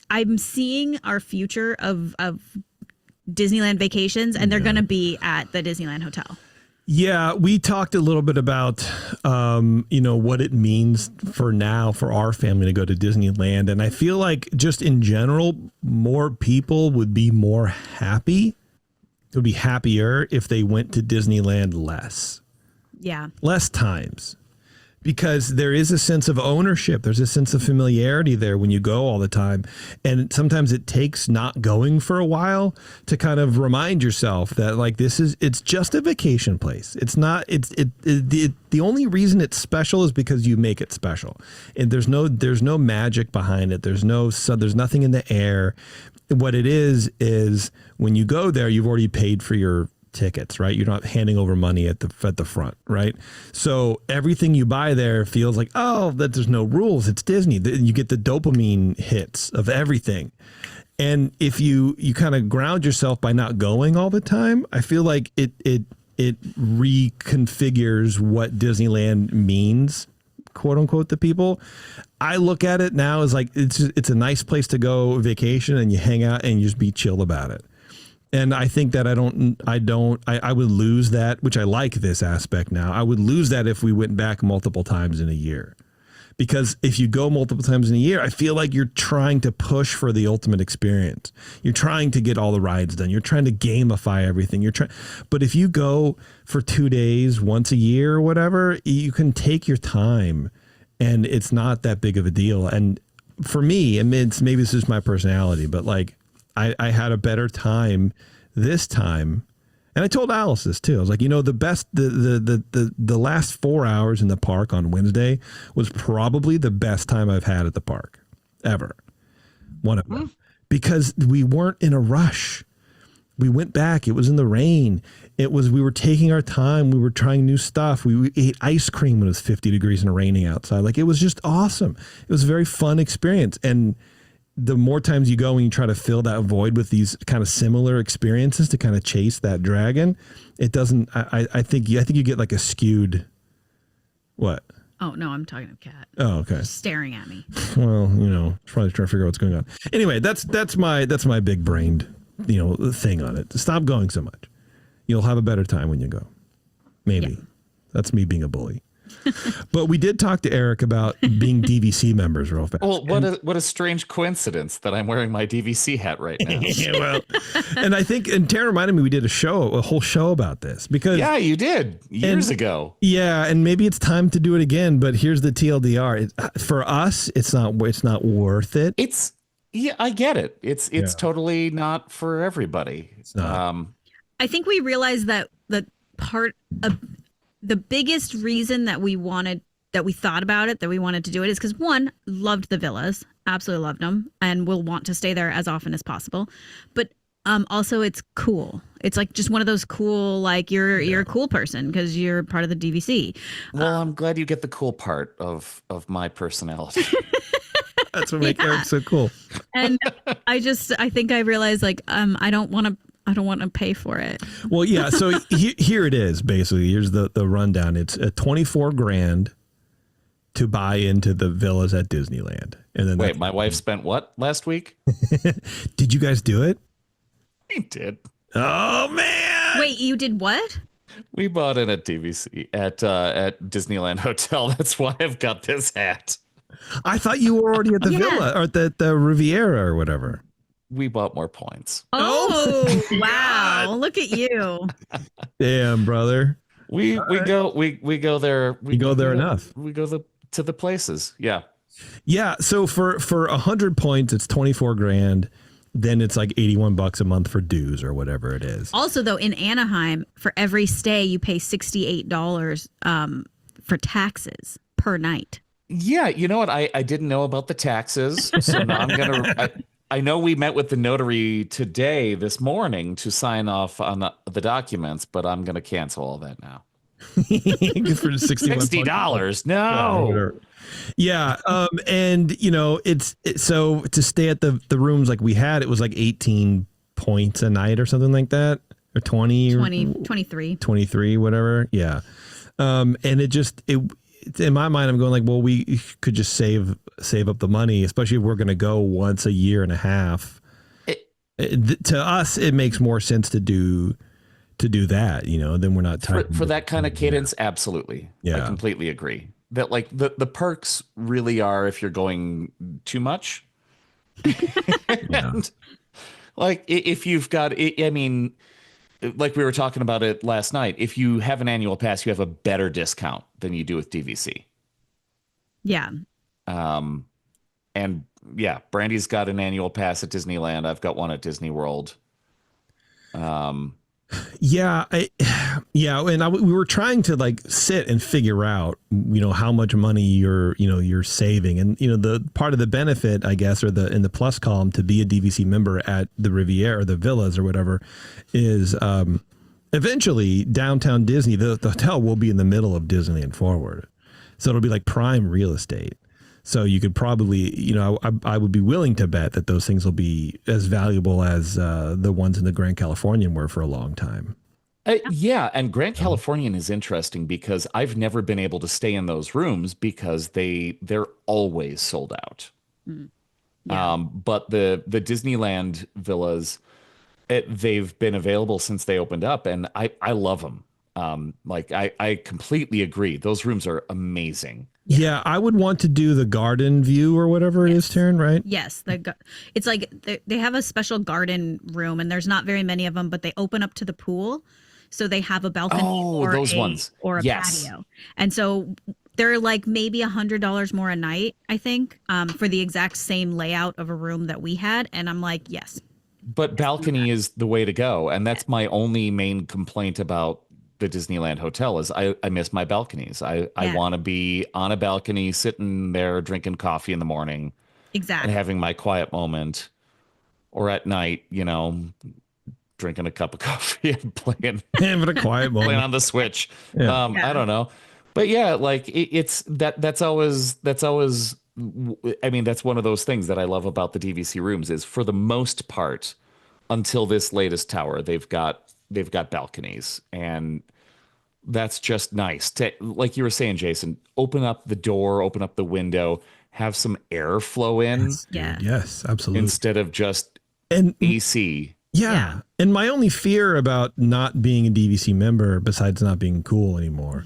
I'm seeing our future of Disneyland vacations, and they're going to be at the Disneyland Hotel. Yeah, we talked a little bit about, what it means for our family to go to Disneyland. And I feel like just in general, more people would be more happy, would be happier if they went to Disneyland less. Yeah. Less times. Because there is a sense of ownership. There's a sense of familiarity there when you go all the time. And sometimes it takes not going for a while to kind of remind yourself that like it's just a vacation place. It's not, the only reason it's special is because you make it special. And there's no magic behind it. There's nothing in the air. What it is when you go there, you've already paid for your tickets, right? You're not handing over money at the front, right? So everything you buy there feels like, that there's no rules. It's Disney. You get the dopamine hits of everything. And if you kind of ground yourself by not going all the time, I feel like it reconfigures what Disneyland means, quote unquote, to people. I look at it now as like it's a nice place to go vacation, and you hang out and you just be chill about it. And I think that I would lose that, which I like this aspect now. I would lose that if we went back multiple times in a year. Because if you go multiple times in a year, I feel like you're trying to push for the ultimate experience. You're trying to get all the rides done. You're trying to gamify everything. But if you go for 2 days, once a year or whatever, you can take your time, and it's not that big of a deal. And for me, I mean, maybe this is my personality, but like, I had a better time this time. And I told Alice this too. I was like, the best, the last 4 hours in the park on Wednesday was probably the best time I've had at the park ever. One of them. Because we weren't in a rush. We went back. It was in the rain. We were taking our time. We were trying new stuff. We ate ice cream when it was 50 degrees and raining outside. Like, it was just awesome. It was a very fun experience. And the more times you go and you try to fill that void with these kind of similar experiences to kind of chase that dragon, it doesn't, I think you get like a skewed, what? Oh, no, I'm talking to Kat. Oh, okay. She's staring at me. Well, probably trying to figure out what's going on. Anyway, that's my big brained, thing on it. Stop going so much. You'll have a better time when you go. Maybe. Yeah. That's me being a bully. But we did talk to Eric about being DVC members real fast. Well, what a strange coincidence that I'm wearing my DVC hat right now. Yeah, well, and I think, and Taren reminded me we did a whole show about this because you did years ago. Yeah, and maybe it's time to do it again. But here's the TLDR: for us, it's not worth it. I get it. It's totally not for everybody. It's not. I think we realized that part of the biggest reason that we thought about it, that we wanted to do it, is because one, loved the villas, absolutely loved them, and will want to stay there as often as possible. But also, it's cool. It's like just one of those cool, like you're a cool person because you're part of the DVC. Well, I'm glad you get the cool part of my personality. That's what makes Eric so cool. And I think I realized like I don't want to pay for it. Well, yeah. So here it is. Basically, here's the rundown. It's a $24,000 to buy into the villas at Disneyland. And then wait, my wife spent what last week? Did you guys do it? We did. Oh man! Wait, you did what? We bought it at DVC at Disneyland Hotel. That's why I've got this hat. I thought you were already at the villa or at the Riviera or whatever. We bought more points. Oh wow! Look at you. Damn, brother. We go there. We go there enough. We go to the places. Yeah. Yeah. So for 100 points, it's $24,000. Then it's like $81 a month for dues or whatever it is. Also, though, in Anaheim, for every stay, you pay $68 for taxes per night. Yeah, you know what? I didn't know about the taxes, so now I'm gonna. I know we met with the notary this morning to sign off on the documents, but I'm gonna cancel all that now. For $60? No. Yeah, and it's so to stay at the rooms like we had, it was like 18 points a night or something like that, or 23, whatever. Yeah, and in my mind, I'm going like, well, we could just save up the money, especially if we're going to go once a year and a half. To us, it makes more sense to do that, then we're not tied for that kind of cadence. Absolutely. Yeah. I completely agree that like the perks really are if you're going too much. And like if you've got, I mean, like we were talking about it last night, if you have an annual pass, you have a better discount than you do with DVC. Yeah. And yeah, Brandy's got an annual pass at Disneyland. I've got one at Disney World. Yeah, we were trying to like sit and figure out, how much money you're saving, and the part of the benefit, I guess, or in the plus column to be a DVC member at the Riviera or the Villas or whatever, is eventually downtown Disney, the hotel will be in the middle of Disneyland Forward, so it'll be like prime real estate. So you could probably, I would be willing to bet that those things will be as valuable as the ones in the Grand Californian were for a long time. Yeah, and Grand Californian is interesting because I've never been able to stay in those rooms because they're always sold out. Yeah. But the Disneyland villas, they've been available since they opened up, and I love them. I completely agree. Those rooms are amazing. Yeah, I would want to do the garden view or whatever it is, Taren, right? Yes, it's like they have a special garden room, and there's not very many of them, but they open up to the pool, so they have a balcony ones or a patio, and so they're like maybe $100 more a night, I think, for the exact same layout of a room that we had, and I'm like, yes. But balcony is the way to go, and that's my only main complaint about the Disneyland Hotel is I miss my balconies. I want to be on a balcony, sitting there drinking coffee in the morning, exactly, and having my quiet moment, or at night, drinking a cup of coffee and playing, having a quiet moment, playing on the Switch. Yeah. I don't know, but yeah, like it's that's always. I mean, that's one of those things that I love about the DVC rooms is for the most part, until this latest tower, they've got balconies, and that's just nice to, like you were saying, Jason, open up the door, open up the window, have some air flow in. Yes, absolutely. Instead of just AC. Yeah. And my only fear about not being a DVC member, besides not being cool anymore,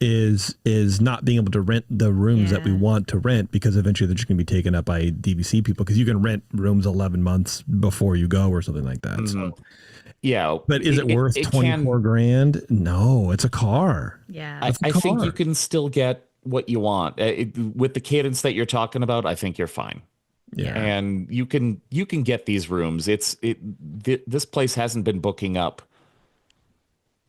is not being able to rent the rooms that we want to rent, because eventually they're just going to be taken up by DVC people, because you can rent rooms 11 months before you go or something like that. So. Yeah. But is it worth 24 grand? No, it's a car. Yeah. I think you can still get what you want. With the cadence that you're talking about, I think you're fine. Yeah. And you can get these rooms. This place hasn't been booking up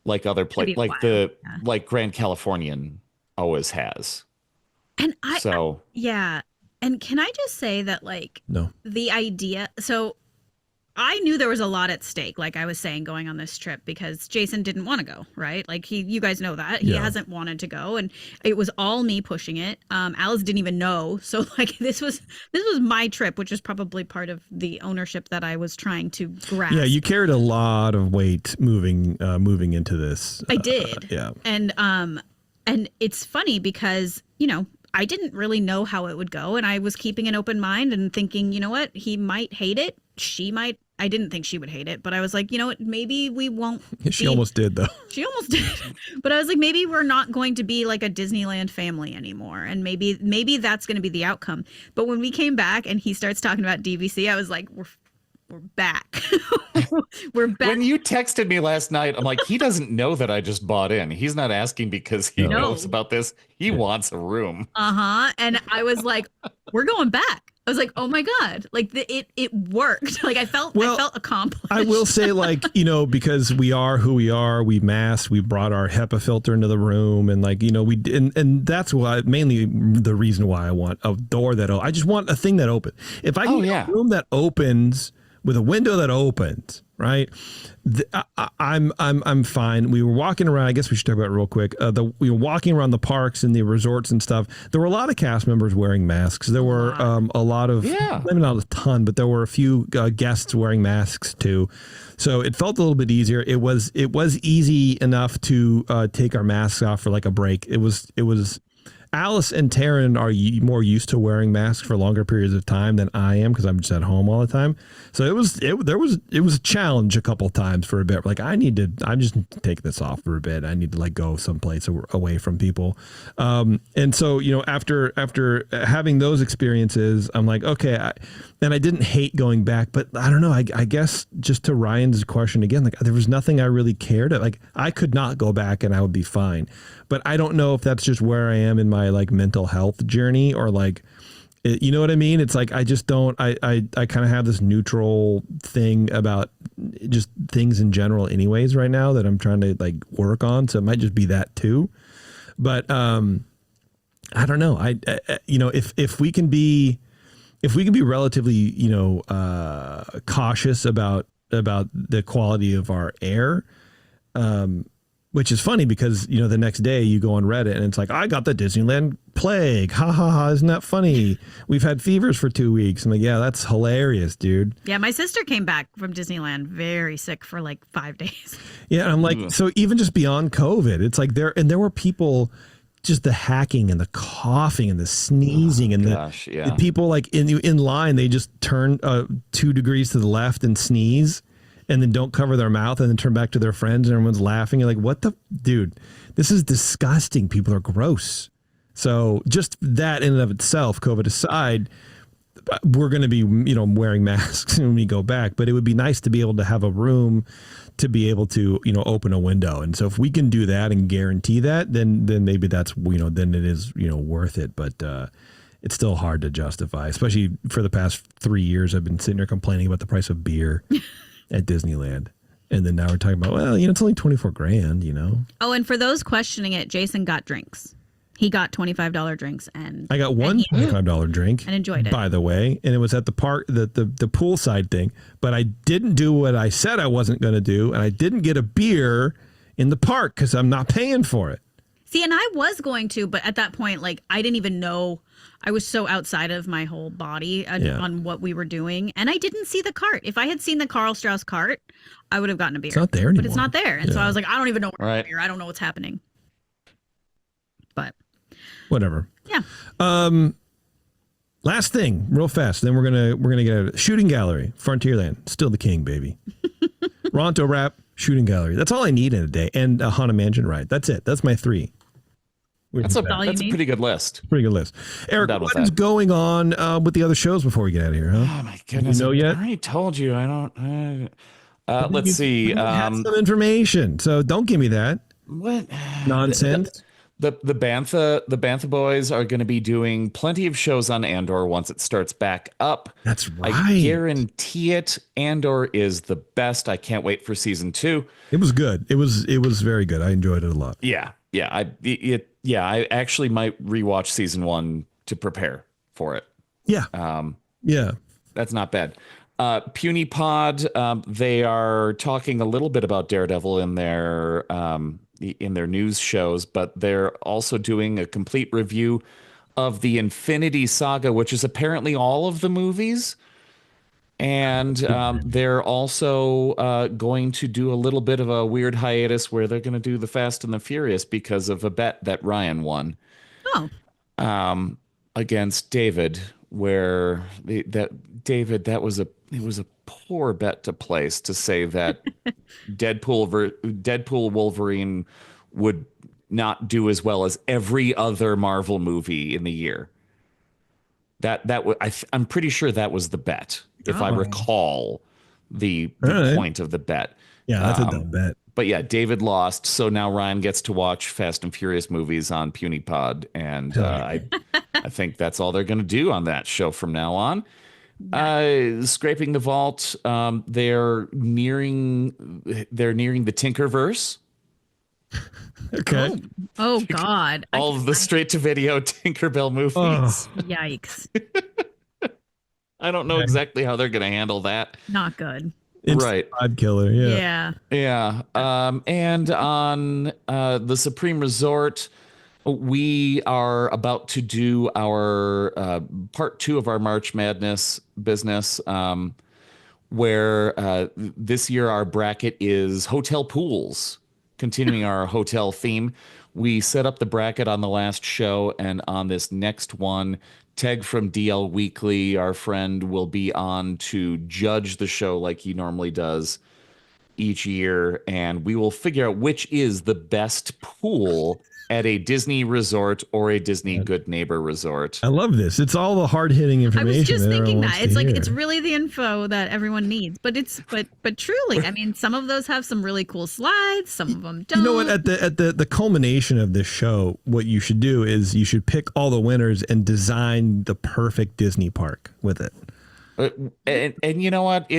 like other places, like Grand Californian always has. And and can I just say that, like, no, the idea, so I knew there was a lot at stake, like I was saying, going on this trip, because Jason didn't want to go, right? Like you guys know that he hasn't wanted to go, and it was all me pushing it. Alice didn't even know, so like this was my trip, which is probably part of the ownership that I was trying to grasp. Yeah, you carried a lot of weight moving into this. I did. Yeah, and it's funny because I didn't really know how it would go, and I was keeping an open mind and thinking, you know what, he might hate it, she might. I didn't think she would hate it, but I was like, you know what, maybe we won't. She almost did, though. She almost did. But I was like, maybe we're not going to be like a Disneyland family anymore. And maybe that's going to be the outcome. But when we came back and he starts talking about DVC, I was like, we're back. We're back. When you texted me last night, I'm like, he doesn't know that I just bought in. He's not asking because he knows about this. He wants a room. And I was like, we're going back. I was like, oh my God, like it worked. Like I felt accomplished. I will say, like, because we are who we are, we masked, we brought our HEPA filter into the room, and like, and that's why, mainly the reason why I want a door I just want a thing that opens. If I can get a room that opens with a window that opens, right? I'm fine. We were walking around. I guess we should talk about it real quick. We were walking around the parks and the resorts and stuff. There were a lot of cast members wearing masks. There were a lot of, maybe not a ton, but there were a few guests wearing masks too. So it felt a little bit easier. It was easy enough to take our masks off for like a break. It was. Alice and Taren are more used to wearing masks for longer periods of time than I am because I'm just at home all the time. So it was a challenge a couple of times for a bit. Like I'm just taking this off for a bit. I need to like go someplace away from people. And so, you know, after having those experiences, I'm like, okay. And I didn't hate going back, but I don't know. I guess just to Ryan's question again, like there was nothing I really cared. Like I could not go back and I would be fine. But I don't know if that's just where I am in my like mental health journey or like, you know what I mean? It's like, I just don't, I kind of have this neutral thing about just things in general anyways right now that I'm trying to like work on. So it might just be that too. But I don't know. I you know, if we can be relatively, you know, cautious about the quality of our air, which is funny because, you know, the next day you go on Reddit and it's like, I got the Disneyland plague. Ha ha ha. Isn't that funny? We've had fevers for 2 weeks. I'm like, yeah, that's hilarious, dude. Yeah. My sister came back from Disneyland very sick for like 5 days. Yeah. And I'm like, so even just beyond COVID, it's like there were people, just the hacking and the coughing and the sneezing the people like in line, they just turn 2 degrees to the left and sneeze. And then don't cover their mouth and then turn back to their friends and everyone's laughing. You're like, what the dude, this is disgusting. People are gross. So just that in and of itself, COVID aside, we're going to be, you know, wearing masks when we go back, but it would be nice to be able to have a room to be able to, you know, open a window. And so if we can do that and guarantee that, then maybe that's, you know, then it is, you know, worth it. But, it's still hard to justify, especially for the past 3 years. I've been sitting there complaining about the price of beer at Disneyland. And then now we're talking about, well, you know, it's only $24,000, you know? Oh, and for those questioning it, Jason got drinks. He got $25 drinks and I got one $25 drink and enjoyed it, by the way. And it was at the park, the poolside thing, but I didn't do what I said I wasn't going to do. And I didn't get a beer in the park because I'm not paying for it. See, and I was going to, but at that point, like, I didn't even know. I was so outside of my whole body on what we were doing. And I didn't see the cart. If I had seen the Carl Strauss cart, I would have gotten a beer. It's not there anymore. But it's not there. And so I was like, I don't even know where beer. I don't know what's happening. But whatever. Yeah. Last thing, real fast. Then we're gonna get a shooting gallery. Frontierland, still the king, baby. Ronto wrap, shooting gallery. That's all I need in a day. And a Haunted Mansion ride. That's it. That's my 3. That's a pretty good list. Pretty good list. Eric, what is going on with the other shows before we get out of here, huh? Oh, my goodness. You know yet? I already told you. I don't. Let's see. Have some information, so don't give me that. What? Nonsense. The Bantha boys are going to be doing plenty of shows on Andor once it starts back up. That's right. I guarantee it. Andor is the best. I can't wait for season 2. It was good. It was very good. I enjoyed it a lot. Yeah. I actually might rewatch season 1 to prepare for it. Yeah. Yeah. That's not bad. Puny Pod, they are talking a little bit about Daredevil in their news shows, but they're also doing a complete review of the Infinity Saga, which is apparently all of the movies. And they're also going to do a little bit of a weird hiatus where they're going to do the Fast and the Furious because of a bet that Ryan won. Oh. Against David, where it was a poor bet to place to say that Deadpool Wolverine would not do as well as every other Marvel movie in the year. I'm pretty sure that was the bet, if I recall the point of the bet. Yeah, that's a dumb bet. But yeah, David lost, so now Ryan gets to watch Fast and Furious movies on Puny Pod, and I think that's all they're going to do on that show from now on. Scraping the Vault, they're nearing the Tinkerverse. Okay. Oh God. All of the straight-to-video Tinkerbell movies. Oh. Yikes. I don't know exactly how they're going to handle that. Not good. Right. Pod killer. Yeah. Yeah. Yeah. And on the Supreme Resort, we are about to do our part 2 of our March Madness business, where this year our bracket is hotel pools, continuing our hotel theme. We set up the bracket on the last show, and on this next one, Teg from DL Weekly, our friend, will be on to judge the show like he normally does each year, and we will figure out which is the best pool at a Disney resort or a Disney Good Neighbor resort. I love this. It's all the hard hitting I information. was just that thinking everyone that wants it's to like hear. it's really the info that everyone needs, but truly, I mean, some of those have some really cool slides, some of them don't. You know what? At the culmination of this show, what you should do is you should pick all the winners and design the perfect Disney park with it. And you know what?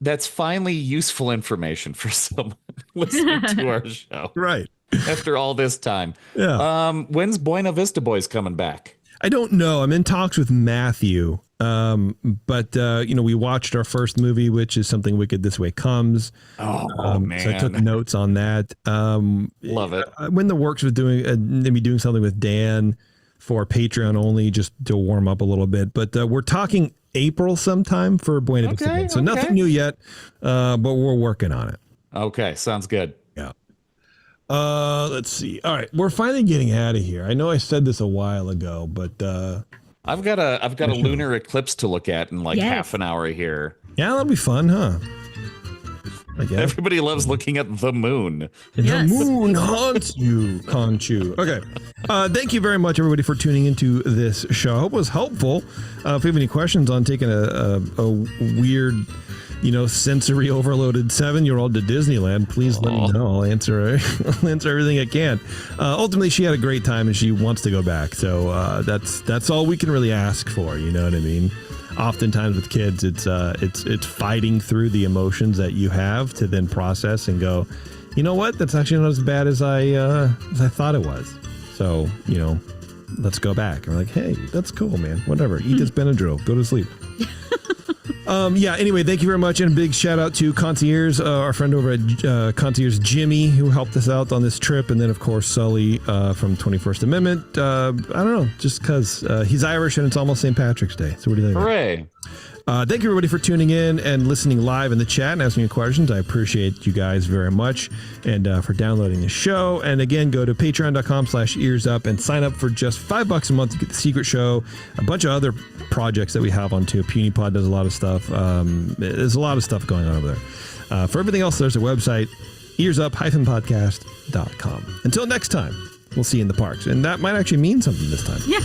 That's finally useful information for someone listening to our show. Right. After all this time. Yeah. When's Buena Vista Boys coming back? I don't know. I'm in talks with Matthew. But we watched our first movie, which is Something Wicked This Way Comes. Oh, man. So I took notes on that. Love it. I'm in the works with maybe doing something with Dan for Patreon only, just to warm up a little bit. But we're talking April sometime for Buena Vista Boys. So nothing new yet, but we're working on it. Okay, sounds good. Yeah. Let's see. All right, we're finally getting out of here. I know I said this a while ago, but I've got a lunar eclipse to look at in like Yes. half an hour here. yeah, that'll be fun, huh? I guess. Everybody loves looking at the moon. Yes. The moon haunts you, Conchu. Okay. Thank you very much, everybody, for tuning into this show. I hope it was helpful. If you have any questions on taking a weird, sensory overloaded 7-year-old to Disneyland, please let me know. I'll answer everything I can. Ultimately, she had a great time and she wants to go back. So that's all we can really ask for. You know what I mean? Oftentimes with kids, it's fighting through the emotions that you have to then process and go, you know what? That's actually not as bad as I thought it was. So, let's go back. And we're like, hey, that's cool, man. Whatever. Eat this Benadryl. Go to sleep. Anyway, thank you very much. And a big shout out to Concierge, our friend over at Concierge Jimmy, who helped us out on this trip. And then, of course, Sully from 21st Amendment. I don't know, just because he's Irish and it's almost St. Patrick's Day. So what do you think? Hooray. Thank you, everybody, for tuning in and listening live in the chat and asking me questions. I appreciate you guys very much, and for downloading the show. And again, go to patreon.com/EarzUp and sign up for just $5 a month to get the secret show, a bunch of other projects that we have on too. PewniePod does a lot of stuff. There's a lot of stuff going on over there. For everything else, there's a website, EarzUp-podcast.com. Until next time, we'll see you in the parks. And that might actually mean something this time. Yeah.